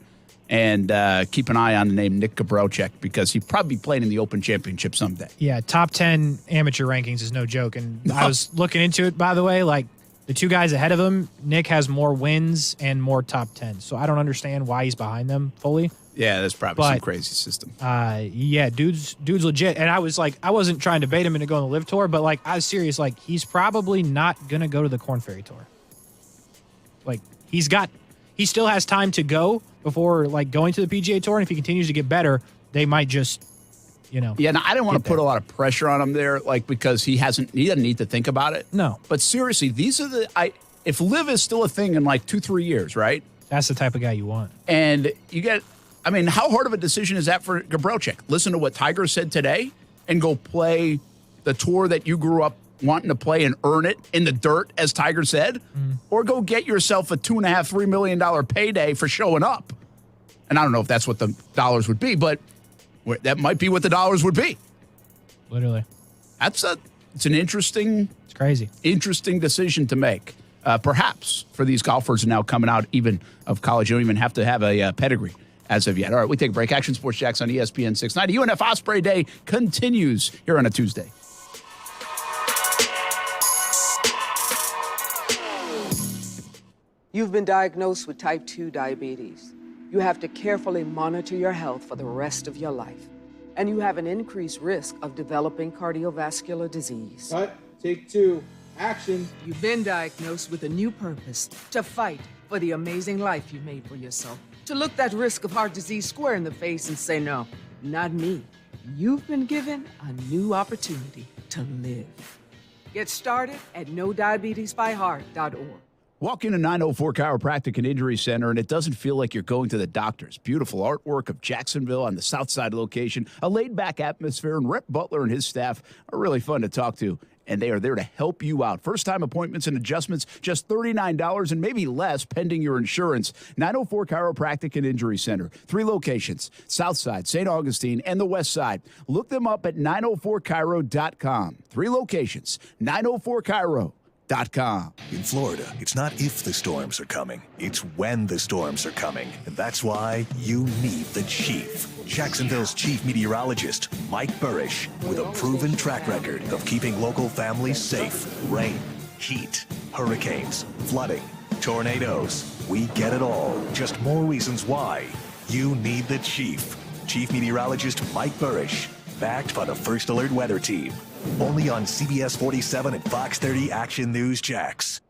And keep an eye on the name Nick Gabrocek because he'd probably be playing in the Open Championship someday. Yeah, top 10 amateur rankings is no joke. And I was looking into it, by the way, like the two guys ahead of him, Nick has more wins and more top 10. So I don't understand why he's behind them fully. Yeah, that's probably some crazy system. Yeah, dude's legit. And I was like, I wasn't trying to bait him into going to the LIV Tour, but like I was serious. Like he's probably not going to go to the Korn Ferry Tour. Like he still has time to go before like going to the PGA Tour. And if he continues to get better, they might just, Yeah, no, I didn't want to put a lot of pressure on him there, like because he doesn't need to think about it. No. But seriously, these are if LIV is still a thing in like 2-3 years, right? That's the type of guy you want. And you get, I mean, how hard of a decision is that for Gabrelchik? Listen to what Tiger said today and go play the tour that you grew up wanting to play and earn it in the dirt, as Tiger said, or go get yourself a $2.5-3 million payday for showing up. And I don't know if that's what the dollars would be, but that might be what the dollars would be. Literally. It's an interesting, it's crazy, interesting decision to make. Perhaps for these golfers now coming out even of college, you don't even have to have a pedigree as of yet. All right, we take a break. Action Sports Jax on ESPN690. UNF Osprey Day continues here on a Tuesday. You've been diagnosed with type 2 diabetes. You have to carefully monitor your health for the rest of your life. And you have an increased risk of developing cardiovascular disease. Cut. Take 2. Action. You've been diagnosed with a new purpose: to fight for the amazing life you made for yourself. To look that risk of heart disease square in the face and say, no, not me. You've been given a new opportunity to live. Get started at NoDiabetesByHeart.org. Walk into 904 Chiropractic and Injury Center, and it doesn't feel like you're going to the doctors. Beautiful artwork of Jacksonville on the south side location, a laid-back atmosphere, and Rep Butler and his staff are really fun to talk to, and they are there to help you out. First-time appointments and adjustments, just $39 and maybe less pending your insurance. 904 Chiropractic and Injury Center. 3 locations, south side, St. Augustine, and the west side. Look them up at 904chiro.com. 3 locations, 904chiro.com. In Florida, it's not if the storms are coming, it's when the storms are coming. And that's why you need the Chief. Jacksonville's chief meteorologist, Mike Burrish, with a proven track record of keeping local families safe. Rain, heat, hurricanes, flooding, tornadoes. We get it all. Just more reasons why you need the Chief. Chief meteorologist Mike Burrish, backed by the First Alert Weather Team. Only on CBS 47 and Fox 30 Action News Jax.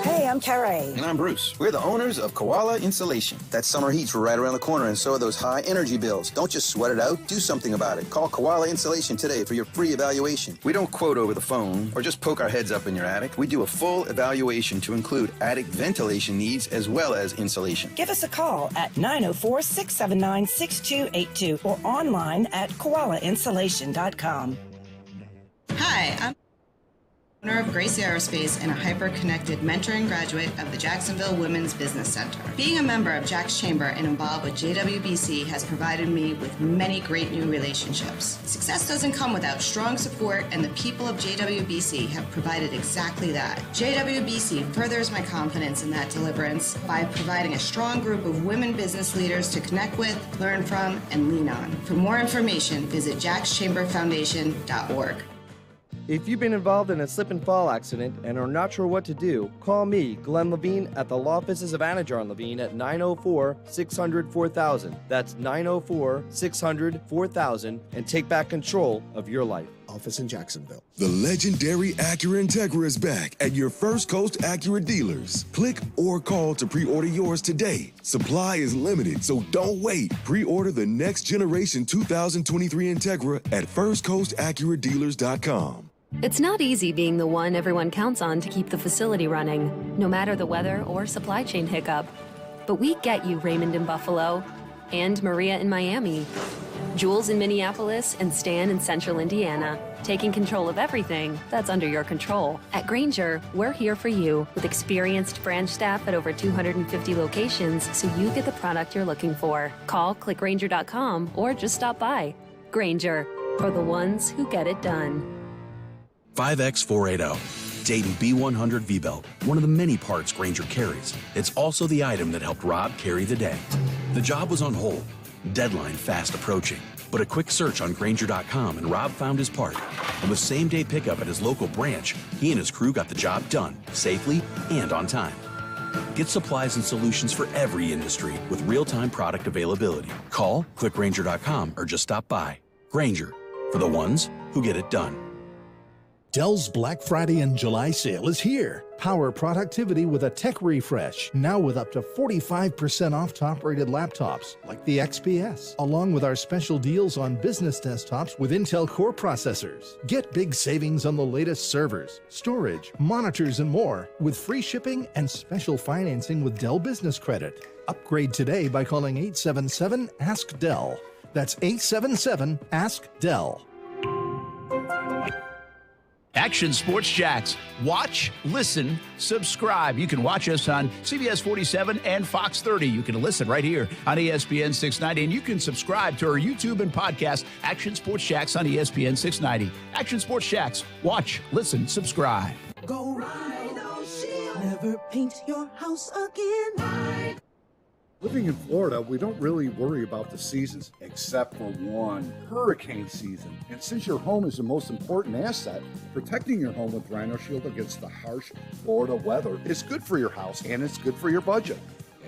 Hey, I'm Carey. And I'm Bruce. We're the owners of Koala Insulation. That summer heat's right around the corner, and so are those high energy bills. Don't just sweat it out. Do something about it. Call Koala Insulation today for your free evaluation. We don't quote over the phone or just poke our heads up in your attic. We do a full evaluation to include attic ventilation needs as well as insulation. Give us a call at 904-679-6282 or online at koalainsulation.com. Hi, I'm owner of Gracie Aerospace and a hyper-connected mentoring graduate of the Jacksonville Women's Business Center. Being a member of Jax Chamber and involved with JWBC has provided me with many great new relationships. Success doesn't come without strong support, and the people of JWBC have provided exactly that. JWBC furthers my confidence in that deliverance by providing a strong group of women business leaders to connect with, learn from, and lean on. For more information, visit jaxchamberfoundation.org. If you've been involved in a slip and fall accident and are not sure what to do, call me, Glenn Levine, at the law offices of Anajar and Levine at 904-600-4000. That's 904-600-4000, and take back control of your life. Office in Jacksonville. The legendary Acura Integra is back at your First Coast Acura dealers. Click or call to pre-order yours today. Supply is limited, so don't wait. Pre-order the next generation 2023 Integra at firstcoastacuраdealers.com. It's not easy being the one everyone counts on to keep the facility running, no matter the weather or supply chain hiccup. But we get you, Raymond in Buffalo, and Maria in Miami, Jules in Minneapolis, and Stan in Central Indiana, taking control of everything that's under your control. At Grainger, we're here for you with experienced branch staff at over 250 locations, so you get the product you're looking for. Call, clickgrainger.com, or just stop by. Grainger, for the ones who get it done. 5X480. Dayton B100 V-Belt, one of the many parts Grainger carries. It's also the item that helped Rob carry the day. The job was on hold, deadline fast approaching, but a quick search on Grainger.com and Rob found his part. And with same-day pickup at his local branch, he and his crew got the job done, safely and on time. Get supplies and solutions for every industry with real-time product availability. Call, click Grainger.com, or just stop by. Grainger, for the ones who get it done. Dell's Black Friday and July sale is here. Power productivity with a tech refresh, now with up to 45% off top-rated laptops like the XPS, along with our special deals on business desktops with Intel Core processors. Get big savings on the latest servers, storage, monitors, and more with free shipping and special financing with Dell Business Credit. Upgrade today by calling 877-ASK-DELL. That's 877-ASK-DELL. Action Sports Jax. Watch, listen, subscribe. You can watch us on CBS 47 and Fox 30. You can listen right here on ESPN 690. And you can subscribe to our YouTube and podcast, Action Sports Jax on ESPN 690. Action Sports Jax. Watch, listen, subscribe. Go Rhino Shield. Never paint your house again. Living in Florida, we don't really worry about the seasons, except for one, hurricane season. And since your home is the most important asset, protecting your home with Rhino Shield against the harsh Florida weather is good for your house and it's good for your budget.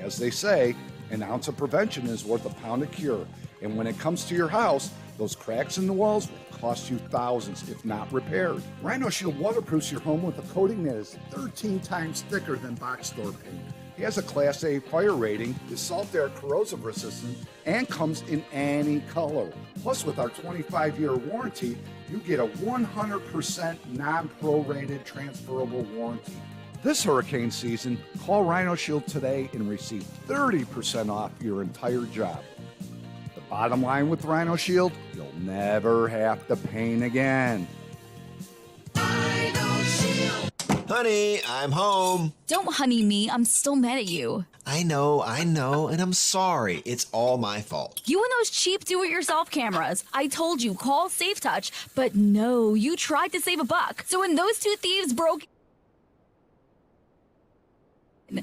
As they say, an ounce of prevention is worth a pound of cure. And when it comes to your house, those cracks in the walls will cost you thousands, if not repaired. Rhino Shield waterproofs your home with a coating that is 13 times thicker than box store paint. He has a Class A fire rating, is salt-air corrosive resistant, and comes in any color. Plus, with our 25-year warranty, you get a 100% non-prorated transferable warranty. This hurricane season, call Rhino Shield today and receive 30% off your entire job. The bottom line with Rhino Shield, you'll never have to paint again. Honey, I'm home. Don't honey me. I'm still mad at you. I know, and I'm sorry. It's all my fault. You and those cheap do-it-yourself cameras. I told you, call Safe Touch, but no, you tried to save a buck. So when those two thieves broke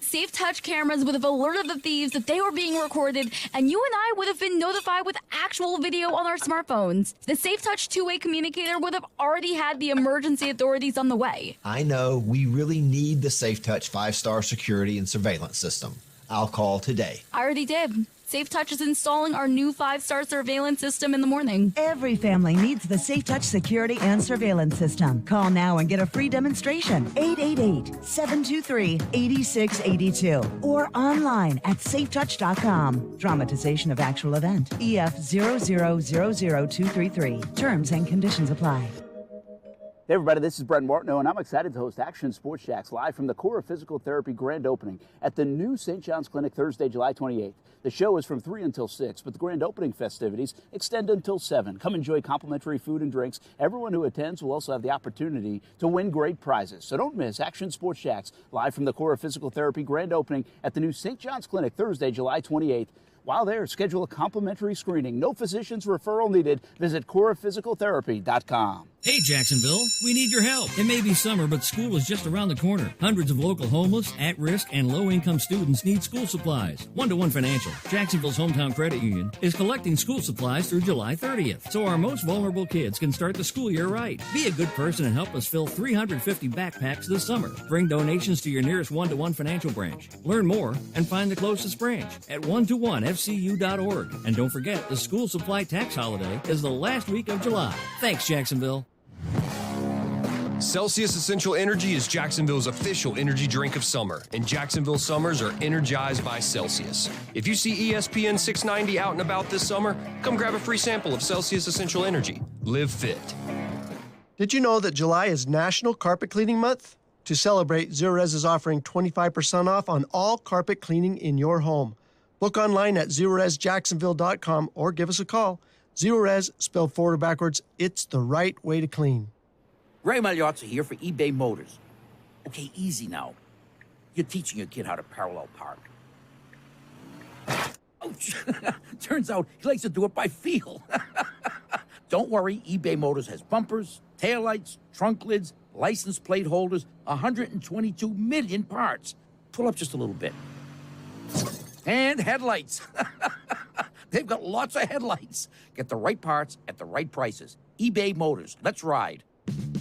Safe Touch cameras would have alerted the thieves that they were being recorded, and you and I would have been notified with actual video on our smartphones. The Safe Touch two-way communicator would have already had the emergency authorities on the way. I know we really need the Safe Touch 5-star security and surveillance system. I'll call today. I already did. Safe Touch is installing our new 5-star surveillance system in the morning. Every family needs the Safe Touch security and surveillance system. Call now and get a free demonstration. 888-723-8682 or online at safetouch.com. Dramatization of actual event. EF 0000233. Terms and conditions apply. Hey everybody, this is Brent Martineau, and I'm excited to host Action Sports Jax live from the Core of Physical Therapy grand opening at the new St. John's Clinic Thursday, July 28th. The show is from 3 until 6, but the grand opening festivities extend until 7. Come enjoy complimentary food and drinks. Everyone who attends will also have the opportunity to win great prizes. So don't miss Action Sports Jax live from the Core of Physical Therapy grand opening at the new St. John's Clinic Thursday, July 28th. While there, schedule a complimentary screening. No physician's referral needed. Visit corephysicaltherapy.com. Hey, Jacksonville, we need your help. It may be summer, but school is just around the corner. Hundreds of local homeless, at-risk, and low-income students need school supplies. One-to-One Financial, Jacksonville's hometown credit union, is collecting school supplies through July 30th, so our most vulnerable kids can start the school year right. Be a good person and help us fill 350 backpacks this summer. Bring donations to your nearest One-to-One Financial branch. Learn more and find the closest branch at one-to-one-fcu.org. And don't forget, the school supply tax holiday is the last week of July. Thanks, Jacksonville. Celsius Essential Energy is Jacksonville's official energy drink of summer, and Jacksonville summers are energized by Celsius. If you see ESPN690 out and about this summer, come grab a free sample of Celsius Essential Energy. Live fit. Did you know that July is National Carpet Cleaning Month? To celebrate, Zerorez is offering 25% off on all carpet cleaning in your home. Book online at zerorezjacksonville.com or give us a call. Zerorez, spelled forward or backwards, it's the right way to clean. Ray Magliozzi here for eBay Motors. Okay, easy now. You're teaching your kid how to parallel park. Ouch. Turns out he likes to do it by feel. Don't worry, eBay Motors has bumpers, taillights, trunk lids, license plate holders, 122 million parts. Pull up just a little bit. And headlights. They've got lots of headlights. Get the right parts at the right prices. eBay Motors. Let's ride.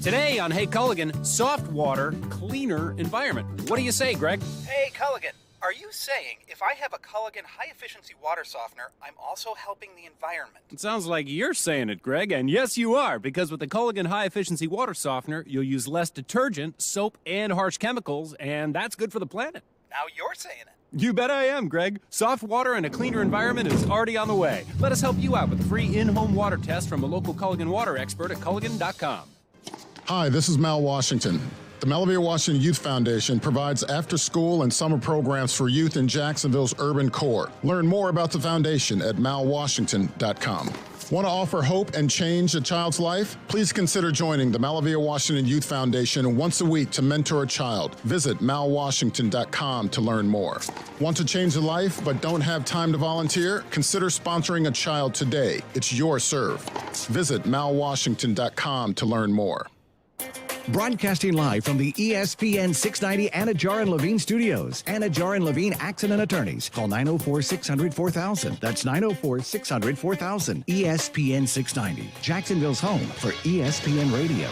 Today on Hey Culligan, soft water, cleaner environment. What do you say, Greg? Hey Culligan, Are you saying if I have a Culligan high-efficiency water softener, I'm also helping the environment? It sounds like you're saying it, Greg, and yes, you are, because with the Culligan high-efficiency water softener, you'll use less detergent, soap, and harsh chemicals, and that's good for the planet. Now you're saying it. You bet I am, Greg. Soft water and a cleaner environment is already on the way. Let us help you out with a free in-home water test from a local Culligan water expert at Culligan.com. Hi, this is Mal Washington. The Malavia Washington Youth Foundation provides after-school and summer programs for youth in Jacksonville's urban core. Learn more about the foundation at malwashington.com. Want to offer hope and change a child's life? Please consider joining the Malavia Washington Youth Foundation once a week to mentor a child. Visit malwashington.com to learn more. Want to change a life but don't have time to volunteer? Consider sponsoring a child today. It's your serve. Visit malwashington.com to learn more. Broadcasting live from the ESPN690 Anajar and Levine studios. Anajar and Levine Accident Attorneys. Call 904-600-4000. That's 904-600-4000. ESPN690. Jacksonville's home for ESPN Radio.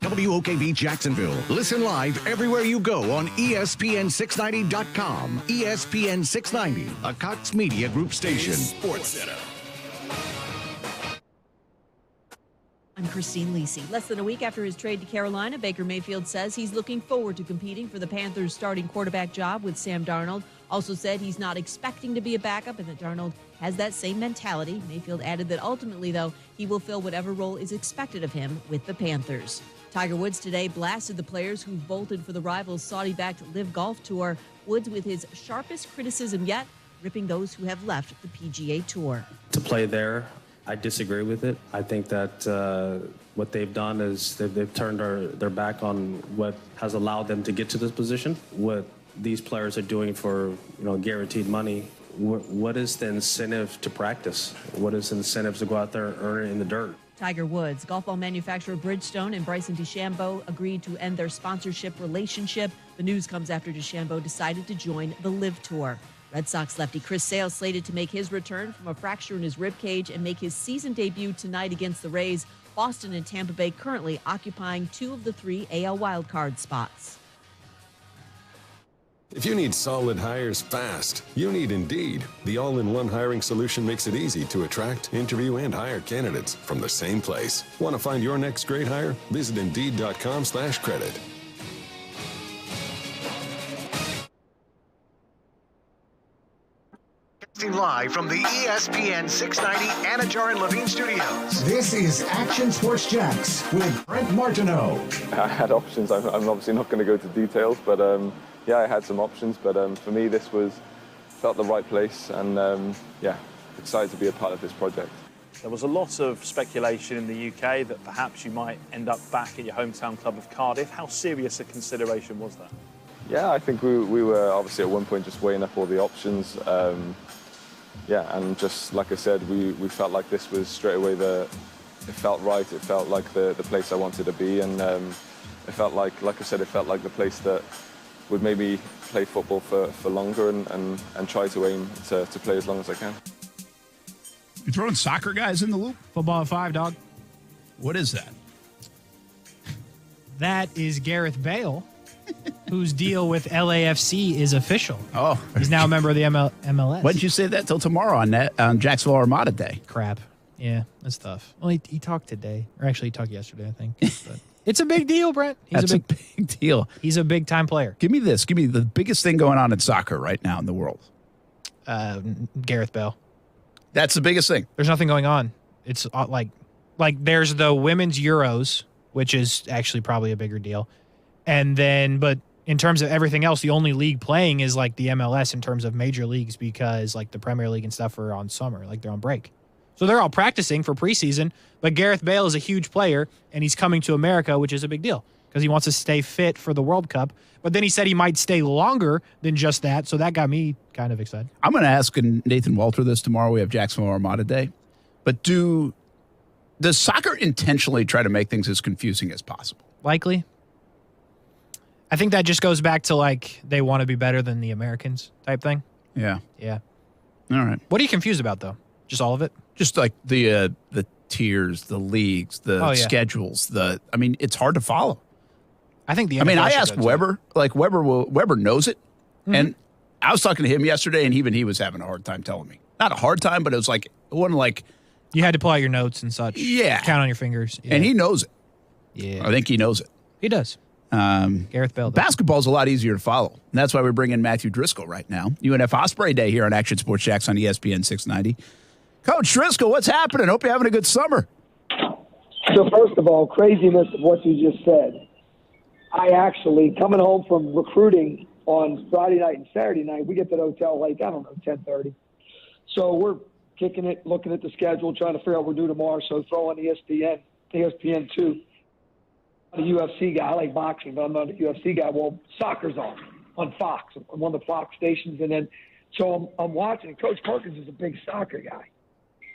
WOKV Jacksonville. Listen live everywhere you go on ESPN690.com. ESPN690, a Cox Media Group station. Sports Center. I'm Christine Lisi. Less than a week after his trade to Carolina, Baker Mayfield says he's looking forward to competing for the Panthers' starting quarterback job with Sam Darnold. Also said he's not expecting to be a backup and that Darnold has that same mentality. Mayfield added that ultimately, though, he will fill whatever role is expected of him with the Panthers. Tiger Woods today blasted the players who bolted for the rivals' Saudi-backed LIV Golf Tour. Woods with his sharpest criticism yet, ripping those who have left the PGA Tour. To play there, I disagree with it. I think that what they've done is they've turned their back on what has allowed them to get to this position. What these players are doing for guaranteed money, what is the incentive to practice? What is the incentive to go out there and earn it in the dirt? Tiger Woods, golf ball manufacturer Bridgestone and Bryson DeChambeau agreed to end their sponsorship relationship. The news comes after DeChambeau decided to join the LIV Tour. Red Sox lefty Chris Sale slated to make his return from a fracture in his ribcage and make his season debut tonight against the Rays. Boston and Tampa Bay currently occupying 2 of the 3 AL wildcard spots. If you need solid hires fast, you need Indeed. The all-in-one hiring solution makes it easy to attract, interview, and hire candidates from the same place. Want to find your next great hire? Visit Indeed.com/credit. Live from the ESPN 690 Anajar and Levine studios. This is Action Sports Jax with Brent Martineau. I had options. I'm obviously not going to go into details, but yeah, I had some options. But for me, this felt the right place, and yeah, excited to be a part of this project. There was a lot of speculation in the UK that perhaps you might end up back at your hometown club of Cardiff. How serious a consideration was that? Yeah, I think we were obviously at one point just weighing up all the options. Yeah, and just like I said, we felt like this was straight away it felt right. It felt like the place I wanted to be, and it felt like I said, it felt like the place that would maybe play football for longer and try to aim to play as long as I can. You throwing soccer guys in the loop? Football at 5, dog. What is that? That is Gareth Bale, whose deal with LAFC is official. Oh. He's now a member of the MLS. Why didn't you say that till tomorrow on Jacksonville Armada Day? Crap. Yeah, that's tough. Well, he talked today. Or actually, he talked yesterday, I think. But it's a big deal, Brent. That's a big deal. He's a big-time player. Give me this. Give me the biggest thing going on in soccer right now in the world. Gareth Bale. That's the biggest thing. There's nothing going on. It's like there's the Women's Euros, which is actually probably a bigger deal. And then, but in terms of everything else, the only league playing is like the MLS in terms of major leagues, because like the Premier League and stuff are on summer, like they're on break. So they're all practicing for preseason, but Gareth Bale is a huge player and he's coming to America, which is a big deal because he wants to stay fit for the World Cup. But then he said he might stay longer than just that. So that got me kind of excited. I'm going to ask Nathan Walter this tomorrow. We have Jacksonville Armada Day. But does soccer intentionally try to make things as confusing as possible? Likely. I think that just goes back to like they want to be better than the Americans type thing. Yeah. Yeah. All right. What are you confused about, though? Just all of it? Just like the tiers, the leagues, the schedules. I mean, it's hard to follow. I think I asked Weber. Like Weber knows it, And I was talking to him yesterday, and even he was having a hard time telling me. Not a hard time, but it was like, it wasn't like. You had to pull out your notes and such. Yeah. Count on your fingers. Yeah. And he knows it. Yeah. I think he knows it. He does. Gareth Bell does. Basketball's a lot easier to follow. And that's why we bring in Matthew Driscoll right now. UNF Osprey Day here on Action Sports Jax on ESPN 690. Coach Driscoll, what's happening? Hope you're having a good summer. So first of all, craziness of what you just said. I actually, coming home from recruiting on Friday night and Saturday night, we get to the hotel like, 10:30. So we're kicking it, looking at the schedule, trying to figure out what we're doing tomorrow. So throw on ESPN2. I'm a UFC guy. I like boxing, but I'm not a UFC guy. Well, soccer's on Fox, on one of the Fox stations. And then, so I'm watching. Coach Perkins is a big soccer guy.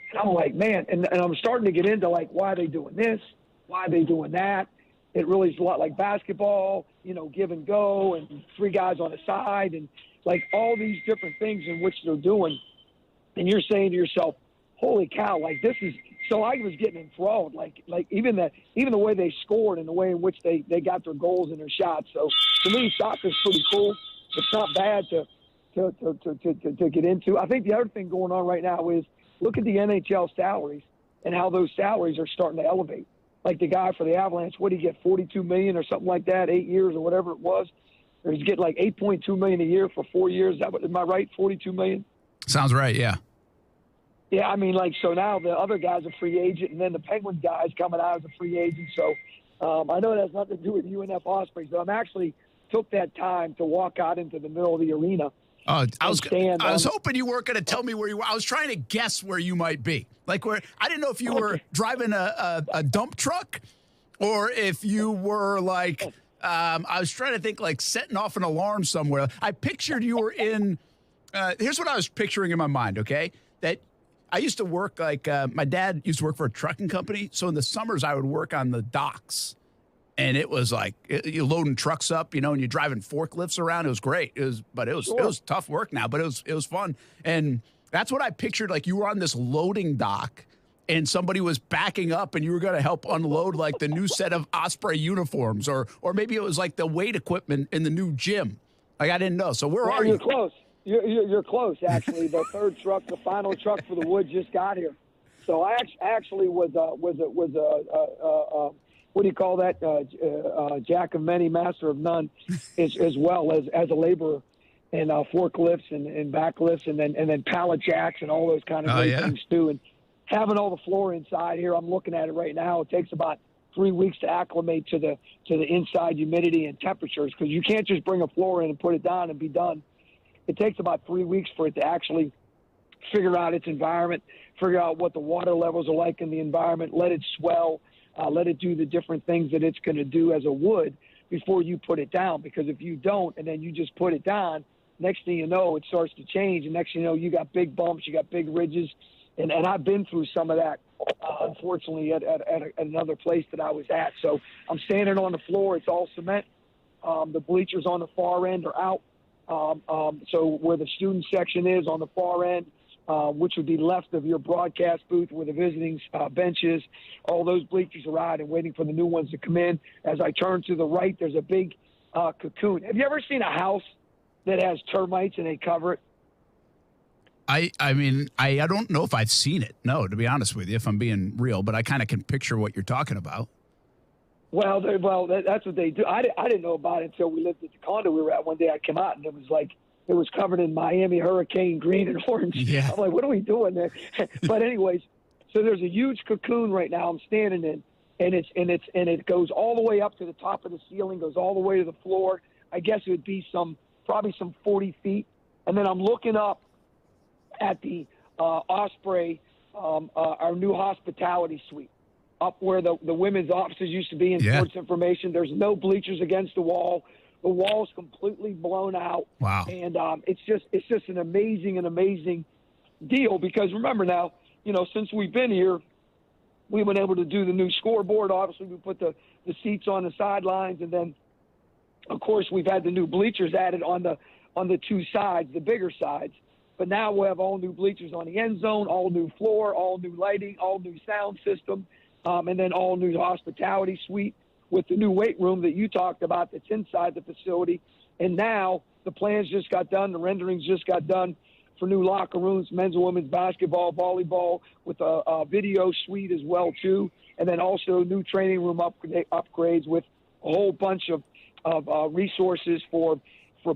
And I'm like, man, and I'm starting to get into, like, why are they doing this? Why are they doing that? It really is a lot like basketball, give and go, and 3 guys on the side, and, like, all these different things in which they're doing. And you're saying to yourself, holy cow, like, this is – so I was getting enthralled, like even the way they scored and the way in which they got their goals and their shots. So to me, soccer's pretty cool. It's not bad to get into. I think the other thing going on right now is look at the NHL salaries and how those salaries are starting to elevate. Like the guy for the Avalanche, what did he get, $42 million or something like that, 8 years or whatever it was? Or he's getting like $8.2 million a year for 4 years. Am I right? $42 million? Sounds right, yeah. Yeah, I mean, like, so now the other guy's a free agent, and then the Penguins guy's coming out as a free agent. So I know it has nothing to do with UNF Ospreys, but I'm actually took that time to walk out into the middle of the arena. I was hoping you weren't going to tell me where you were. I was trying to guess where you might be. Like, where I didn't know if you were driving a dump truck or if you were, like, I was trying to think, like, setting off an alarm somewhere. I pictured you were in here's what I was picturing in my mind, okay? That I used to work, like, my dad used to work for a trucking company. So in the summers, I would work on the docks. And it was like, you're loading trucks up, and you're driving forklifts around. It was great. It was tough work now, but it was fun. And that's what I pictured. Like, you were on this loading dock and somebody was backing up and you were going to help unload, like, the new set of Osprey uniforms. Or maybe it was like the weight equipment in the new gym. Like, I didn't know. So where are you? You're close. You're close, actually. The third truck, the final truck for the wood just got here. So I actually was what do you call that? Jack of many, master of none, as well as a laborer, and forklifts and backlifts, and then pallet jacks and all those kind of things too. And having all the floor inside here, I'm looking at it right now. It takes about 3 weeks to acclimate to the inside humidity and temperatures, because you can't just bring a floor in and put it down and be done. It takes about 3 weeks for it to actually figure out its environment, figure out what the water levels are like in the environment, let it swell, let it do the different things that it's going to do as a wood before you put it down. Because if you don't and then you just put it down, next thing you know, it starts to change. And next thing you know, you got big bumps, you got big ridges. And I've been through some of that, unfortunately, at another place that I was at. So I'm standing on the floor. It's all cement. The bleachers on the far end are out. So where the student section is on the far end, which would be left of your broadcast booth where the visiting bench is, all those bleachers are out and waiting for the new ones to come in. As I turn to the right, there's a big cocoon. Have you ever seen a house that has termites and they cover it? I mean, I don't know if I've seen it. No, to be honest with you, if I'm being real, but I kind of can picture what you're talking about. Well, that's what they do. I didn't know about it until we lived at the condo we were at. One day I came out and it was covered in Miami hurricane green and orange. Yeah. I'm like, what are we doing there? But anyways, so there's a huge cocoon right now I'm standing in, and it goes all the way up to the top of the ceiling, goes all the way to the floor. I guess it would be probably some 40 feet. And then I'm looking up at the Osprey, our new hospitality suite, up where the women's offices used to be in sports information. There's no bleachers against the wall. The wall's completely blown out. Wow. And it's just an amazing deal, because remember now, since we've been here, we've been able to do the new scoreboard. Obviously, we put the seats on the sidelines, and then, of course, we've had the new bleachers added on the two sides, the bigger sides. But now we'll have all new bleachers on the end zone, all new floor, all new lighting, all new sound system, and then all new hospitality suite with the new weight room that you talked about that's inside the facility. And now the plans just got done, the renderings just got done for new locker rooms, men's and women's basketball, volleyball, with a video suite as well too, and then also new training room upgrades with a whole bunch of resources for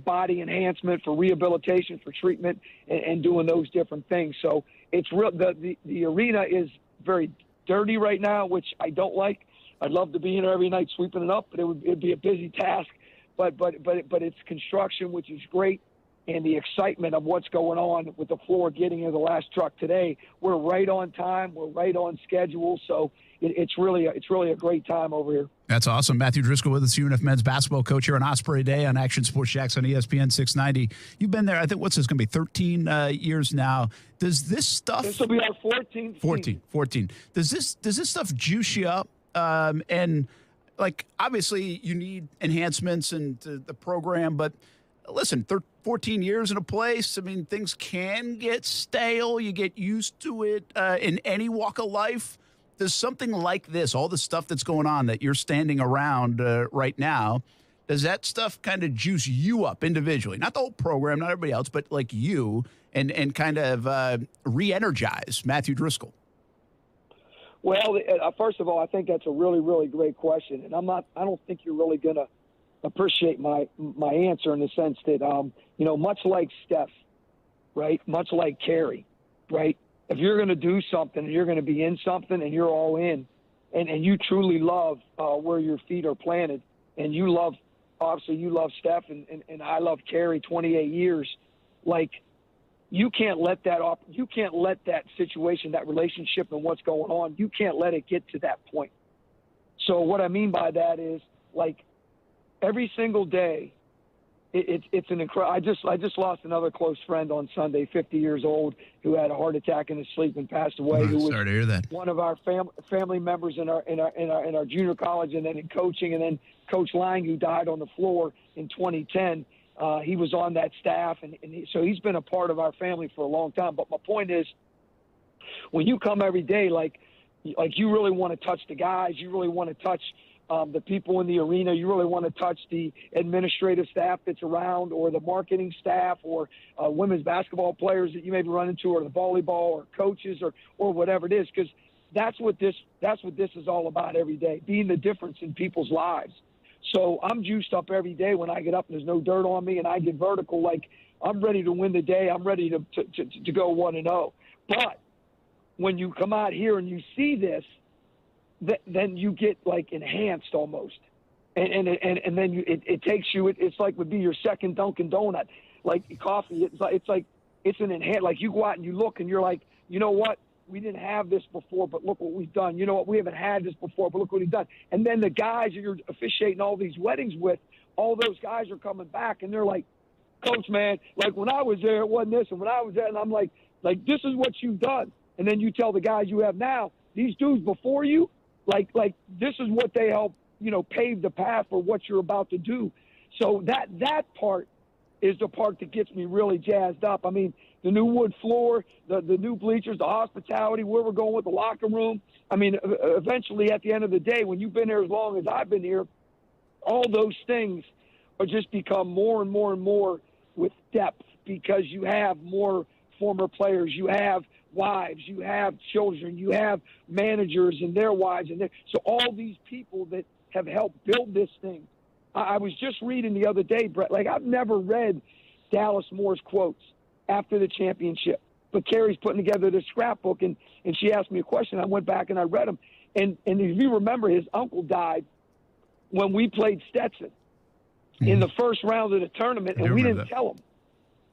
body enhancement, for rehabilitation, for treatment, and doing those different things. So it's real. The arena is very dirty right now, which I don't like. I'd love to be in there every night sweeping it up, but it'd be a busy task. But it's construction, which is great. And the excitement of what's going on with the floor getting into the last truck today, we're right on time, we're right on schedule, so it's really a great time over here. That's awesome. Matthew Driscoll with us, UNF men's basketball coach here on Osprey Day on Action Sports Jax on ESPN 690. You've been there, I think, what's this going to be, 13 years now. Does this stuff... This will be our 14th. 14. Does this stuff juice you up? And, like, obviously you need enhancements and the program, but listen, 14 years in a place, I mean, things can get stale. You get used to it in any walk of life. Does something like this, all the stuff that's going on that you're standing around right now, does that stuff kind of juice you up individually? Not the whole program, not everybody else, but like you, and kind of re-energize Matthew Driscoll? Well, first of all, I think that's a really, really great question, and I don't think you're really going to appreciate my answer in the sense that, much like Steph, right, much like Carrie, right, if you're going to do something and you're going to be in something and you're all in and you truly love where your feet are planted and you love Steph and I love Carrie 28 years, like, you can't let that situation, that relationship and what's going on, you can't let it get to that point. So what I mean by that is, like, every single day, it's an incredible. I just lost another close friend on Sunday, 50 years old, who had a heart attack in his sleep and passed away. Who was sorry to hear that. One of our family members in our junior college, and then in coaching, and then Coach Lang, who died on the floor in 2010. He was on that staff, so he's been a part of our family for a long time. But my point is, when you come every day, like you really want to touch the guys, you really want to touch the people in the arena, you really want to touch the administrative staff that's around, or the marketing staff, or women's basketball players that you maybe run into, or the volleyball, or coaches, or whatever it is, because that's what this is all about every day, being the difference in people's lives. So I'm juiced up every day when I get up and there's no dirt on me and I get vertical. Like, I'm ready to win the day. I'm ready to go 1-0. But when you come out here and you see this, then you get, like, enhanced almost. And then it takes you, it's like would be your second Dunkin' Donut. Like coffee, it's an enhanced, like, you go out and you look and you're like, you know what? We didn't have this before, but look what we've done. You know what? We haven't had this before, but look what we've done. And then the guys that you're officiating all these weddings with, all those guys are coming back, and they're like, Coach, man, like, when I was there, it wasn't this, and when I was there, and I'm like, this is what you've done. And then you tell the guys you have now, these dudes before you, like this is what they help, pave the path for what you're about to do. So that part is the part that gets me really jazzed up. I mean, the new wood floor, the new bleachers, the hospitality, where we're going with the locker room. I mean, eventually at the end of the day, when you've been here as long as I've been here, all those things are just become more and more and more with depth, because you have more former players, you have wives, you have children, you have managers and their wives. So all these people that have helped build this thing. I was just reading the other day, Brett, like, I've never read Dallas Moore's quotes after the championship, but Carrie's putting together this scrapbook, and she asked me a question. I went back and I read them. And if you remember, his uncle died when we played Stetson in the first round of the tournament, and we didn't tell him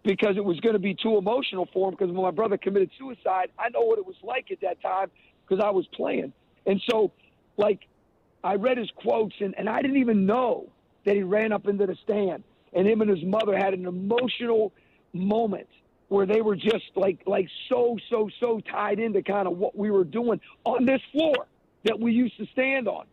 because it was going to be too emotional for him, because when my brother committed suicide, I know what it was like at that time because I was playing. And so, like, I read his quotes, and I didn't even know that he ran up into the stand, and him and his mother had an emotional moment where they were just like so tied into kind of what we were doing on this floor that we used to stand on.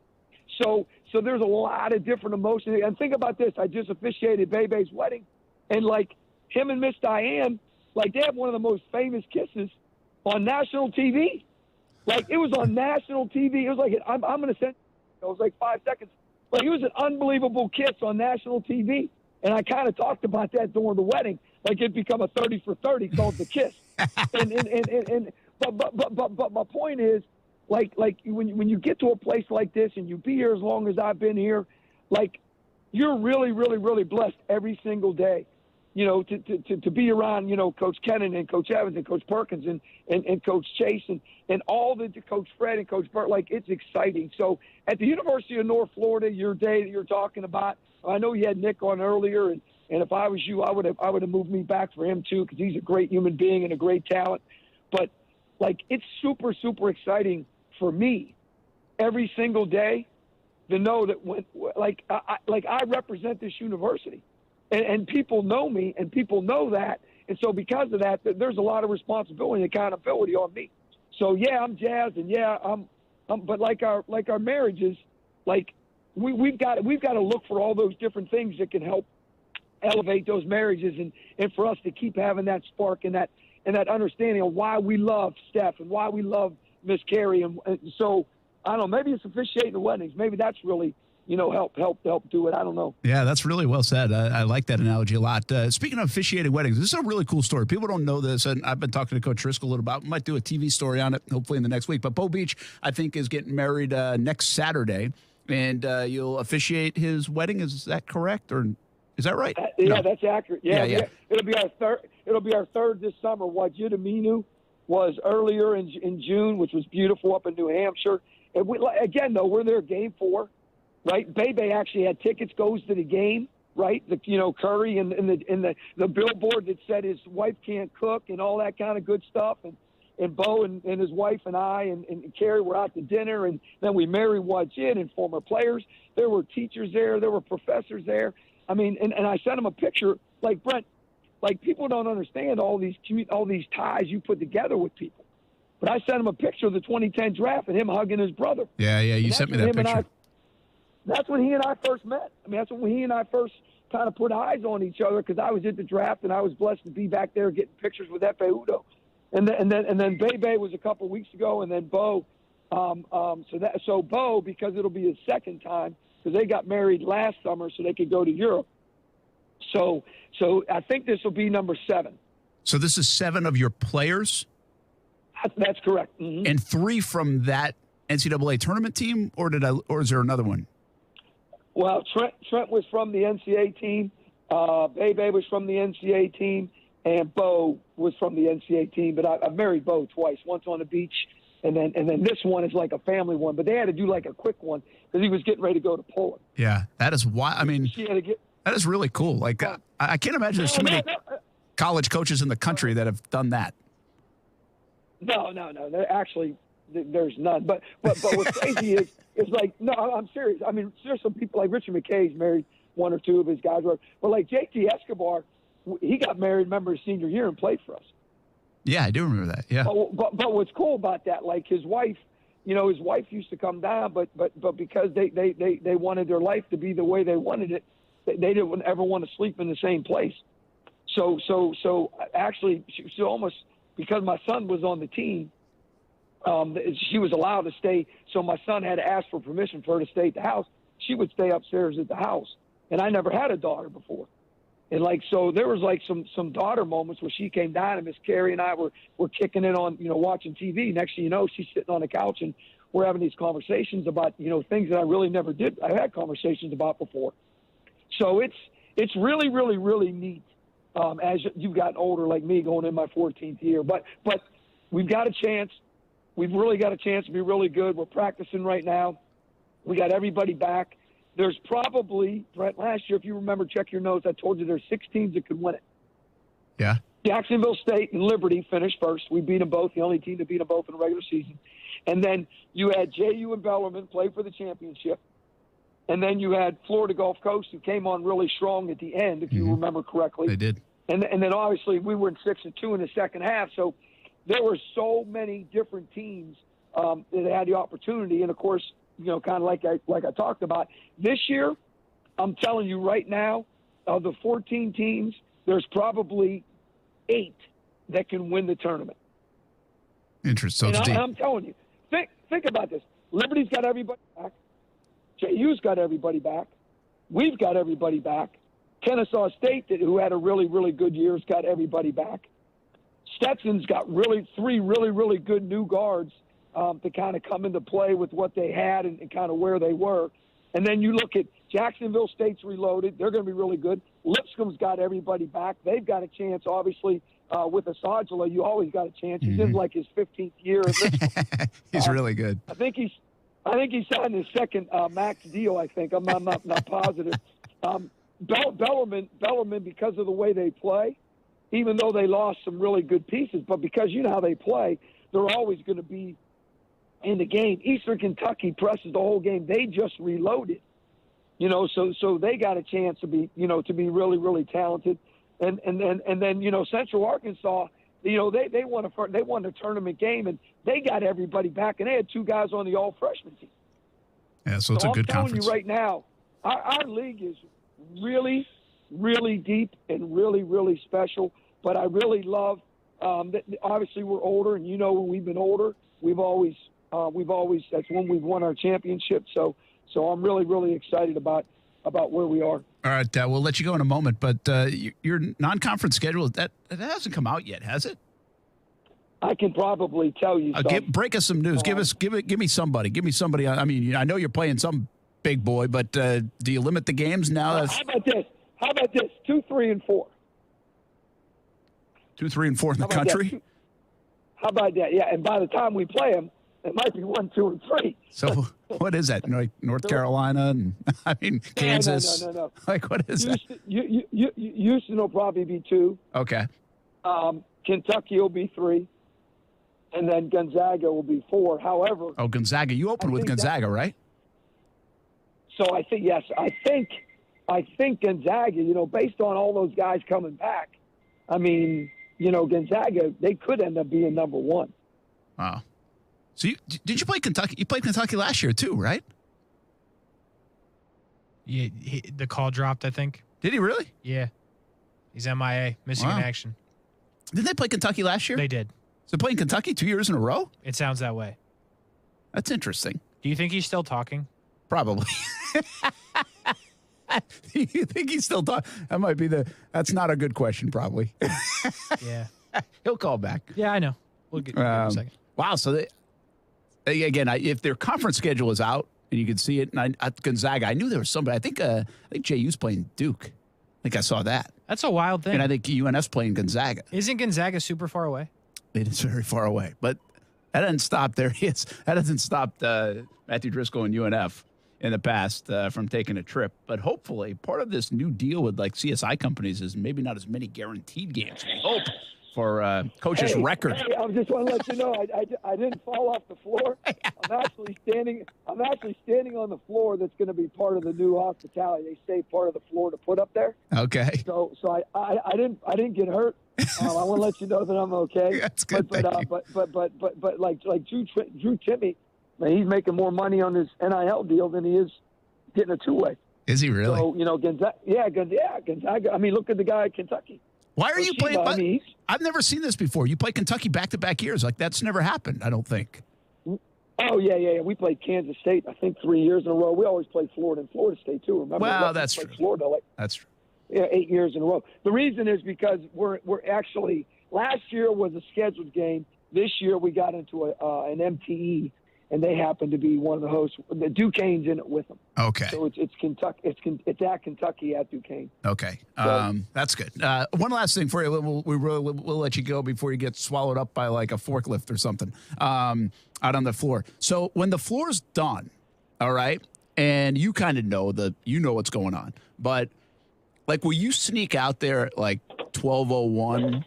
So there's a lot of different emotions. And think about this. I just officiated Bebe's wedding, and, like, him and Miss Diane, like, they have one of the most famous kisses on national TV. Like, it was on national TV. It was like, I'm going to send, it was like 5 seconds. Like, it was an unbelievable kiss on national TV. And I kind of talked about that during the wedding, like it'd become a 30 for 30 called the kiss. But my point is, like when you get to a place like this and you be here as long as I've been here, like you're really, really, really blessed every single day, you know, to be around, you know, Coach Kennan and Coach Evans and Coach Perkins and Coach Chase and all the Coach Fred and Coach Burt. Like, it's exciting. So at the University of North Florida, your day that you're talking about, I know you had Nick on earlier, and if I was you, I would have moved me back for him too, because he's a great human being and a great talent. But like, it's super, super exciting for me every single day to know that I represent this university, and people know me, and people know that, and so because of that, there's a lot of responsibility and accountability on me. So yeah, I'm jazzed, and yeah, I'm but like our marriages, like we've got to look for all those different things that can help elevate those marriages, and for us to keep having that spark and that understanding of why we love Steph and why we love Miss Carrie, and so I don't know, maybe it's officiating the weddings. Maybe that's really, you know, help do it. I don't know. Yeah, that's really well said. I like that analogy a lot. Speaking of officiating weddings, this is a really cool story. People don't know this, and I've been talking to Coach Driscoll a little about. We might do a TV story on it, hopefully in the next week. But Bo Beach, I think, is getting married next Saturday, and you'll officiate his wedding. Is that correct, or is that right? Yeah, that's accurate. Yeah. It'll be our third. It'll be our third this summer. Wajid Aminu was earlier in June, which was beautiful up in New Hampshire. And again, though, we're there game 4, right? Bebe actually had tickets, goes to the game, right? Curry and the billboard that said his wife can't cook and all that kind of good stuff. And Bo and his wife and I and Carrie were out to dinner, and then we married Wajid and former players. There were teachers there. There were professors there. I mean, and I sent him a picture, like, Brent, like, people don't understand all these ties you put together with people. But I sent him a picture of the 2010 draft and him hugging his brother. Yeah, you sent me that picture. That's when he and I first met. I mean, that's when he and I first kind of put eyes on each other, because I was at the draft and I was blessed to be back there getting pictures with Efe Udo. And then Bebe was a couple weeks ago, and then Bo. So Bo, because it'll be his second time, because they got married last summer so they could go to Europe. So I think this will be number 7. So this is 7 of your players? That's correct. Mm-hmm. And 3 from that NCAA tournament team, or is there another one? Well, Trent was from the NCAA team. Bebe was from the NCAA team, and Bo was from the NCAA team. But I married Bo twice, once on the beach, and then this one is like a family one. But they had to do like a quick one because he was getting ready to go to Poland. Yeah, that is why. I mean, that is really cool. Like, I can't imagine there's too many college coaches in the country that have done that. No. Actually, there's none. But what's crazy is like, no, I'm serious. I mean, there's some people like Richard McKay's married 1 or 2 of his guys. But like JT Escobar, he got married, remember, his senior year and played for us. Yeah, I do remember that. Yeah. But what's cool about that, like his wife, his wife used to come down, but because they wanted their life to be the way they wanted it, they didn't ever want to sleep in the same place. So actually, she almost, because my son was on the team, she was allowed to stay. So my son had to ask for permission for her to stay at the house. She would stay upstairs at the house, and I never had a daughter before. And like, so there was like some daughter moments where she came down, and Miss Carrie and I were kicking it on, watching TV. Next thing you know, she's sitting on the couch, and we're having these conversations about, things that I really never did. I had conversations about before. So it's really, really, really neat. As you've gotten older, like me, going in my 14th year, but we've got a chance. We've really got a chance to be really good. We're practicing right now. We got everybody back. There's probably, Brent, last year, if you remember, check your notes, I told you there's 6 teams that could win it. Yeah. Jacksonville State and Liberty finished first. We beat them both, the only team to beat them both in the regular season. And then you had JU and Bellarmine play for the championship. And then you had Florida Gulf Coast, who came on really strong at the end, if you remember correctly. They did. And then obviously we were in 6-2 in the second half. So there were so many different teams that had the opportunity. And of course, kind of like I talked about this year, I'm telling you right now, of the 14 teams, there's probably 8 that can win the tournament. Interesting. So I'm telling you, think about this. Liberty's got everybody back. JU's got everybody back. We've got everybody back. Kennesaw State, who had a really, really good year, has got everybody back. Stetson's got three really good new guards to kind of come into play with what they had and kind of where they were. And then you look at Jacksonville State's reloaded. They're going to be really good. Lipscomb's got everybody back. They've got a chance, obviously, with Asajala. You always got a chance. He's in like his 15th year. He's really good. I think he signed his second max deal, I think. I'm not positive. Bellarmine, because of the way they play, even though they lost some really good pieces, but because you know how they play, they're always going to be in the game. Eastern Kentucky presses the whole game. They just reloaded, so they got a chance to be really, really talented. And then Central Arkansas, they won the tournament game, and they got everybody back, and they had 2 guys on the all-freshman team. Yeah, so it's a good conference. I'm telling you right now, our league is really, really deep and really, really special. But I really love that. Obviously, we're older, and when we've been older, we've always that's when we've won our championship. So I'm really, really excited about where we are. All right, we'll let you go in a moment, but your non-conference schedule that hasn't come out yet, has it? I can probably tell you. Break us some news. Give me somebody. Give me somebody. I mean, I know you're playing some big boy, but do you limit the games now? How about this? 2, 3, and 4. 2, 3, and 4 in the country. How about that? Yeah, and by the time we play them, it might be 1, 2, and 3. So what is that? North Carolina and Kansas. No. Like what is that? Houston will probably be 2. Okay. Kentucky will be 3, and then Gonzaga will be 4. However, Gonzaga. You opened with Gonzaga, right? So I think yes. I think Gonzaga. Based on all those guys coming back, I mean, Gonzaga, they could end up being number 1. Wow. So did you play Kentucky? You played Kentucky last year too, right? Yeah, the call dropped, I think. Did he really? Yeah. He's MIA, missing in action. Did they play Kentucky last year? They did. So playing Kentucky 2 years in a row? It sounds that way. That's interesting. Do you think he's still talking? Probably. You think he's still talking? That might be that's not a good question, probably. Yeah. He'll call back. Yeah, I know. We'll get in a second. Wow. So, if their conference schedule is out and you can see it, and Gonzaga, I knew there was somebody. I think JU's playing Duke. I think I saw that. That's a wild thing. And I think UNF's playing Gonzaga. Isn't Gonzaga super far away? It is very far away. But that doesn't stop That hasn't stopped Matthew Driscoll and UNF in the past from taking a trip. But hopefully part of this new deal with like CSI companies is maybe not as many guaranteed games. We hope for coach's record. Hey, I just want to let you know I didn't fall off the floor. I'm actually standing on the floor that's going to be part of the new hospitality. They saved part of the floor to put up there. Okay. So I didn't get hurt. I want to let you know that I'm okay. That's good. But like Drew Timme, he's making more money on his NIL deal than he is getting a 2-way. Is he really? So Gonzaga. I mean, look at the guy at Kentucky. Why are you playing? I've never seen this before. You play Kentucky back-to-back years. Like, that's never happened, I don't think. Oh, yeah. We played Kansas State, I think, 3 years in a row. We always played Florida and Florida State, too. Remember? Well, that's true. Florida, that's true. Yeah, 8 years in a row. The reason is because we're actually – last year was a scheduled game. This year we got into an MTE, and they happen to be one of the hosts. The Duquesne's in it with them. Okay. So it's Kentucky. It's at Kentucky at Duquesne. Okay. That's good. One last thing for you. We'll let you go before you get swallowed up by like a forklift or something out on the floor. So when the floor's done, all right, and you kind of know what's going on, but like, will you sneak out there at like 12:01?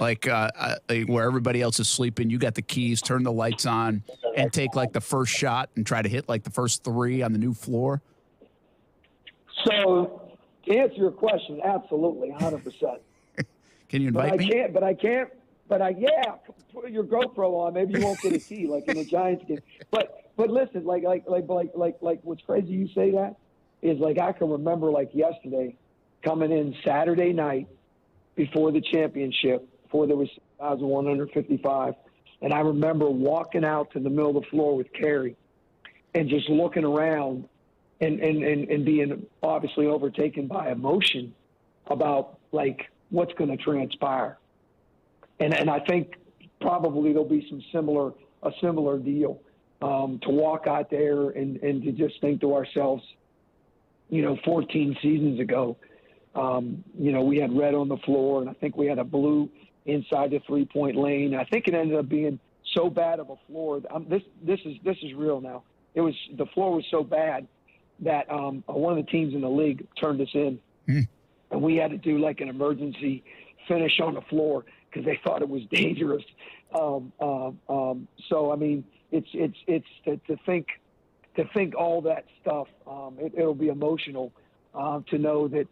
Like where everybody else is sleeping, you got the keys, turn the lights on, and take like the first shot and try to hit like the first 3 on the new floor? So to answer your question, absolutely, 100%. Can you invite me? I can't. Put your GoPro on. Maybe you won't get a key like in the Giants game. But listen, like what's crazy you say that is like I can remember like yesterday coming in Saturday night before the championship. Before there was 1,155. And I remember walking out to the middle of the floor with Carrie and just looking around and being obviously overtaken by emotion about like what's going to transpire. And I think probably there'll be a similar deal to walk out there and to just think to ourselves, 14 seasons ago, we had red on the floor, and I think we had a blue inside the 3-point lane. I think it ended up being so bad of a floor. This is real now. The floor was so bad that one of the teams in the league turned us in, and we had to do like an emergency finish on the floor because they thought it was dangerous. So I mean, it's to think all that stuff. It'll be emotional to know that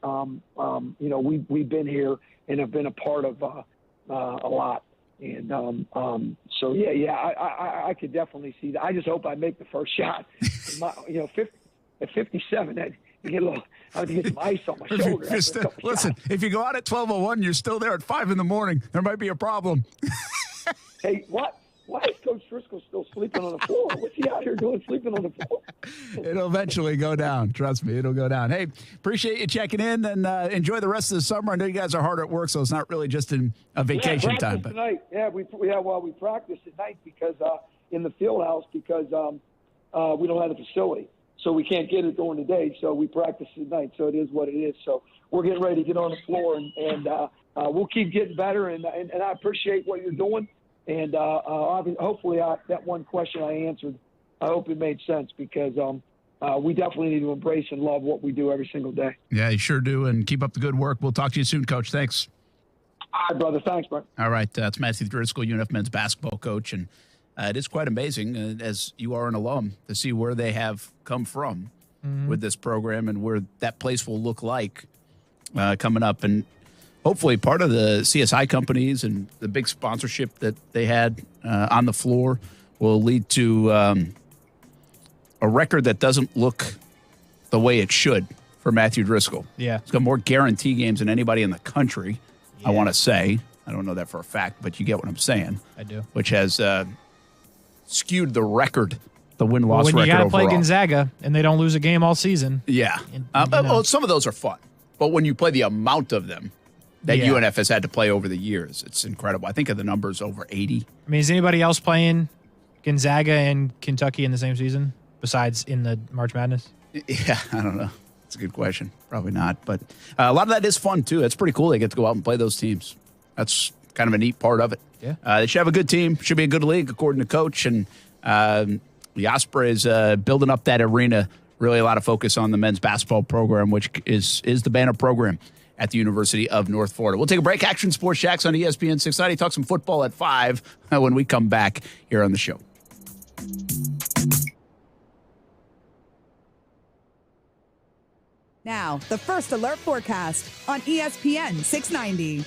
we've been here and have been a part of a lot. And so I could definitely see that. I just hope I make the first shot. At 57, you get a little. I have to get some ice on my shoulder. Listen, if you go out at 12:01, you're still there at 5 a.m. There might be a problem. Hey, what? Why is Coach Driscoll still sleeping on the floor? What's he out here doing sleeping on the floor? It'll eventually go down. Trust me, it'll go down. Hey, appreciate you checking in, and enjoy the rest of the summer. I know you guys are hard at work, so it's not really just in a vacation time. But tonight, we practice at night because in the field house because we don't have the facility, so we can't get it during the day. So we practice at night. So it is what it is. So we're getting ready to get on the floor, and we'll keep getting better. And I appreciate what you're doing. And hopefully that one question I answered, I hope it made sense because we definitely need to embrace and love what we do every single day. Yeah, you sure do. And keep up the good work. We'll talk to you soon, Coach. Thanks. All right, brother. Thanks, bro. All right. That's Matthew Driscoll, UNF men's basketball coach. And it is quite amazing, as you are an alum, to see where they have come from with this program and where that place will look like coming up. And hopefully part of the CSI companies and the big sponsorship that they had on the floor will lead to a record that doesn't look the way it should for Matthew Driscoll. Yeah. He's got more guarantee games than anybody in the country, I want to say. I don't know that for a fact, but you get what I'm saying. I do. Which has skewed the record, the win-loss record overall. When you got to play Gonzaga and they don't lose a game all season. Yeah. Well, some of those are fun. But when you play the amount of them that UNF has had to play over the years, it's incredible. I think of the numbers over 80. I mean, is anybody else playing Gonzaga and Kentucky in the same season besides in the March Madness? Yeah, I don't know. It's a good question. Probably not. But a lot of that is fun, too. It's pretty cool. They get to go out and play those teams. That's kind of a neat part of it. Yeah. They should have a good team. Should be a good league, according to Coach. And the Ospreys building up that arena. Really a lot of focus on the men's basketball program, which is the banner program at the University of North Florida. We'll take a break. Action Sports Jax on ESPN690. Talk some football at 5 when we come back here on the show. Now, the First Alert forecast on ESPN 690.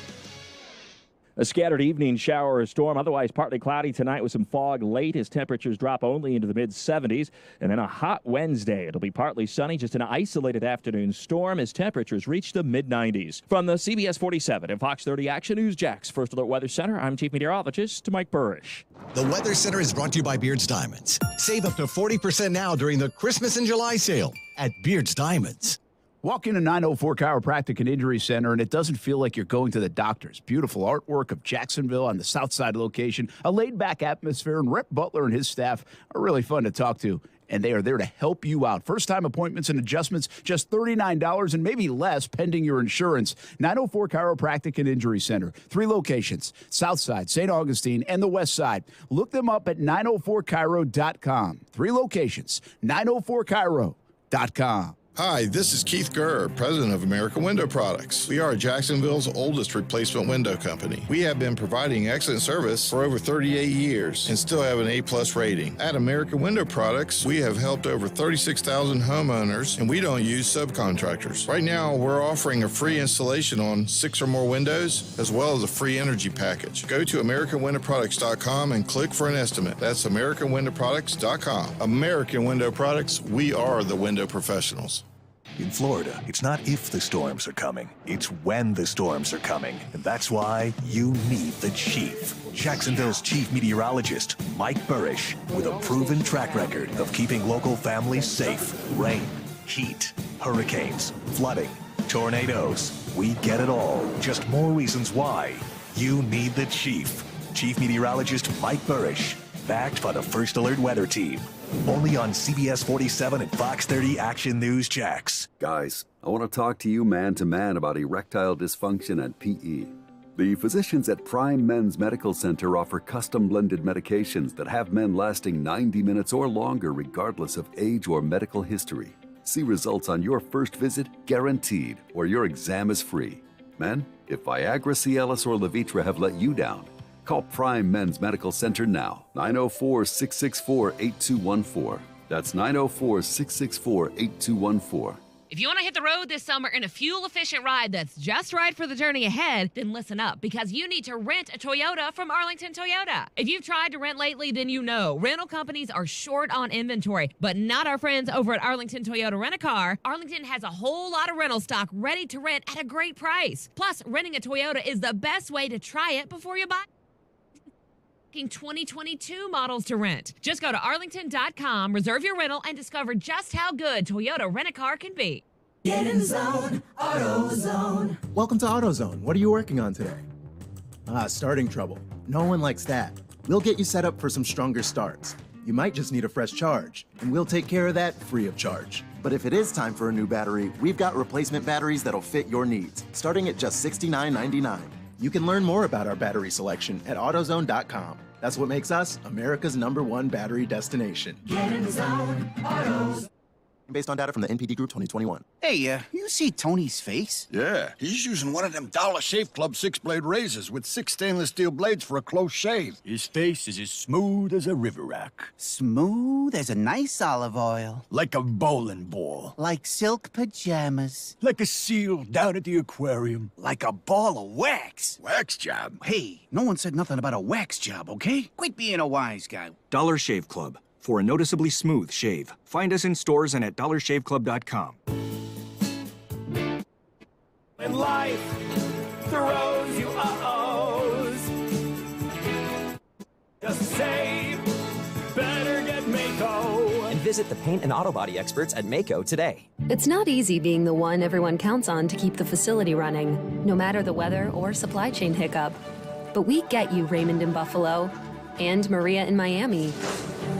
A scattered evening shower or storm, otherwise partly cloudy tonight with some fog late as temperatures drop only into the mid-70s. And then a hot Wednesday. It'll be partly sunny, just an isolated afternoon storm as temperatures reach the mid-90s. From the CBS 47 and Fox 30 Action News Jax First Alert Weather Center, I'm Chief Meteorologist Mike Burrish. The Weather Center is brought to you by Beards Diamonds. Save up to 40% now during the Christmas and July sale at Beards Diamonds. Walk into 904 Chiropractic and Injury Center, and it doesn't feel like you're going to the doctors. Beautiful artwork of Jacksonville on the south side location, a laid-back atmosphere, and Rep Butler and his staff are really fun to talk to, and they are there to help you out. First-time appointments and adjustments, just $39 and maybe less pending your insurance. 904 Chiropractic and Injury Center. 3 locations, south side, St. Augustine, and the west side. Look them up at 904chiro.com. 3 locations, 904chiro.com. Hi, this is Keith Gurr, president of American Window Products. We are Jacksonville's oldest replacement window company. We have been providing excellent service for over 38 years and still have an A+ rating. At American Window Products, we have helped over 36,000 homeowners, and we don't use subcontractors. Right now, we're offering a free installation on 6 or more windows, as well as a free energy package. Go to AmericanWindowProducts.com and click for an estimate. That's AmericanWindowProducts.com. American Window Products, we are the window professionals. In Florida, it's not if the storms are coming, it's when the storms are coming. And that's why you need the Chief. Jacksonville's chief meteorologist, Mike Burrish, with a proven track record of keeping local families safe. Rain, heat, hurricanes, flooding. tornadoes. We get it all. Just more reasons why you need the Chief. Chief Meteorologist Mike Burrish, backed by the First Alert Weather Team. Only on CBS 47 and Fox 30 Action News Jax. Guys, I want to talk to you man to man about erectile dysfunction and PE. The physicians at Prime Men's Medical Center offer custom blended medications that have men lasting 90 minutes or longer regardless of age or medical history. See results on your first visit guaranteed, or your exam is free. Men, if Viagra, Cialis, or Levitra have let you down, call Prime Men's Medical Center now. 904-664-8214. That's 904-664-8214. If you want to hit the road this summer in a fuel-efficient ride that's just right for the journey ahead, then listen up, because you need to rent a Toyota from Arlington Toyota. If you've tried to rent lately, then you know rental companies are short on inventory, but not our friends over at Arlington Toyota Rent-A-Car. Arlington has a whole lot of rental stock ready to rent at a great price. Plus, renting a Toyota is the best way to try it before you buy 2022 models to rent. Just go to arlington.com, reserve your rental, and discover just how good Toyota Rent-A-Car can be. Get in zone, AutoZone. Welcome to AutoZone. What are you working on today? Starting trouble. No one likes that. We'll get you set up for some stronger starts. You might just need a fresh charge, and we'll take care of that free of charge. But if it is time for a new battery, we've got replacement batteries that'll fit your needs, starting at just $69.99. You can learn more about our battery selection at AutoZone.com. That's what makes us America's #1 battery destination. Get in zone, AutoZone. Based on data from the NPD Group 2021. Hey, you see Tony's face? Yeah, he's using one of them Dollar Shave Club 6-blade razors with 6 stainless steel blades for a close shave. His face is as smooth as a river rock. Smooth as a nice olive oil. Like a bowling ball. Like silk pajamas. Like a seal down at the aquarium. Like a ball of wax. Wax job. Hey, no one said nothing about a wax job, okay? Quit being a wise guy. Dollar Shave Club. For a noticeably smooth shave. Find us in stores and at dollarshaveclub.com. When life throws you uh-ohs, just say, better get Mako. And visit the paint and auto body experts at Mako today. It's not easy being the one everyone counts on to keep the facility running, no matter the weather or supply chain hiccup. But we get you, Raymond in Buffalo, and Maria in Miami,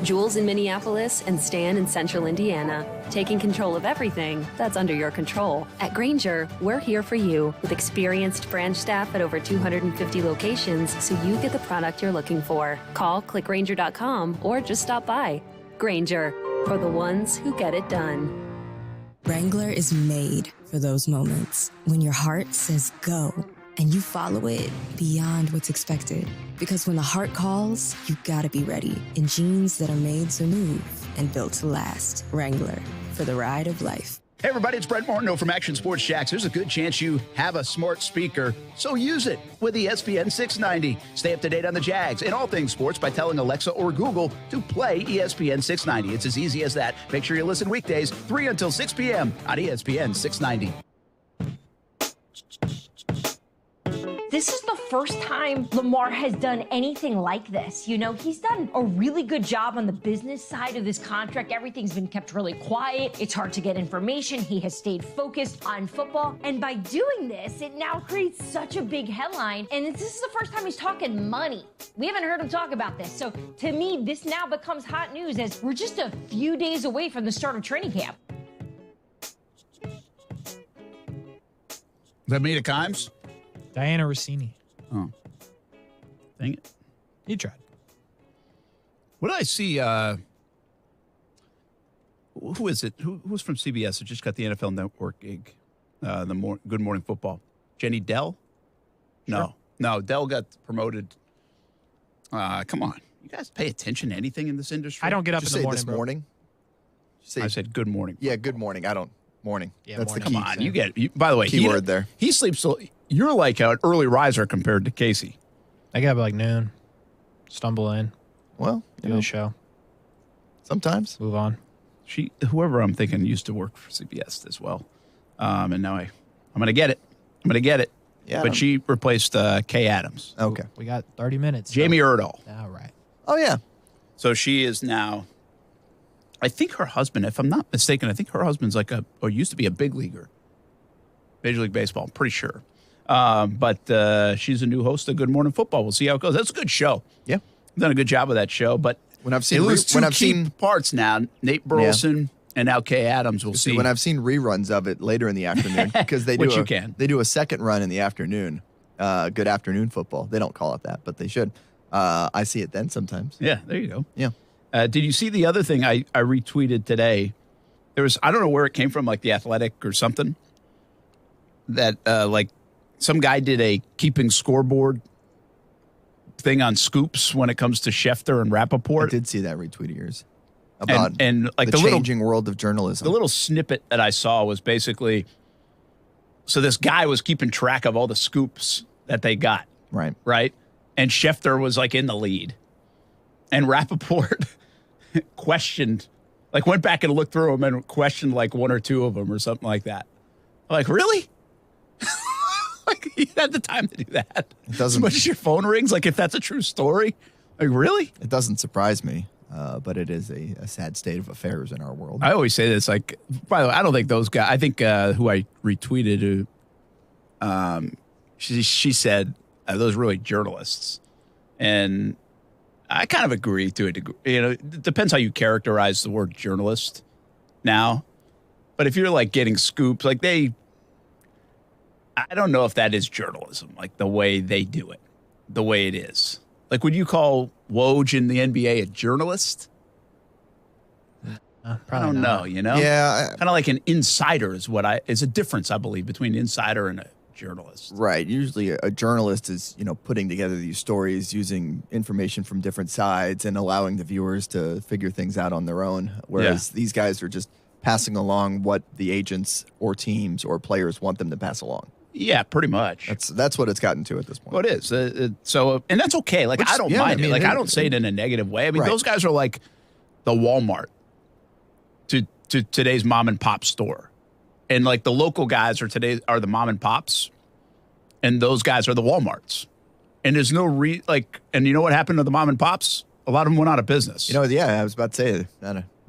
Jules in Minneapolis, and Stan in Central Indiana, taking control of everything that's under your control. At Grainger, we're here for you with experienced branch staff at over 250 locations, so you get the product you're looking for. Call, click Grainger.com, or just stop by. Grainger, for the ones who get it done. Wrangler is made for those moments when your heart says go and you follow it beyond what's expected. Because when the heart calls, you gotta be ready in jeans that are made to move and built to last. Wrangler, for the ride of life. Hey, everybody, it's Brent Martineau from Action Sports Jax. There's a good chance you have a smart speaker, so use it with ESPN690. Stay up to date on the Jags and all things sports by telling Alexa or Google to play ESPN690. It's as easy as that. Make sure you listen weekdays, 3 until 6 p.m. on ESPN690. This is the first time Lamar has done anything like this. You know, he's done a really good job on the business side of this contract. Everything's been kept really quiet. It's hard to get information. He has stayed focused on football. And by doing this, it now creates such a big headline. And this is the first time he's talking money. We haven't heard him talk about this. So to me, this now becomes hot news as we're just a few days away from the start of training camp. Is that Mita Kimes? Diana Rossini. Oh. Dang it. He tried. What did I see? Who is it? Who's from CBS who just got the NFL Network gig? Good Morning Football. Jenny Dell? Sure. No, Dell got promoted. Come on. You guys pay attention to anything in this industry? I don't get up in the morning, this bro. morning? I said good morning. Yeah, good morning. I don't. Morning. Yeah, That's morning. the key. Come on, you get it. By the way, keyword there. He sleeps so you're like an early riser compared to Casey. I get up at like noon. Stumble in. Well, do the show. Sometimes. Move on. Whoever I'm thinking used to work for CBS as well. And now I'm going to get it. Yeah. But she replaced Kay Adams. Okay. We got 30 minutes. Jamie Erdahl. All right. Oh, yeah. So she is now, I think her husband, if I'm not mistaken, I think her husband's like or used to be a big leaguer. Major League Baseball, I'm pretty sure. But she's a new host of Good Morning Football. We'll see how it goes. That's a good show. Yeah. Done a good job with that show. But when I've seen they lose two parts now, Nate Burleson and now Kay Adams. We'll see. When I've seen reruns of it later in the afternoon, because they do a second run in the afternoon. Good Afternoon Football. They don't call it that, but they should. I see it then sometimes. Yeah, there you go. Yeah. Did you see the other thing I retweeted today? There was, I don't know where it came from, like The Athletic or something, that like some guy did a keeping scoreboard thing on Scoops when it comes to Schefter and Rappaport. I did see that retweet of yours about and like the changing world of journalism. The little snippet that I saw was basically, so this guy was keeping track of all the scoops that they got. Right. Right. And Schefter was like in the lead. And Rappaport questioned, like went back and looked through them and questioned like one or two of them or something like that. I'm like, really? Like you had the time to do that? It doesn't. As much as your phone rings, like if that's a true story, like really? It doesn't surprise me, but it is a sad state of affairs in our world. I always say this, like, by the way, I don't think those guys, I think who I retweeted, she said those really journalists. And I kind of agree to a degree. You know, it depends how you characterize the word journalist now. But if you're like getting scoops, like I don't know if that is journalism, like the way they do it, the way it is. Like, would you call Woj in the NBA a journalist? I don't know, you know? Yeah. Kind of like an insider is a difference, I believe, between an insider and a journalist. Right. Usually a journalist is, putting together these stories using information from different sides and allowing the viewers to figure things out on their own. Whereas these guys are just passing along what the agents or teams or players want them to pass along. Yeah, pretty much. That's what it's gotten to at this point. Well, it is. And that's okay. Like, I don't mind it. Like, I don't say it in a negative way. I mean, those guys are like the Walmart to today's mom and pop store. And like the local guys are the mom and pops. And those guys are the Walmarts. And there's no and you know what happened to the mom and pops? A lot of them went out of business. I was about to say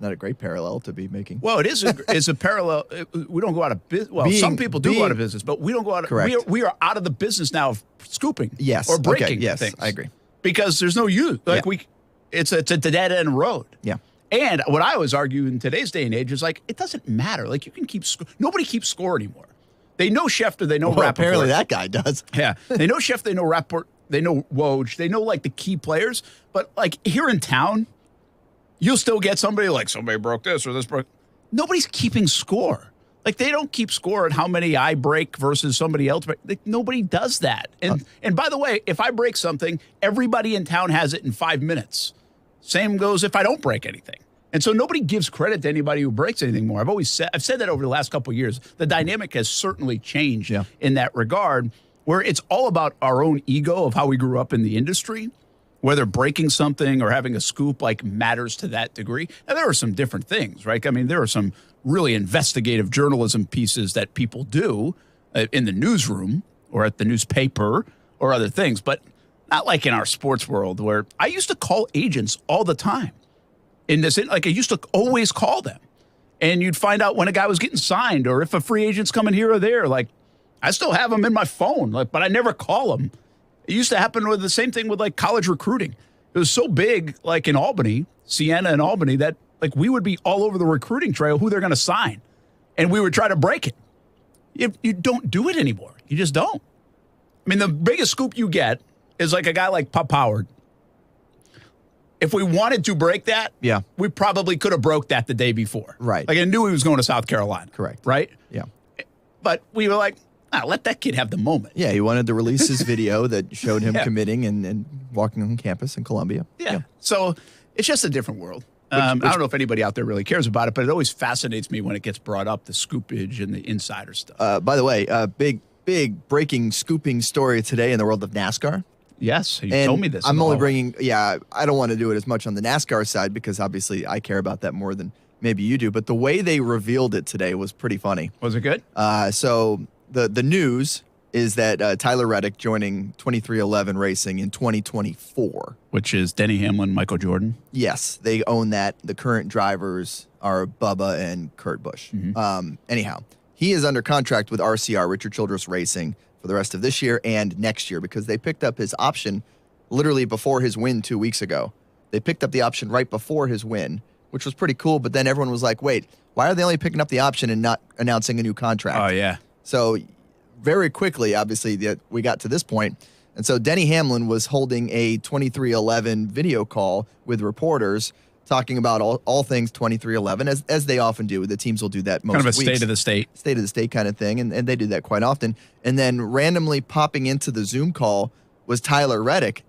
not a great parallel to be making. Well, it is a parallel. We don't go out of business. Well, some people do go out of business, but we don't go out of correct. We are out of the business now of scooping. Yes. Or breaking okay. Yes, things. I agree. Because there's no use. Like it's a dead end road. Yeah. And what I always argue in today's day and age is like, it doesn't matter. Like you can nobody keeps score anymore. They know Schefter, they know Rappaport. Apparently that guy does. Yeah. They know Schefter, they know Rappaport, they know Woj, they know like the key players. But like here in town, you'll still get somebody broke this or this broke. Nobody's keeping score. Like they don't keep score at how many I break versus somebody else. Like, nobody does that. And by the way, if I break something, everybody in town has it in 5 minutes. Same goes if I don't break anything. And so nobody gives credit to anybody who breaks anything more. I've said that over the last couple of years. The dynamic has certainly changed in that regard, where it's all about our own ego of how we grew up in the industry. Whether breaking something or having a scoop matters to that degree. Now, there are some different things, right? I mean, there are some really investigative journalism pieces that people do in the newsroom or at the newspaper or other things, but not like in our sports world where I used to call agents all the time. I used to always call them. And you'd find out when a guy was getting signed or if a free agent's coming here or there. Like, I still have them in my phone, but I never call them. It used to happen with the same thing with college recruiting. It was so big, in Albany, Siena and Albany, that we would be all over the recruiting trail who they're going to sign, and we would try to break it. You don't do it anymore. You just don't. I mean, the biggest scoop you get is a guy like Pop Howard. If we wanted to break that, we probably could have broke that the day before. Right. I knew he was going to South Carolina. Correct. Right. Yeah. But we were like, let that kid have the moment. Yeah, he wanted to release his video that showed him committing and walking on campus in Columbia. Yeah. So it's just a different world. I don't know if anybody out there really cares about it, but it always fascinates me when it gets brought up, the scoopage and the insider stuff. By the way, big breaking scooping story today in the world of NASCAR. Yes, you told me this. I'm only bringing, I don't want to do it as much on the NASCAR side because obviously I care about that more than maybe you do. But the way they revealed it today was pretty funny. Was it good? So the news is that Tyler Reddick joining 2311 Racing in 2024. Which is Denny Hamlin, Michael Jordan? Yes, they own that. The current drivers are Bubba and Kurt Busch. Mm-hmm. Anyhow, he is under contract with RCR, Richard Childress Racing, for the rest of this year and next year because they picked up his option literally before his win 2 weeks ago. They picked up the option right before his win, which was pretty cool. But then everyone was like, wait, why are they only picking up the option and not announcing a new contract? Oh, yeah. So very quickly, obviously, we got to this point. And so Denny Hamlin was holding a 2311 video call with reporters talking about all things 2311, as they often do. The teams will do that most kind of a weeks. state of the state. State of the state kind of thing, and they do that quite often. And then randomly popping into the Zoom call was Tyler Reddick.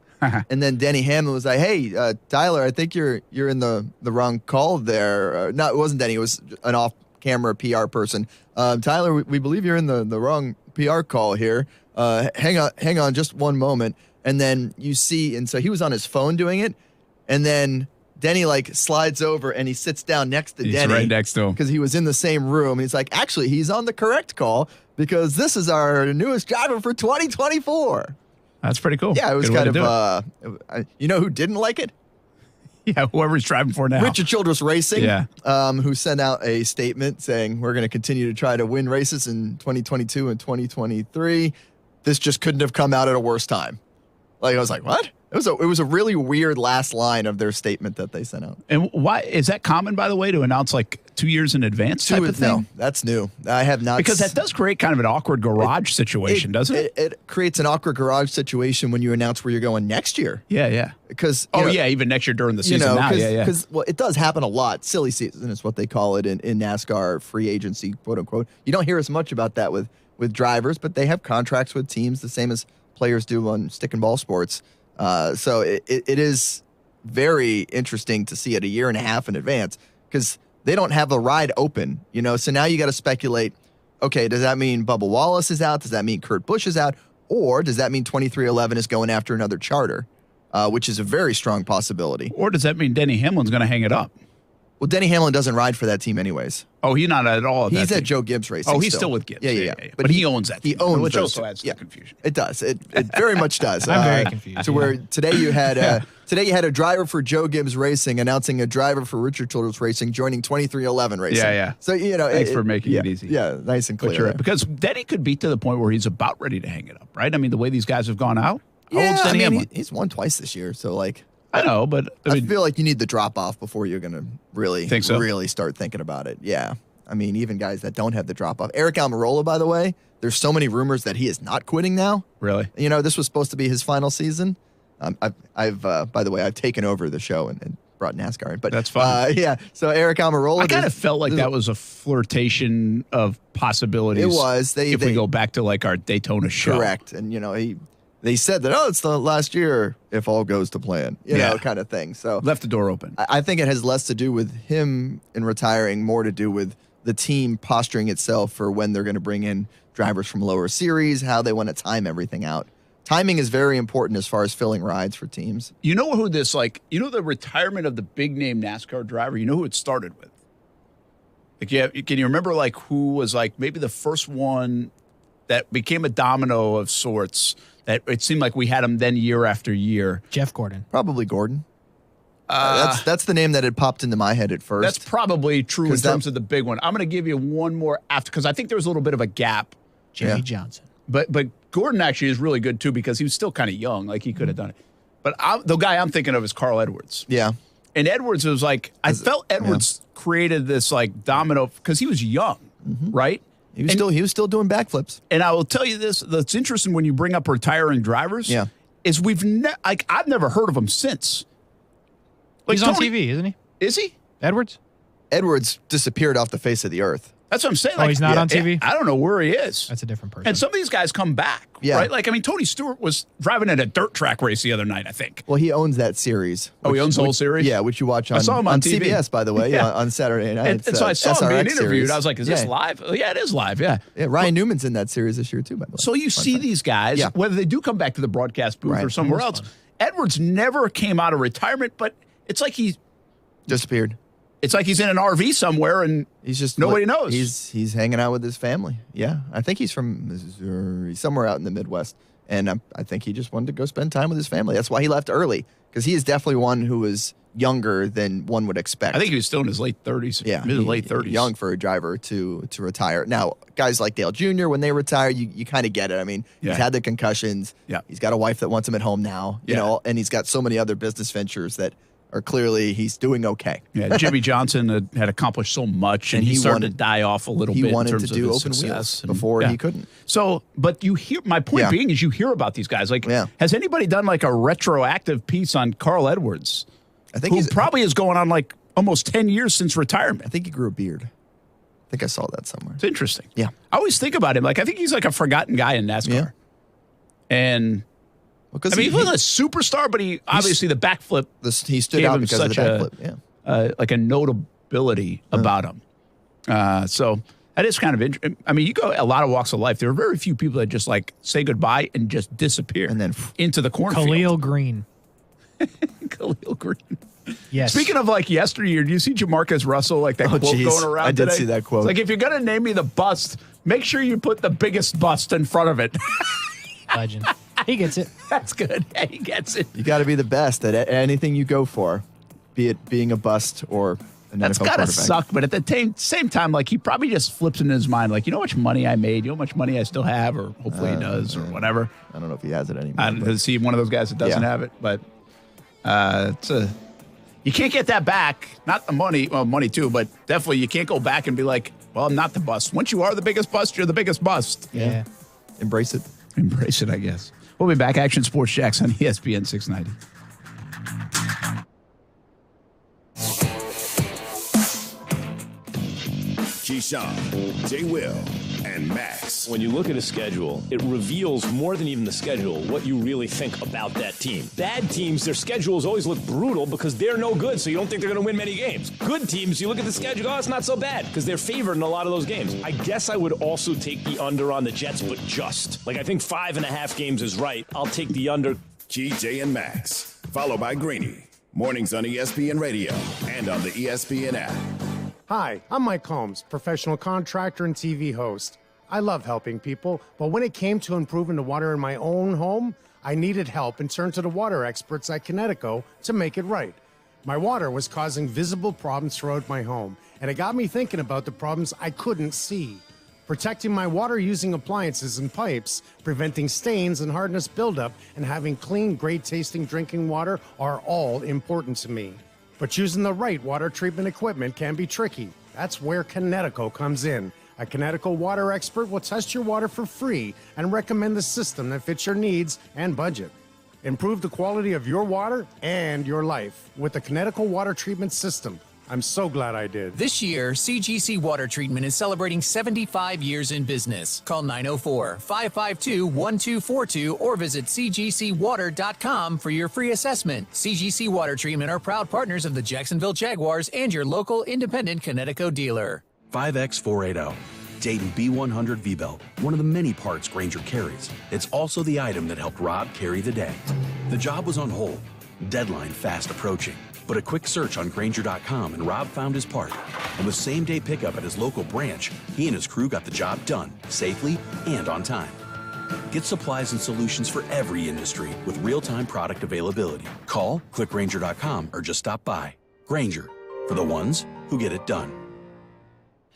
And then Denny Hamlin was like, hey, Tyler, I think you're in the wrong call there. No, it wasn't Denny. It was an off-camera PR person. Tyler, we believe you're in the wrong PR call here. Hang on just one moment. And then you see, and so he was on his phone doing it, and then Denny slides over and he sits down next to Denny. He's right next to him. Because he was in the same room. He's like, actually, he's on the correct call because this is our newest driver for 2024. That's pretty cool. Yeah, it was Good kind of, you know who didn't like it? Yeah, whoever's driving for now. Richard Childress Racing, yeah. Who sent out a statement saying, we're going to continue to try to win races in 2022 and 2023. This just couldn't have come out at a worse time. I was like, what? It was a really weird last line of their statement that they sent out. And why is that common, by the way, to announce 2 years in advance type of thing? No, that's new. I have not. Because that does create kind of an awkward garage situation, doesn't it? It creates an awkward garage situation when you announce where you're going next year. Yeah. Because even next year during the season now. Because it does happen a lot. Silly season is what they call it in NASCAR, free agency, quote unquote. You don't hear as much about that with drivers, but they have contracts with teams the same as players do on stick and ball sports. So it is very interesting to see it a year and a half in advance because they don't have a ride open, So now you got to speculate, okay, does that mean Bubba Wallace is out? Does that mean Kurt Busch is out? Or does that mean 2311 is going after another charter, which is a very strong possibility? Or does that mean Denny Hamlin's going to hang it up? Well, Denny Hamlin doesn't ride for that team anyways. Oh, he's not at all. He's at Joe Gibbs Racing. Oh, he's still with Gibbs. Yeah. But he owns that team. He owns which those also adds to the confusion. It does. It very much does. I'm very confused. To where today you had a driver for Joe Gibbs Racing announcing a driver for Richard Childress Racing joining 2311 Racing. Yeah. So thanks for making it easy. Yeah, nice and clear. Because Denny could be to the point where he's about ready to hang it up, right? I mean, the way these guys have gone out. How old's Denny Hamlin? He's won twice this year, so I know, but I feel like you need the drop off before you're going to really start thinking about it. Yeah. I mean, even guys that don't have the drop off. Eric Almirola, by the way, there's so many rumors that he is not quitting now. Really? This was supposed to be his final season. I've by the way, I've taken over the show and brought NASCAR in. But that's fine. Yeah. So Eric Almirola. I kind of felt like that was a flirtation of possibilities. It was. If we go back to our Daytona show. Correct. And they said that, it's the last year if all goes to plan, you know, kind of thing. So left the door open. I think it has less to do with him in retiring, more to do with the team posturing itself for when they're going to bring in drivers from lower series, how they want to time everything out. Timing is very important as far as filling rides for teams. You know who this, the retirement of the big name NASCAR driver, you know who it started with? Can you remember who was maybe the first one that became a domino of sorts? That it seemed like we had him then year after year. Jeff Gordon. Probably Gordon. That's the name that had popped into my head at first. That's probably true in terms of the big one. I'm going to give you one more after because I think there was a little bit of a gap. Jimmy Johnson. But Gordon actually is really good too because he was still kind of young. He could have done it. But the guy I'm thinking of is Carl Edwards. Yeah. And Edwards was I felt Edwards created this domino because he was young, right? He was still doing backflips. And I will tell you this: that's interesting when you bring up retiring drivers. Yeah, is I've never heard of him since. He's on TV, isn't he? Is he? Edwards disappeared off the face of the earth. That's what I'm saying. He's not on TV? I don't know where he is. That's a different person. And some of these guys come back, right? Tony Stewart was driving at a dirt track race the other night, I think. Well, he owns that series. He owns the whole series? Yeah, which you watch on, I saw him on TV. CBS, by the way, on Saturday night. And so I saw him being interviewed. Series. I was like, is this live? Yeah, it is live, yeah. Ryan Newman's in that series this year, too, by the way. So you see these guys, whether they do come back to the broadcast booth or somewhere else. Edwards never came out of retirement, but it's like he disappeared. It's like he's in an RV somewhere and he's just nobody knows. He's hanging out with his family. Yeah, I think he's from Missouri, somewhere out in the Midwest, and I think he just wanted to go spend time with his family. That's why he left early because he is definitely one who was younger than one would expect. I think he was still in his late 30s. Yeah, late 30s. Young for a driver to retire. Now, guys like Dale Jr., when they retire, you kind of get it. I mean, he's had the concussions. Yeah. He's got a wife that wants him at home now, you know, and he's got so many other business ventures that are clearly he's doing okay. Yeah, Jimmy Johnson had accomplished so much, and he started to die off a little bit. He wanted in terms to do of his open success. wheels before he couldn't. So, but you hear, my point being is you hear about these guys. Like, has anybody done like a retroactive piece on Carl Edwards? I think who probably is going on like almost 10 years since retirement. I think he grew a beard. I think I saw that somewhere. It's interesting. Yeah. I always think about him. Like, I think he's like a forgotten guy in NASCAR. Yeah. And I mean, he wasn't a superstar, but he obviously the backflip. He stood out because of the backflip. Yeah. Like a notability about him. So that is kind of interesting. I mean, you go a lot of walks of life. There are very few people that just like say goodbye and just disappear and then into the cornfield. Khalil Green. Khalil Green. Yes. Speaking of like yesteryear, do you see Jamarcus Russell like that quote going around? I did today? see that quote. It's like, if you're gonna name me the bust, make sure you put the biggest bust in front of it. Legend. He gets it. That's good. Yeah, he gets it. You got to be the best at anything you go for, be it being a bust or an That's NFL gotta quarterback. suck, but at the same time, like he probably just flips in his mind, like, you know how much money I made, you know how much money I still have, or hopefully he does, or whatever. I don't know if he has it anymore. Is he one of those guys that doesn't have it? But you can't get that back. Not the money, well, money too, but definitely you can't go back and be like, well, I'm not the bust. Once you are the biggest bust, you're the biggest bust. Yeah. Embrace it. Embrace it, I guess. We'll be back. Action Sports Jax on ESPN 690. Keyshawn, J. Will, and Max. When you look at a schedule, it reveals more than even the schedule what you really think about that team. Bad teams, their schedules always look brutal because they're no good, so you don't think they're going to win many games. Good teams, you look at the schedule, oh, it's not so bad because they're favored in a lot of those games. I guess I would also take the under on the Jets, but just. Like, I think 5.5 games is right. I'll take the under. Key, J, and Max, followed by Greeny. Mornings on ESPN Radio and on the ESPN app. Hi, I'm Mike Holmes, professional contractor and TV host. I love helping people, but when it came to improving the water in my own home, I needed help and turned to the water experts at Connecticut to make it right. My water was causing visible problems throughout my home, and it got me thinking about the problems I couldn't see. Protecting my water using appliances and pipes, preventing stains and hardness buildup, and having clean, great-tasting drinking water are all important to me. But choosing the right water treatment equipment can be tricky. That's where Connecticut comes in. A Connecticut water expert will test your water for free and recommend the system that fits your needs and budget. Improve the quality of your water and your life with the Connecticut water treatment system. I'm so glad I did. This year, CGC Water Treatment is celebrating 75 years in business. Call 904-552-1242 or visit cgcwater.com for your free assessment. CGC Water Treatment are proud partners of the Jacksonville Jaguars and your local independent Connecticut dealer. 5X480. Dayton B100 V-Belt, one of the many parts Grainger carries. It's also the item that helped Rob carry the day. The job was on hold, deadline fast approaching. But a quick search on Grainger.com and Rob found his part. And with same-day pickup at his local branch, he and his crew got the job done, safely and on time. Get supplies and solutions for every industry with real-time product availability. Call, click Grainger.com, or just stop by. Grainger, for the ones who get it done.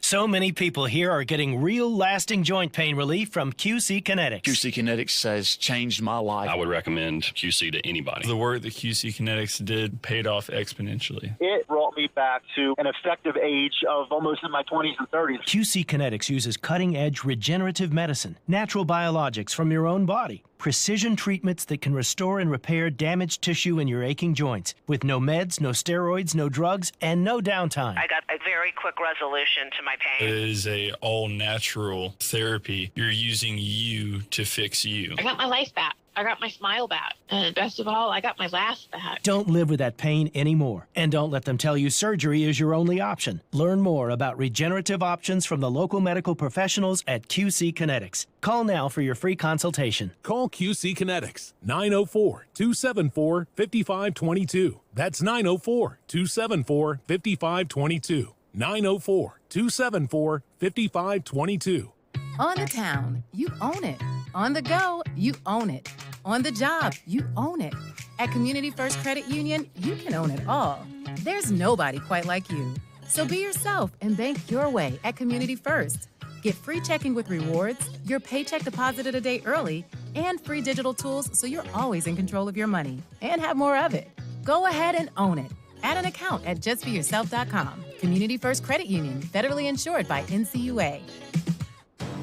So many people here are getting real lasting joint pain relief from QC Kinetics. QC Kinetics has changed my life. I would recommend QC to anybody. The work that QC Kinetics did paid off exponentially. It brought me back to an effective age of almost in my 20s and 30s. QC Kinetics uses cutting-edge regenerative medicine, natural biologics from your own body, precision treatments that can restore and repair damaged tissue in your aching joints with no meds, no steroids, no drugs, and no downtime. I got a very quick resolution to my pain. It is a all-natural therapy. You're using you to fix you. I got my life back. I got my smile back. And best of all, I got my laugh back. Don't live with that pain anymore. And don't let them tell you surgery is your only option. Learn more about regenerative options from the local medical professionals at QC Kinetics. Call now for your free consultation. Call QC Kinetics, 904-274-5522. That's 904-274-5522. 904-274-5522. On the town, you own it. On the go, you own it. On the job, you own it. At Community First Credit Union, you can own it all. There's nobody quite like you. So be yourself and bank your way at Community First. Get free checking with rewards, your paycheck deposited a day early, and free digital tools so you're always in control of your money and have more of it. Go ahead and own it. Add an account at justbeyourself.com. Community First Credit Union, federally insured by NCUA.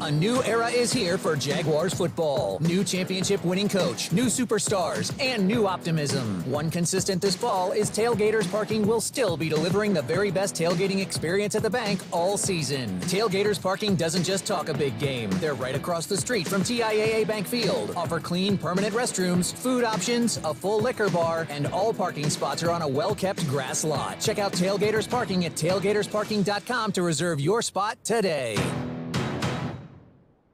A new era is here for Jaguars football. New championship-winning coach, new superstars, and new optimism. One consistent this fall is Tailgaters Parking will still be delivering the very best tailgating experience at the bank all season. Tailgaters Parking doesn't just talk a big game. They're right across the street from TIAA Bank Field. Offer clean, permanent restrooms, food options, a full liquor bar, and all parking spots are on a well-kept grass lot. Check out Tailgaters Parking at tailgatersparking.com to reserve your spot today.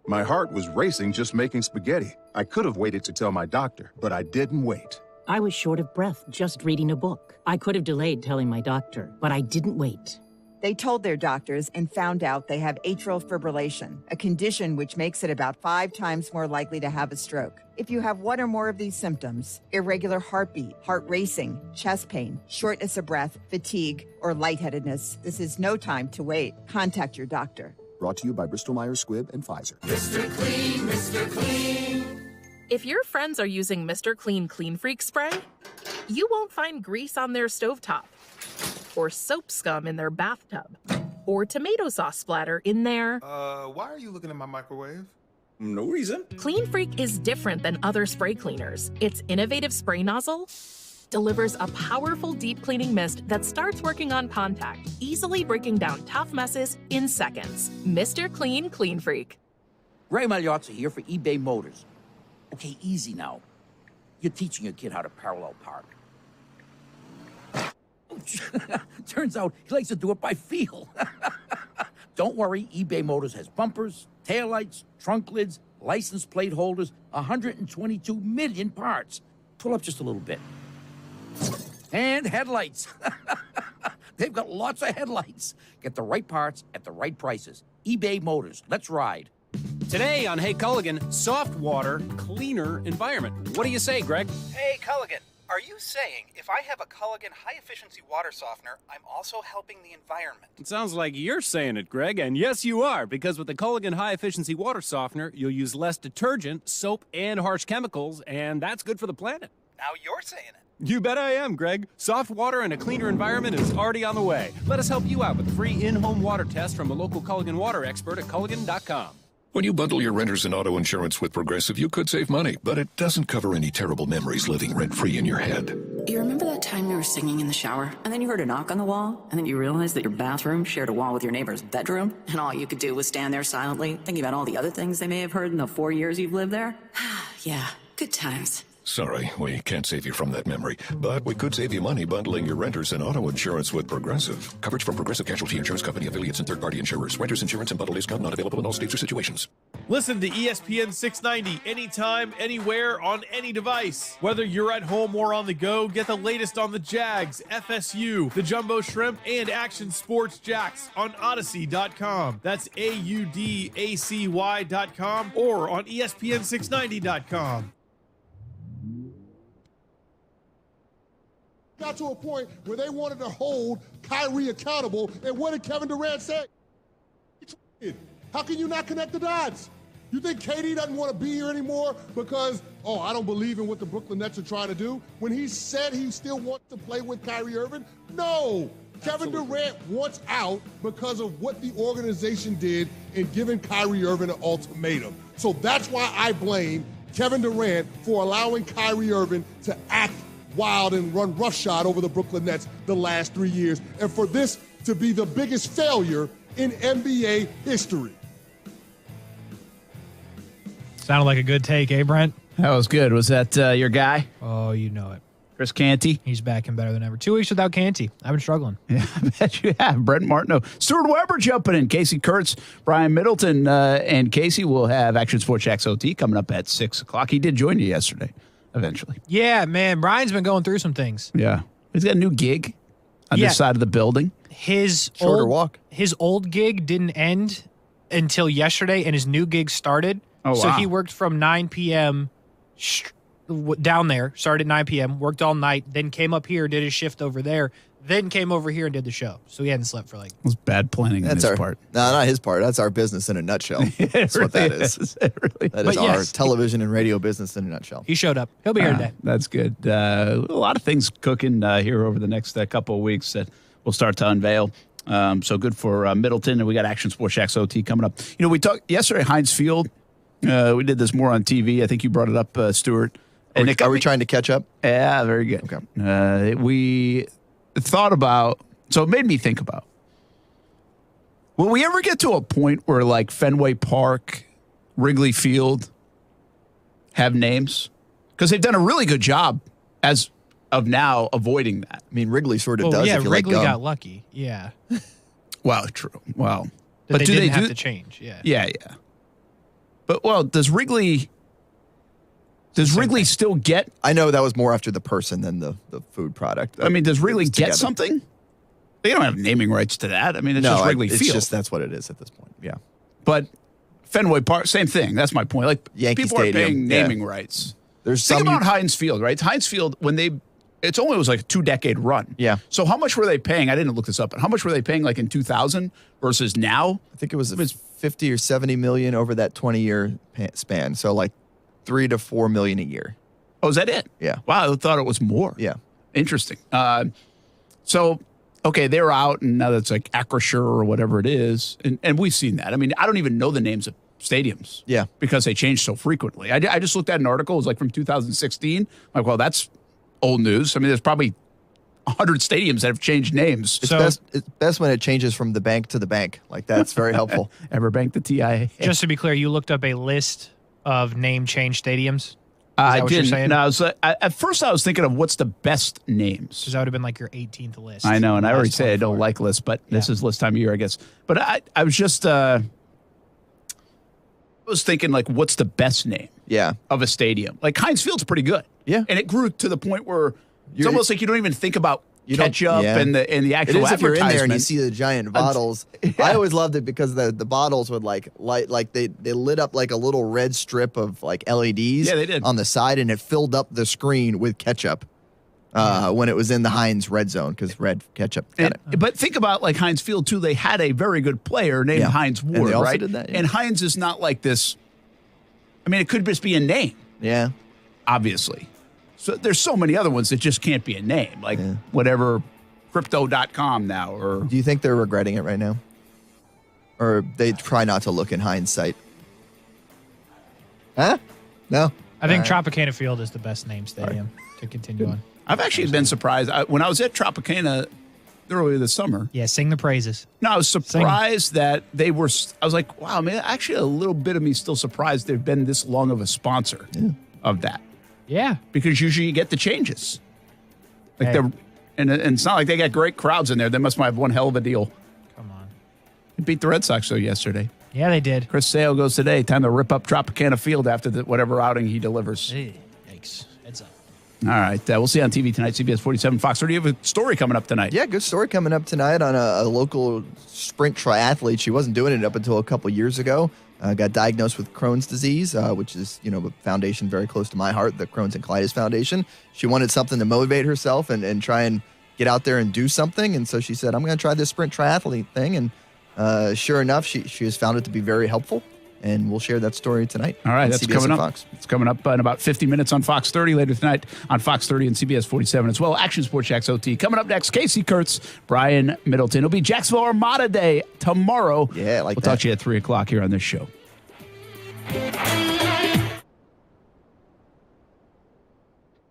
My heart was racing just making spaghetti. I could have waited to tell my doctor, but I didn't wait. I was short of breath just reading a book. I could have delayed telling my doctor, but I didn't wait. They told their doctors and found out they have atrial fibrillation, a condition which makes it about 5 times more likely to have a stroke. If you have one or more of these symptoms, irregular heartbeat, heart racing, chest pain, shortness of breath, fatigue, or lightheadedness, this is no time to wait. Contact your doctor. Brought to you by Bristol-Myers Squibb and Pfizer. Mr. Clean, Mr. Clean. If your friends are using Mr. Clean Clean Freak spray, you won't find grease on their stovetop, or soap scum in their bathtub, or tomato sauce splatter in their... Why are you looking at my microwave? No reason. Clean Freak is different than other spray cleaners. Its innovative spray nozzle delivers a powerful deep cleaning mist that starts working on contact, easily breaking down tough messes in seconds. Mr. Clean Clean Freak. Ray Magliozzi here for eBay Motors. Okay, easy now. You're teaching your kid how to parallel park. Turns out he likes to do it by feel. Don't worry, eBay Motors has bumpers, taillights, trunk lids, license plate holders, 122 million parts. Pull up just a little bit. And headlights. They've got lots of headlights. Get the right parts at the right prices. eBay Motors. Let's ride. Today on Hey Culligan, soft water, cleaner environment. What do you say, Greg? Hey Culligan, are you saying if I have a Culligan high-efficiency water softener, I'm also helping the environment? It sounds like you're saying it, Greg, and yes, you are, because with the Culligan high-efficiency water softener, you'll use less detergent, soap, and harsh chemicals, and that's good for the planet. Now you're saying it. You bet I am, Greg. Soft water and a cleaner environment is already on the way. Let us help you out with a free in-home water test from a local Culligan water expert at Culligan.com. When you bundle your renters and auto insurance with Progressive, you could save money, but it doesn't cover any terrible memories living rent-free in your head. You remember that time you were singing in the shower, and then you heard a knock on the wall, and then you realized that your bathroom shared a wall with your neighbor's bedroom, and all you could do was stand there silently, thinking about all the other things they may have heard in the 4 years you've lived there? Yeah, good times. Sorry, we can't save you from that memory, but we could save you money bundling your renters and auto insurance with Progressive. Coverage from Progressive Casualty Insurance Company, affiliates, and third-party insurers. Renters insurance and bundle discount not available in all states or situations. Listen to ESPN 690 anytime, anywhere, on any device. Whether you're at home or on the go, get the latest on the Jags, FSU, the Jumbo Shrimp, and Action Sports Jax on Odyssey.com. That's AUDACY.com or on ESPN690.com. Got to a point where they wanted to hold Kyrie accountable, and what did Kevin Durant say? How can you not connect the dots? You think KD doesn't want to be here anymore because, I don't believe in what the Brooklyn Nets are trying to do? When he said he still wants to play with Kyrie Irving? No. Kevin Durant wants out because of what the organization did in giving Kyrie Irving an ultimatum. So that's why I blame Kevin Durant for allowing Kyrie Irving to act wild and run roughshod over the Brooklyn Nets the last 3 years, and for this to be the biggest failure in NBA history. Sounded like a good take, eh, Brent? That was good. Was that your guy? Oh, you know it. Chris Canty? He's back and better than ever. 2 weeks without Canty. I've been struggling. Yeah, I bet you have. Brent Martineau. Stuart Weber jumping in. Casey Kurtz, Brian Middleton, and Casey will have Action Sports Jax OT coming up at 6 o'clock. He did join you yesterday. Eventually. Yeah, man. Brian's been going through some things. Yeah. He's got a new gig on this side of the building. His shorter walk. His old gig didn't end until yesterday, and his new gig started. Oh, so wow. he worked from 9 p.m. down there, started at 9 p.m., worked all night, then came up here, did his shift over there, then came over here and did the show. So he hadn't slept for like... It was bad planning on his part. No, not his part. That's our business in a nutshell. That's what that is. That is our television and radio business in a nutshell. He showed up. He'll be here today. That's good. A lot of things cooking here over the next couple of weeks that we'll start to unveil. So good for Middleton, and we got Action Sports Jax OT coming up. You know, we talked yesterday, Heinz Field. We did this more on TV. I think you brought it up, Stuart. And are we trying to catch up? Yeah, very good. Okay. We thought about, so it made me think about, will we ever get to a point where like Fenway Park, Wrigley Field have names? Because they've done a really good job as of now avoiding that. I mean, Wrigley sort of does. Yeah, if you Wrigley let go. got lucky. Yeah. Well, true. Well, but do they they have to change. Yeah. Yeah. But well, does Wrigley still get? I know that was more after the person than the food product. I mean, does Wrigley get something? They don't have naming rights to that. I mean, it's just Wrigley Field. It's just that's what it is at this point. Yeah. But Fenway Park, same thing. That's my point. Like Yankee people Stadium, are paying naming rights. There's Think about Heinz Field, right? Heinz Field, when it was like a 2-decade run. Yeah. So how much were they paying? I didn't look this up, but how much were they paying like in 2000 versus now? I think it was 50 or 70 million over that 20-year span. So like 3 to 4 million a year. Oh, is that it? Yeah. Wow, I thought it was more. Yeah. Interesting. So, okay, they're out, and now that's like Acrisure or whatever it is, and we've seen that. I mean, I don't even know the names of stadiums. Yeah. Because they change so frequently. I just looked at an article. It was like from 2016. Like, well, that's old news. I mean, there's probably 100 stadiums that have changed names. It's best when it changes from the bank to the bank. Like, that's very helpful. Everbank to TIA. Just to be clear, you looked up a list of name change stadiums? I didn't. No, at first I was thinking of what's the best names. Because that would have been like your 18th list. I know, and I already said I don't like lists, but this is list time of year, I guess. But I was just I was thinking, like, what's the best name of a stadium? Like, Heinz Field's pretty good. Yeah. And it grew to the point where it's almost like you don't even think about ketchup and the actual it is if you're in there and you advertisement. see the giant bottles. I always loved it because the bottles would like they lit up like a little red strip of like LEDs Yeah, they did. on the side, and it filled up the screen with ketchup when it was in the Heinz red zone because red ketchup. But think about like Heinz Field too. They had a very good player named Heinz Ward, And they also right? did that, yeah. And Heinz is not like this. I mean, it could just be a name. Yeah. Obviously. So there's so many other ones that just can't be a name, like whatever crypto.com now. Or Do you think they're regretting it right now? Or they try not to look in hindsight? Huh? No? I think Tropicana Field is the best name stadium to continue on. I've actually been surprised. When I was at Tropicana earlier this summer. Yeah, sing the praises. No, I was surprised that they were. I was like, wow, man, actually a little bit of me still surprised they've been this long of a sponsor of that. Yeah. Because usually you get the changes. Like they're, and it's not like they got great crowds in there. They must have one hell of a deal. Come on. They beat the Red Sox, though, yesterday. Yeah, they did. Chris Sale goes today. Time to rip up Tropicana Field after whatever outing he delivers. Yikes. Heads up. All right. We'll see you on TV tonight, CBS 47 Fox 30. You have a story coming up tonight. Yeah, good story coming up tonight on a local sprint triathlete. She wasn't doing it up until a couple years ago. Got diagnosed with Crohn's disease, which is, a foundation very close to my heart, the Crohn's and Colitis Foundation. She wanted something to motivate herself and try and get out there and do something. And so she said, I'm going to try this sprint triathlete thing. And sure enough, she has found it to be very helpful. And we'll share that story tonight. All right, on that's CBS coming and up. Fox. It's coming up in about 50 minutes on Fox 30, later tonight on Fox 30 and CBS 47 as well. Action Sports Jax OT. Coming up next, Casey Kurtz, Brian Middleton. It'll be Jacksonville Armada Day tomorrow. Yeah, we'll talk to you at 3 o'clock here on this show.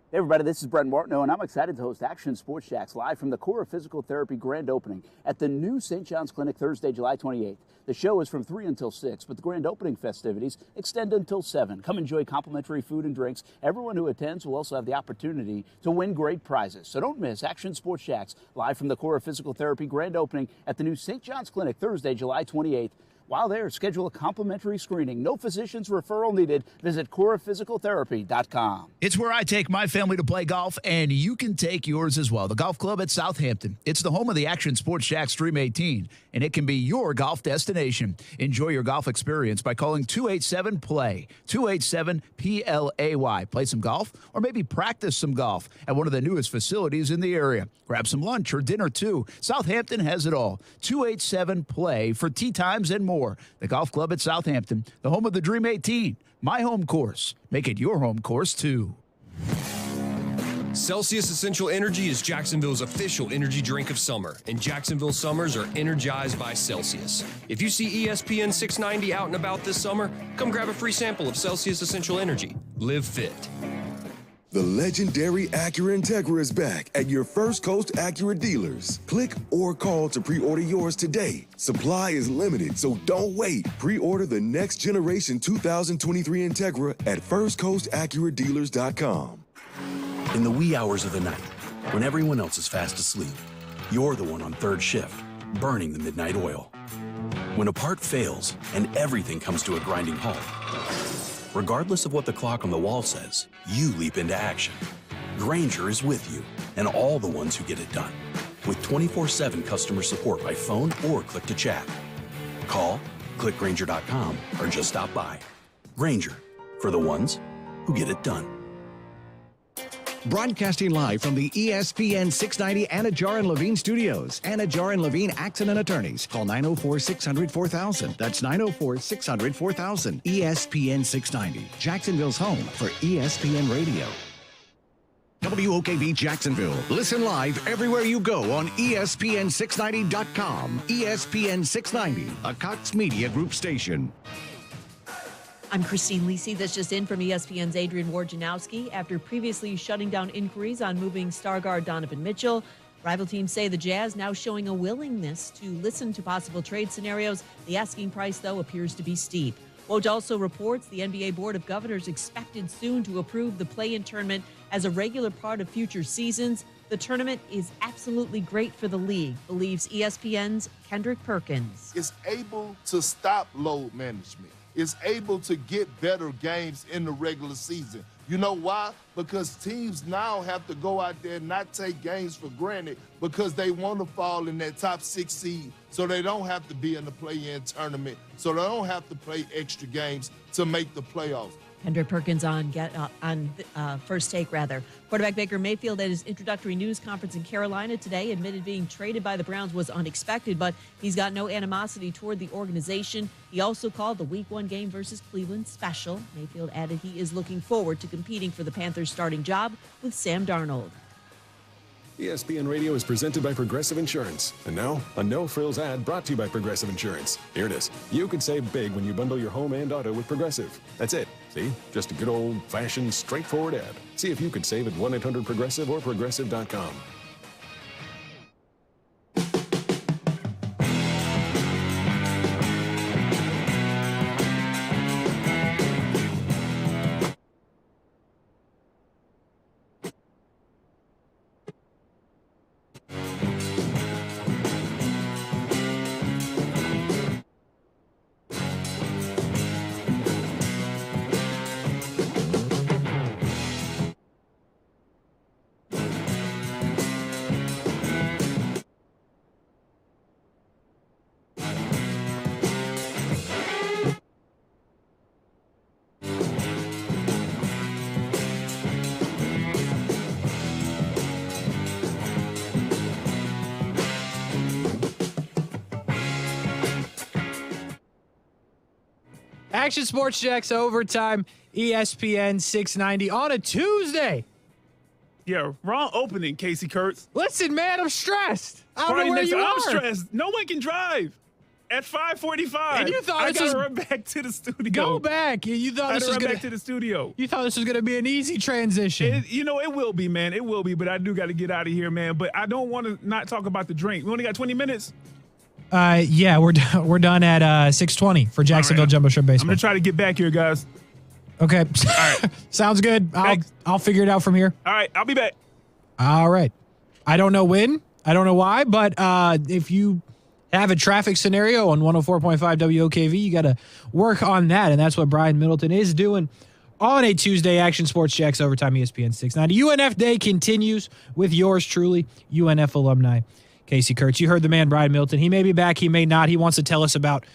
Hey everybody, this is Brett Martineau, and I'm excited to host Action Sports Jax live from the Core of Physical Therapy grand opening at the new St. John's Clinic Thursday, July 28th. The show is from 3 until 6, but the grand opening festivities extend until 7. Come enjoy complimentary food and drinks. Everyone who attends will also have the opportunity to win great prizes. So don't miss Action Sports Jax live from the Core of Physical Therapy grand opening at the new St. John's Clinic Thursday, July 28th. While there, schedule a complimentary screening. No physician's referral needed. Visit coraphysicaltherapy.com. It's where I take my family to play golf, and you can take yours as well. The Golf Club at Southampton. It's the home of the Action Sports Jax Stream 18, and it can be your golf destination. Enjoy your golf experience by calling 287-PLAY, 287-PLAY. Play some golf or maybe practice some golf at one of the newest facilities in the area. Grab some lunch or dinner, too. Southampton has it all. 287-PLAY for tee times and more. The Golf Club at Southampton, the home of the Dream 18. My home course. Make it your home course, too. Celsius Essential Energy is Jacksonville's official energy drink of summer, and Jacksonville summers are energized by Celsius. If you see ESPN 690 out and about this summer, come grab a free sample of Celsius Essential Energy. Live fit. The legendary Acura Integra is back at your First Coast Acura dealers. Click or call to pre-order yours today. Supply is limited, so don't wait. Pre-order the next generation 2023 Integra at firstcoastacuradealers.com. In the wee hours of the night, when everyone else is fast asleep, you're the one on third shift, burning the midnight oil. When a part fails and everything comes to a grinding halt, regardless of what the clock on the wall says, you leap into action. Grainger is with you and all the ones who get it done. With 24/7 customer support by phone or click to chat. Call, click Grainger.com, or just stop by. Grainger, for the ones who get it done. Broadcasting live from the ESPN 690 Anajar and Levine studios. Anajar and Levine Accident Attorneys. Call 904-600-4000. That's 904-600-4000. ESPN 690. Jacksonville's home for ESPN Radio. WOKV Jacksonville. Listen live everywhere you go on ESPN690.com. ESPN 690, a Cox Media Group station. I'm Christine Lisi. That's just in from ESPN's Adrian Wojnarowski. After previously shutting down inquiries on moving star guard Donovan Mitchell, rival teams say the Jazz now showing a willingness to listen to possible trade scenarios. The asking price, though, appears to be steep. Woj also reports the NBA Board of Governors expected soon to approve the play-in tournament as a regular part of future seasons. The tournament is absolutely great for the league, believes ESPN's Kendrick Perkins. It's able to stop load management. Is able to get better games in the regular season. You know why? Because teams now have to go out there and not take games for granted because they want to fall in that top 6 seed so they don't have to be in the play-in tournament, so they don't have to play extra games to make the playoffs. Kendrick Perkins on First Take, rather. Quarterback Baker Mayfield at his introductory news conference in Carolina today admitted being traded by the Browns was unexpected, but he's got no animosity toward the organization. He also called the Week 1 game versus Cleveland special. Mayfield added he is looking forward to competing for the Panthers' starting job with Sam Darnold. ESPN Radio is presented by Progressive Insurance. And now, a no-frills ad brought to you by Progressive Insurance. Here it is. You can save big when you bundle your home and auto with Progressive. That's it. See? Just a good old-fashioned, straightforward ad. See if you could save at 1-800-PROGRESSIVE or Progressive.com. Action Sports Jax overtime, ESPN 690 on a Tuesday. Yeah, wrong opening, Casey Kurtz. Listen, man, I'm stressed. I don't know where you are. I'm stressed. No one can drive at 5:45. And you thought I gotta run back to the studio. Go back. You thought this was gonna back to the studio. You thought this was gonna be an easy transition. It will be, man. It will be. But I do got to get out of here, man. But I don't want to not talk about the drink. We only got 20 minutes. Yeah, we're done at 6:20 for Jacksonville Jumbo Shrimp Baseball. I'm gonna try to get back here, guys. Okay. All right. Sounds good. I'll figure it out from here. All right, I'll be back. All right. I don't know when. I don't know why, but if you have a traffic scenario on 104.5 WOKV. You got to work on that, and that's what Brian Middleton is doing on a Tuesday. Action Sports Jax Overtime, ESPN 690. UNF Day continues with yours truly, UNF alumni Casey Kurtz. You heard the man, Brian Middleton. He may be back, he may not. He wants to tell us about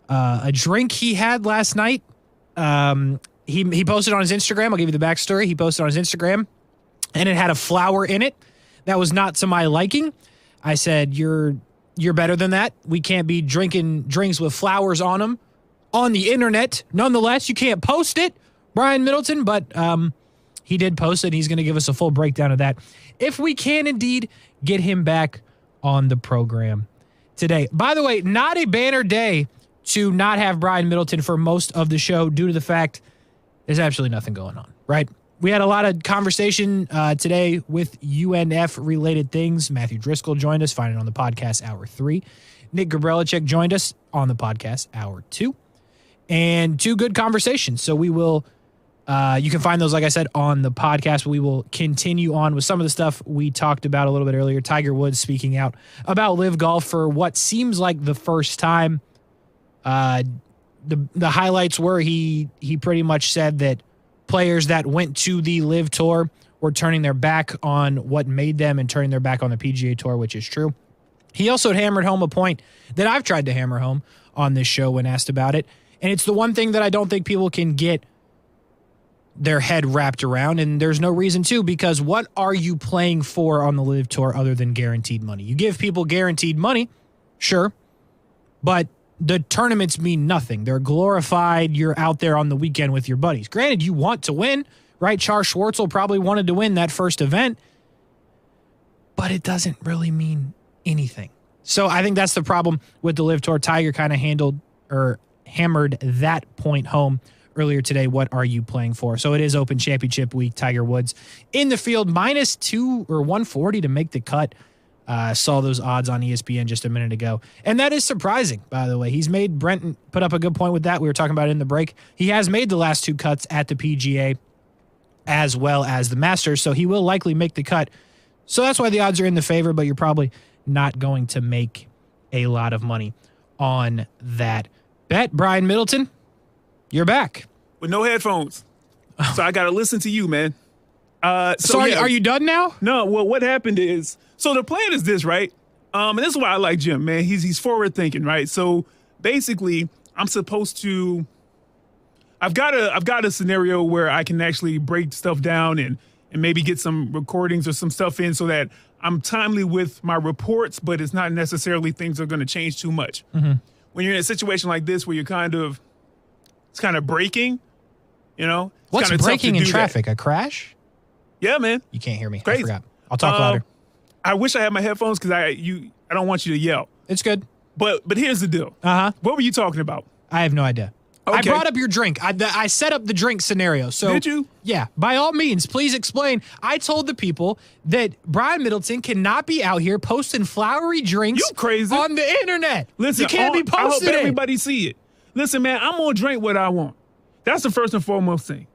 a drink he had last night. He posted on his Instagram. I'll give you the backstory. He posted on his Instagram, and it had a flower in it that was not to my liking. I said, you're better than that. We can't be drinking drinks with flowers on them on the internet. Nonetheless, you can't post it, Brian Middleton, but he did post it, and he's going to give us a full breakdown of that if we can indeed get him back on the program today. By the way, not a banner day to not have Brian Middleton for most of the show due to the fact there's absolutely nothing going on, right? We had a lot of conversation today with UNF-related things. Matthew Driscoll joined us, finding on the podcast Hour 3. Nick Gabrielczyk joined us on the podcast Hour 2. And 2 good conversations. So we will, you can find those, like I said, on the podcast. We will continue on with some of the stuff we talked about a little bit earlier. Tiger Woods speaking out about LIV Golf for what seems like the first time. The highlights were he pretty much said that players that went to the LIV Tour were turning their back on what made them and turning their back on the PGA Tour, which is true. He also hammered home a point that I've tried to hammer home on this show when asked about it, and it's the one thing that I don't think people can get their head wrapped around, and there's no reason to, because what are you playing for on the LIV Tour other than guaranteed money? You give people guaranteed money, sure, but the tournaments mean nothing. They're glorified. You're out there on the weekend with your buddies. Granted, you want to win, right? Charles Schwartzel probably wanted to win that first event, but it doesn't really mean anything. So I think that's the problem with the LIV Tour. Tiger kind of hammered that point home earlier today. What are you playing for? So it is Open Championship week. Tiger Woods in the field, -2 or 140 to make the cut. Saw those odds on ESPN just a minute ago. And that is surprising, by the way. Brent put up a good point with that. We were talking about it in the break. He has made the last 2 cuts at the PGA as well as the Masters, so he will likely make the cut. So that's why the odds are in the favor, but you're probably not going to make a lot of money on that bet. Brian Middleton, you're back. With no headphones. So I got to listen to you, man. Are you done now? No, well, what happened is, so the plan is this, right? And this is why I like Jim, man. He's forward thinking, right? So basically, I'm supposed to. I've got a scenario where I can actually break stuff down and maybe get some recordings or some stuff in so that I'm timely with my reports, but it's not necessarily things are going to change too much. Mm-hmm. When you're in a situation like this where it's kind of breaking, you know. What's breaking in traffic? A crash? Yeah, man. You can't hear me. Crazy. I forgot. I'll talk louder. I wish I had my headphones because I don't want you to yell. It's good. But here's the deal. Uh-huh. What were you talking about? I have no idea. Okay. I brought up your drink. I set up the drink scenario. So did you? Yeah. By all means, please explain. I told the people that Brian Middleton cannot be out here posting flowery drinks on the internet. Listen, you can't be posting I hope everybody see it. Listen, man, I'm going to drink what I want. That's the first and foremost thing.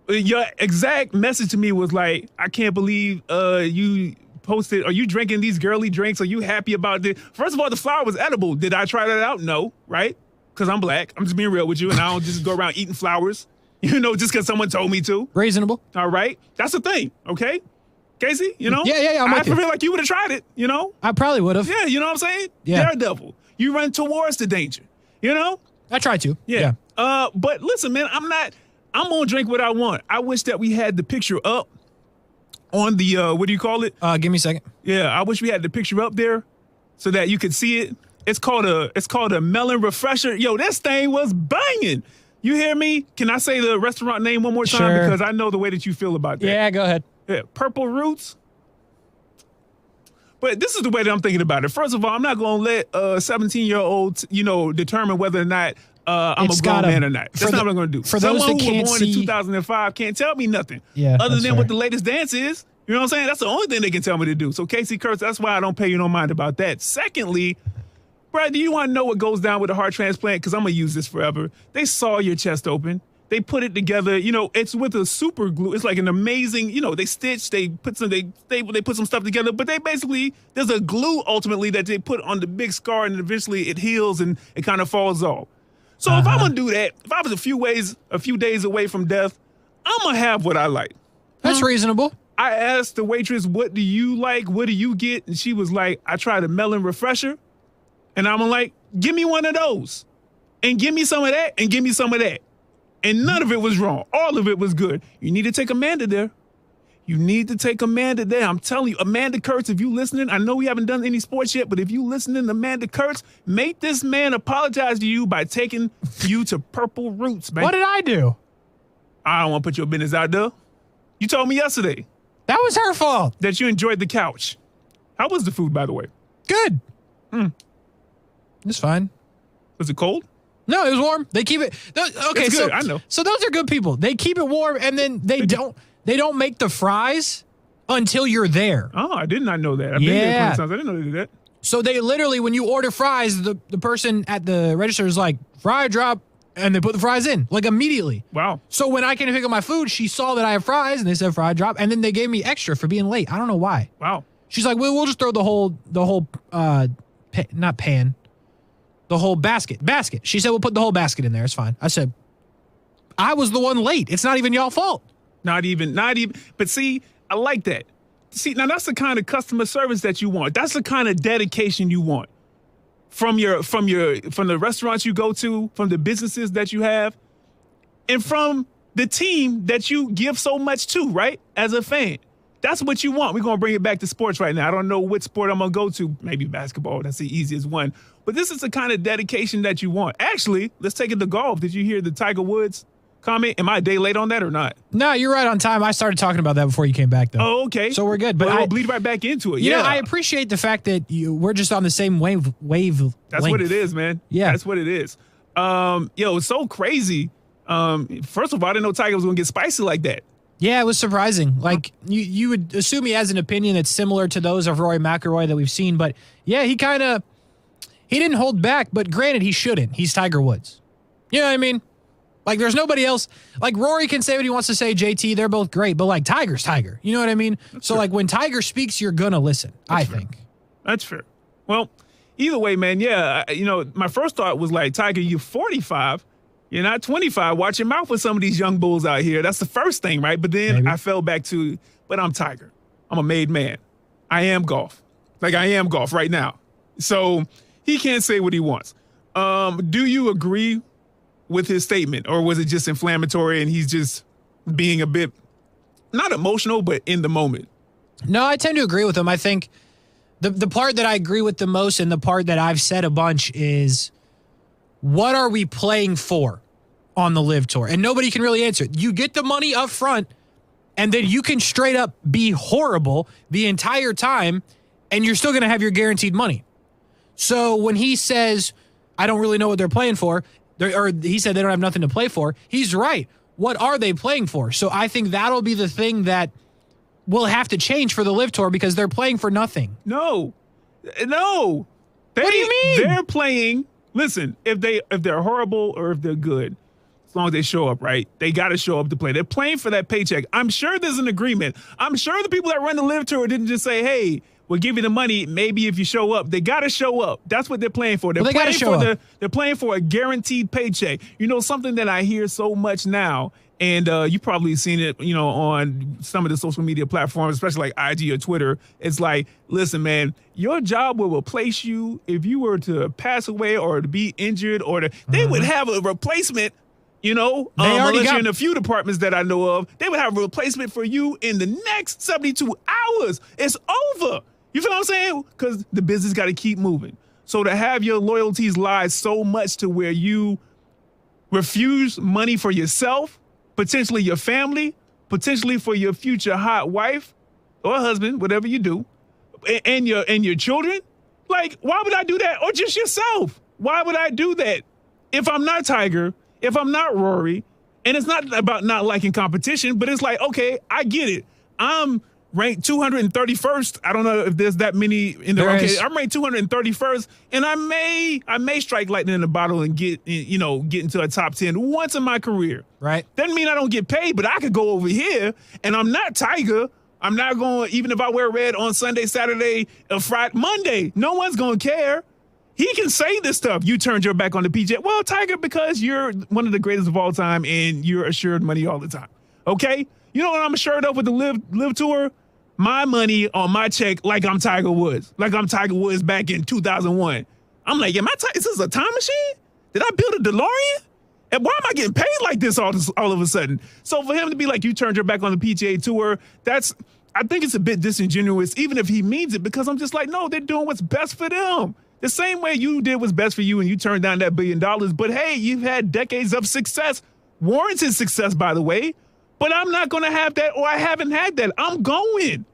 Your exact message to me was like, I can't believe you posted, are you drinking these girly drinks? Are you happy about this? First of all, the flower was edible. Did I try that out? No, right? Because I'm black. I'm just being real with you, and I don't just go around eating flowers, you know, just because someone told me to. Reasonable. All right? That's the thing, okay? Casey, you know? Yeah, I feel like you would have tried it, you know? I probably would have. Yeah, you know what I'm saying? Yeah. Daredevil. You run towards the danger, you know? I tried to. Yeah. But listen, man, I'm going to drink what I want. I wish that we had the picture up on the, what do you call it? Give me a second. Yeah, I wish we had the picture up there so that you could see it. It's called a melon refresher. Yo, this thing was banging. You hear me? Can I say the restaurant name one more time? Sure. Because I know the way that you feel about that. Yeah, go ahead. Yeah, Purple Roots. But this is the way that I'm thinking about it. First of all, I'm not going to let a 17-year-old, you know, determine whether or not I'm a grown man or not. That's not what I'm going to do. For those that can't born see, in 2005 can't tell me nothing. Yeah, other than fair. what the latest dance is. You know what I'm saying? That's the only thing they can tell me to do. So Casey Kurtz, that's why I don't pay you no mind about that. Secondly, Brad, do you want to know what goes down with a heart transplant? Because I'm going to use this forever. They saw your chest open. They put it together. It's with a super glue. It's like an amazing. They stitch. They put some. They put some stuff together. But they basically there's a glue ultimately that they put on the big scar, and eventually it heals and it kind of falls off. So if I'm gonna do that, if I was a few days away from death, I'm gonna have what I like. That's reasonable. I asked the waitress, "What do you like? What do you get?" And she was like, "I tried a melon refresher," and I'm like, "Give me one of those, and give me some of that, and give me some of that." And none of it was wrong. All of it was good. You need to take Amanda there. I'm telling you, Amanda Kurtz, if you listening, I know we haven't done any sports yet, but if you listening, Amanda Kurtz, make this man apologize to you by taking you to Purple Roots, man. What did I do? I don't want to put your business out there. You told me yesterday. That was her fault. That you enjoyed the couch. How was the food, by the way? Good. It's fine. Was it cold? No, it was warm. They keep it. Okay, it's good. I know. So those are good people. They keep it warm, and then they don't make the fries until you're there. Oh, I did not know that. I've been there plenty of times. I didn't know they did that. So they literally, when you order fries, the person at the register is like, fry drop, and they put the fries in, like immediately. Wow. So when I came to pick up my food, she saw that I have fries, and they said fry drop, and then they gave me extra for being late. I don't know why. Wow. She's like, well, we'll just throw the whole the whole basket. She said, we'll put the whole basket in there. It's fine. I said, I was the one late. It's not even y'all fault. Not even. But see, I like that. See, now that's the kind of customer service that you want. That's the kind of dedication you want from the restaurants you go to, from the businesses that you have, and from the team that you give so much to, right? As a fan. That's what you want. We're going to bring it back to sports right now. I don't know what sport I'm going to go to. Maybe basketball. That's the easiest one. But this is the kind of dedication that you want. Actually, let's take it to golf. Did you hear the Tiger Woods comment? Am I a day late on that or not? No, you're right on time. I started talking about that before you came back, though. Oh, okay. So we're good. But I'll bleed right back into it. Yeah. I appreciate the fact that we're just on the same wave. That's what it is, man. Yeah. That's what it is. It's so crazy. First of all, I didn't know Tiger was going to get spicy like that. Yeah, it was surprising. Like, you would assume he has an opinion that's similar to those of Rory McIlroy that we've seen. But, yeah, he didn't hold back. But granted, he shouldn't. He's Tiger Woods. You know what I mean? Like, there's nobody else. Like, Rory can say what he wants to say, JT. They're both great. But, like, Tiger's Tiger. You know what I mean? That's so, fair. Like, when Tiger speaks, you're going to listen, I think. That's fair. Well, either way, man, yeah, my first thought was like, Tiger, you're 45. You're not 25. Watch your mouth with some of these young bulls out here. That's the first thing, right? But then I fell back to, but I'm Tiger. I'm a made man. I am golf. Like, I am golf right now. So he can't say what he wants. Do you agree with his statement, or was it just inflammatory and he's just being a bit, not emotional, but in the moment? No, I tend to agree with him. I think the part that I agree with the most and the part that I've said a bunch is, what are we playing for on the LIV Tour? And nobody can really answer it. You get the money up front, and then you can straight up be horrible the entire time, and you're still going to have your guaranteed money. So when he says, I don't really know what they're playing for, or he said they don't have nothing to play for, he's right. What are they playing for? So I think that'll be the thing that will have to change for the LIV Tour, because they're playing for nothing. No. What do you mean? They're playing. Listen, if they're horrible or if they're good, as long as they show up, right? They got to show up to play. They're playing for that paycheck. I'm sure there's an agreement. I'm sure the people that run the LIV Tour didn't just say, hey, we'll give you the money maybe if you show up. They got to show up. That's what they're playing for. They're playing for a guaranteed paycheck. Something that I hear so much now, and you've probably seen it, on some of the social media platforms, especially like IG or Twitter. It's like, listen, man, your job will replace you if you were to pass away or to be injured, or they would have a replacement. Unless you're in a few departments that I know of, they would have a replacement for you in the next 72 hours. It's over. You feel what I'm saying? Because the business got to keep moving. So to have your loyalties lie so much to where you refuse money for yourself, potentially your family, potentially for your future hot wife or husband, whatever you do, and your children, like, why would I do that? Or just yourself? Why would I do that if I'm not Tiger? If I'm not Rory, and it's not about not liking competition, but it's like, okay, I get it. I'm ranked 231st. I don't know if there's that many in the ranking. I'm ranked 231st, and I may strike lightning in the bottle and get into a top 10 once in my career. Right. Doesn't mean I don't get paid, but I could go over here, and I'm not Tiger. I'm not going, even if I wear red on Sunday, Saturday, Friday, Monday, no one's going to care. He can say this stuff. You turned your back on the PGA. Well, Tiger, because you're one of the greatest of all time and you're assured money all the time. Okay? You know what I'm assured of with the Live Tour? My money on my check like I'm Tiger Woods. Like I'm Tiger Woods back in 2001. I'm like, is this a time machine? Did I build a DeLorean? And why am I getting paid like this all of a sudden? So for him to be like, you turned your back on the PGA Tour, I think it's a bit disingenuous, even if he means it, because I'm just like, no, they're doing what's best for them. The same way you did what's best for you and you turned down that $1 billion. But hey, you've had decades of success, warranted success, by the way. But I'm not going to have that, or I haven't had that. I'm going.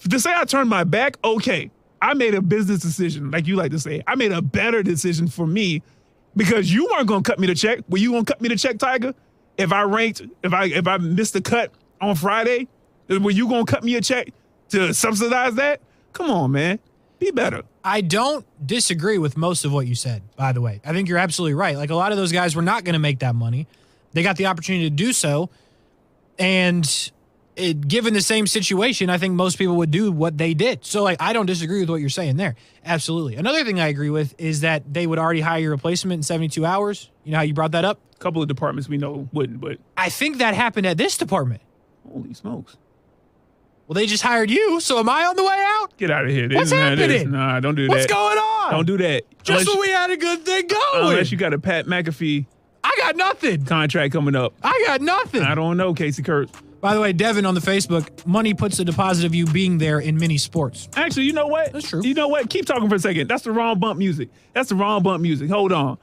To say I turned my back, okay. I made a business decision, like you like to say. I made a better decision for me because you weren't going to cut me the check. Were you going to cut me the check, Tiger? If I missed the cut on Friday, were you going to cut me a check to subsidize that? Come on, man. Be better. I don't disagree with most of what you said, by the way. I think you're absolutely right. Like, a lot of those guys were not going to make that money. They got the opportunity to do so. And given the same situation, I think most people would do what they did. So, like, I don't disagree with what you're saying there. Absolutely. Another thing I agree with is that they would already hire your replacement in 72 hours. You know how you brought that up? A couple of departments we know wouldn't, but I think that happened at this department. Holy smokes. Well, they just hired you, so am I on the way out? Get out of here. What's happening? Nah, don't do that. What's going on? Don't do that. Just when we had a good thing going. Unless you got a Pat McAfee. I got nothing. Contract coming up. I got nothing. I don't know, Casey Kurtz. By the way, Devin on the Facebook, money puts a deposit of you being there in many sports. Actually, you know what? That's true. You know what? Keep talking for a second. That's the wrong bump music. Hold on,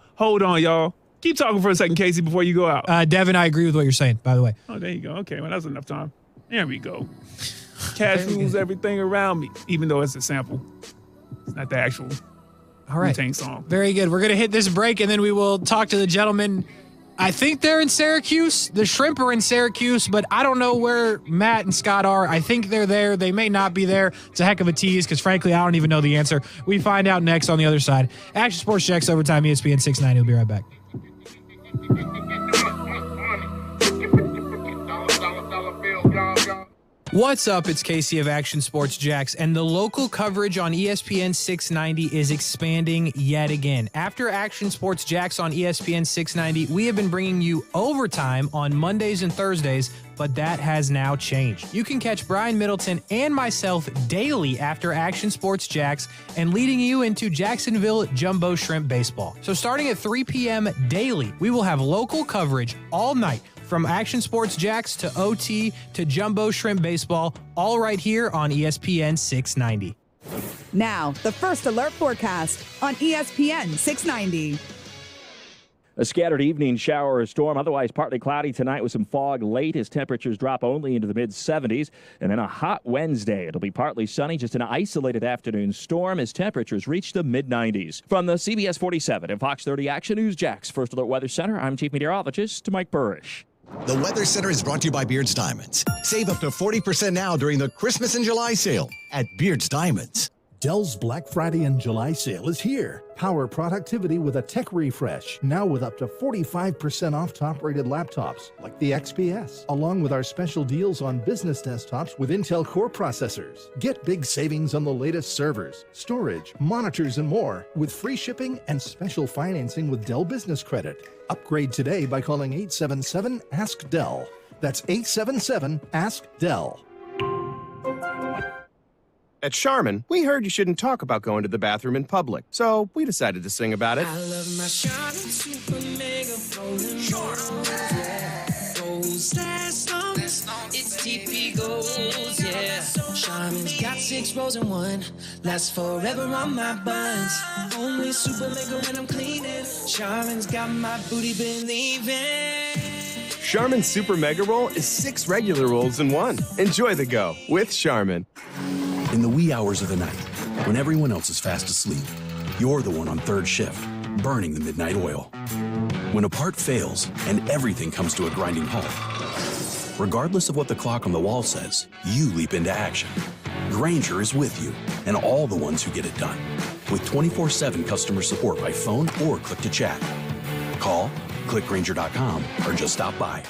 y'all. Keep talking for a second, Casey, before you go out. Devin, I agree with what you're saying, by the way. Oh, there you go. Okay, well, that's enough time. There we go. Cash rules everything around me, even though it's a sample. It's not the actual Wu-Tang song. Very good. We're going to hit this break, and then we will talk to the gentleman. I think they're in Syracuse. The Shrimp are in Syracuse, but I don't know where Matt and Scott are. I think they're there. They may not be there. It's a heck of a tease because, frankly, I don't even know the answer. We find out next on the other side. Action Sports Jax Overtime, ESPN690. We'll be right back. What's up? It's Casey of Action Sports Jax, and the local coverage on ESPN 690 is expanding yet again. After Action Sports Jax on ESPN 690, we have been bringing you Overtime on Mondays and Thursdays, but that has now changed. You can catch Brian Middleton and myself daily after Action Sports Jax and leading you into Jacksonville Jumbo Shrimp Baseball. So starting at 3 p.m. daily, we will have local coverage all night from Action Sports Jax to OT to Jumbo Shrimp Baseball, all right here on ESPN 690. Now, the first alert forecast on ESPN 690. A scattered evening shower or storm, otherwise partly cloudy tonight with some fog late as temperatures drop only into the mid-70s. And then a hot Wednesday. It'll be partly sunny, just an isolated afternoon storm as temperatures reach the mid-90s. From the CBS 47 and Fox 30 Action News Jax First Alert Weather Center, I'm Chief Meteorologist Mike Burrish. The Weather Center is brought to you by Beards Diamonds. Save up to 40% now during the Christmas and July sale at Beards Diamonds. Dell's Black Friday and July sale is here. Power productivity with a tech refresh, now with up to 45% off top-rated laptops like the XPS, along with our special deals on business desktops with Intel Core processors. Get big savings on the latest servers, storage, monitors, and more with free shipping and special financing with Dell Business Credit. Upgrade today by calling 877-ASK-DELL. That's 877-ASK-DELL. At Charmin, we heard you shouldn't talk about going to the bathroom in public, so we decided to sing about it. I love my Charmin Super Mega Golden Balls, yeah. Goals last long, it's TP Goals, yeah. Charmin's got 6 rows in one, lasts forever on my buns. Only Super Mega when I'm cleaning. Charmin's got my booty believing. Charmin Super Mega Roll is 6 regular rolls in one. Enjoy the go with Charmin. In the wee hours of the night, when everyone else is fast asleep, you're the one on third shift, burning the midnight oil. When a part fails and everything comes to a grinding halt, Regardless of what the clock on the wall says, you leap into action. Grainger is with you and all the ones who get it done. With 24/7 customer support by phone or click to chat. Call, click Grainger.com, or just stop by.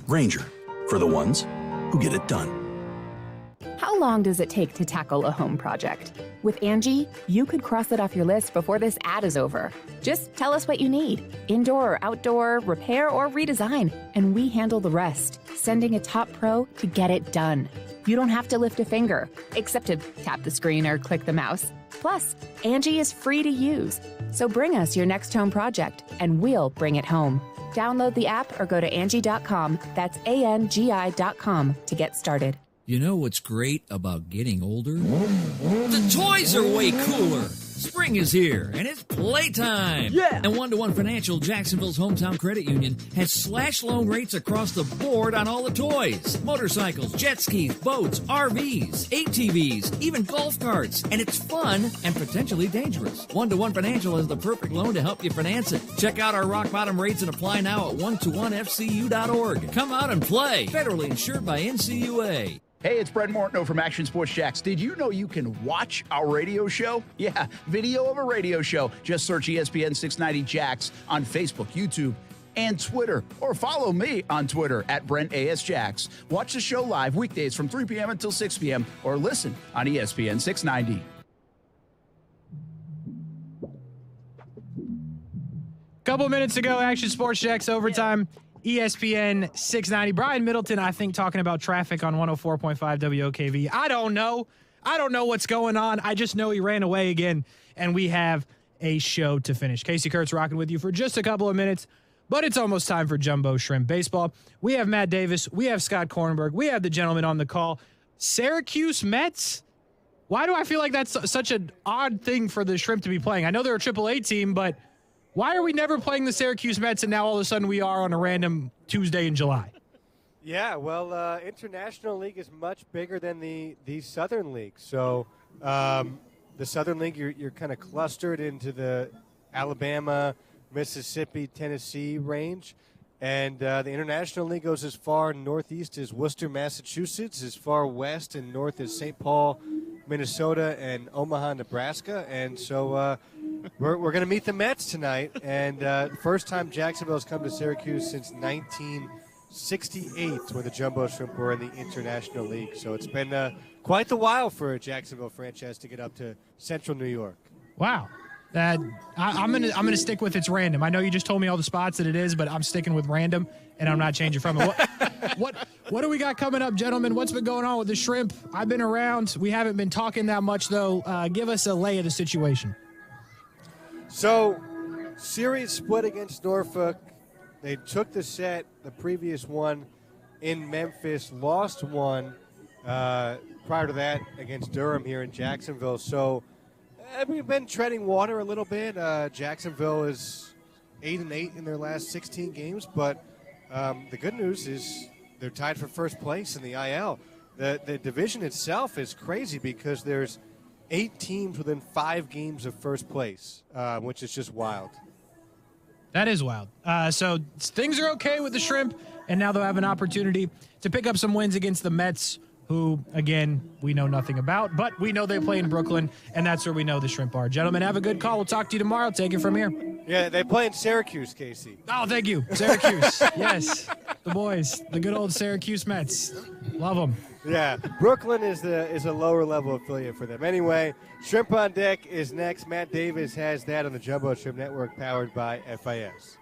Grainger, for the ones who get it done. How long does it take to tackle a home project? With Angie, you could cross it off your list before this ad is over. Just tell us what you need, indoor or outdoor, repair or redesign, and we handle the rest, sending a top pro to get it done. You don't have to lift a finger, except to tap the screen or click the mouse. Plus, Angie is free to use. So bring us your next home project, and we'll bring it home. Download the app or go to Angie.com. That's ANGI.com to get started. You know what's great about getting older? The toys are way cooler. Spring is here, and it's playtime. Yeah! And One-to-One Financial, Jacksonville's hometown credit union, has slash loan rates across the board on all the toys. Motorcycles, jet skis, boats, RVs, ATVs, even golf carts. And it's fun and potentially dangerous. One-to-One Financial has the perfect loan to help you finance it. Check out our rock-bottom rates and apply now at one-to-one-FCU.org. Come out and play. Federally insured by NCUA. Hey, it's Brett Mortno from Action Sports Jax. Did you know you can watch our radio show? Yeah, video of a radio show. Just search ESPN690 Jax on Facebook, YouTube, and Twitter. Or follow me on Twitter at Brent A.S. Jax. Watch the show live weekdays from 3 p.m. until 6 p.m. or listen on ESPN690. Couple minutes ago, Action Sports Jax overtime. ESPN 690. Brian Middleton, I think, talking about traffic on 104.5 WOKV. I don't know what's going on. I just know he ran away again, and we have a show to finish. Casey Kurtz rocking with you for just a couple of minutes, but it's almost time for Jumbo Shrimp Baseball. We have Matt Davis. We have Scott Kornberg. We have the gentleman on the call. Syracuse Mets? Why do I feel like that's such an odd thing for the Shrimp to be playing? I know they're a AAA team, but why are we never playing the Syracuse Mets, and now all of a sudden we are on a random Tuesday in July? Yeah, well, International League is much bigger than the Southern League. So the Southern League, you're kind of clustered into the Alabama, Mississippi, Tennessee range. And the International League goes as far northeast as Worcester, Massachusetts, as far west and north as St. Paul, Minnesota, and Omaha, Nebraska. And so we're going to meet the Mets tonight. And first time Jacksonville has come to Syracuse since 1968 when the Jumbo Shrimp were in the International League. So it's been quite the while for a Jacksonville franchise to get up to Central New York. Wow. I'm gonna stick with it's random. I know you just told me all the spots that it is, but I'm sticking with random, and I'm not changing from it. What do we got coming up, gentlemen? What's been going on with the Shrimp? I've been around. We haven't been talking that much, though. Give us a lay of the situation. So, series split against Norfolk. They took the set, the previous one, in Memphis, lost one prior to that against Durham here in Jacksonville. So, we've been treading water a little bit. Jacksonville is 8-8 in their last 16 games, but the good news is they're tied for first place in the IL. The division itself is crazy because there's 8 teams within 5 games of first place, which is just wild. That is wild. So things are okay with the Shrimp, and now they'll have an opportunity to pick up some wins against the Mets, who, again, we know nothing about, but we know they play in Brooklyn, and that's where we know the Shrimp are. Gentlemen, have a good call. We'll talk to you tomorrow. Take it from here. Yeah, they play in Syracuse, Casey. Oh, thank you. Syracuse. Yes, the boys, the good old Syracuse Mets. Love them. Yeah, Brooklyn is a lower level affiliate for them. Anyway, Shrimp on Deck is next. Matt Davis has that on the Jumbo Shrimp Network, powered by FIS.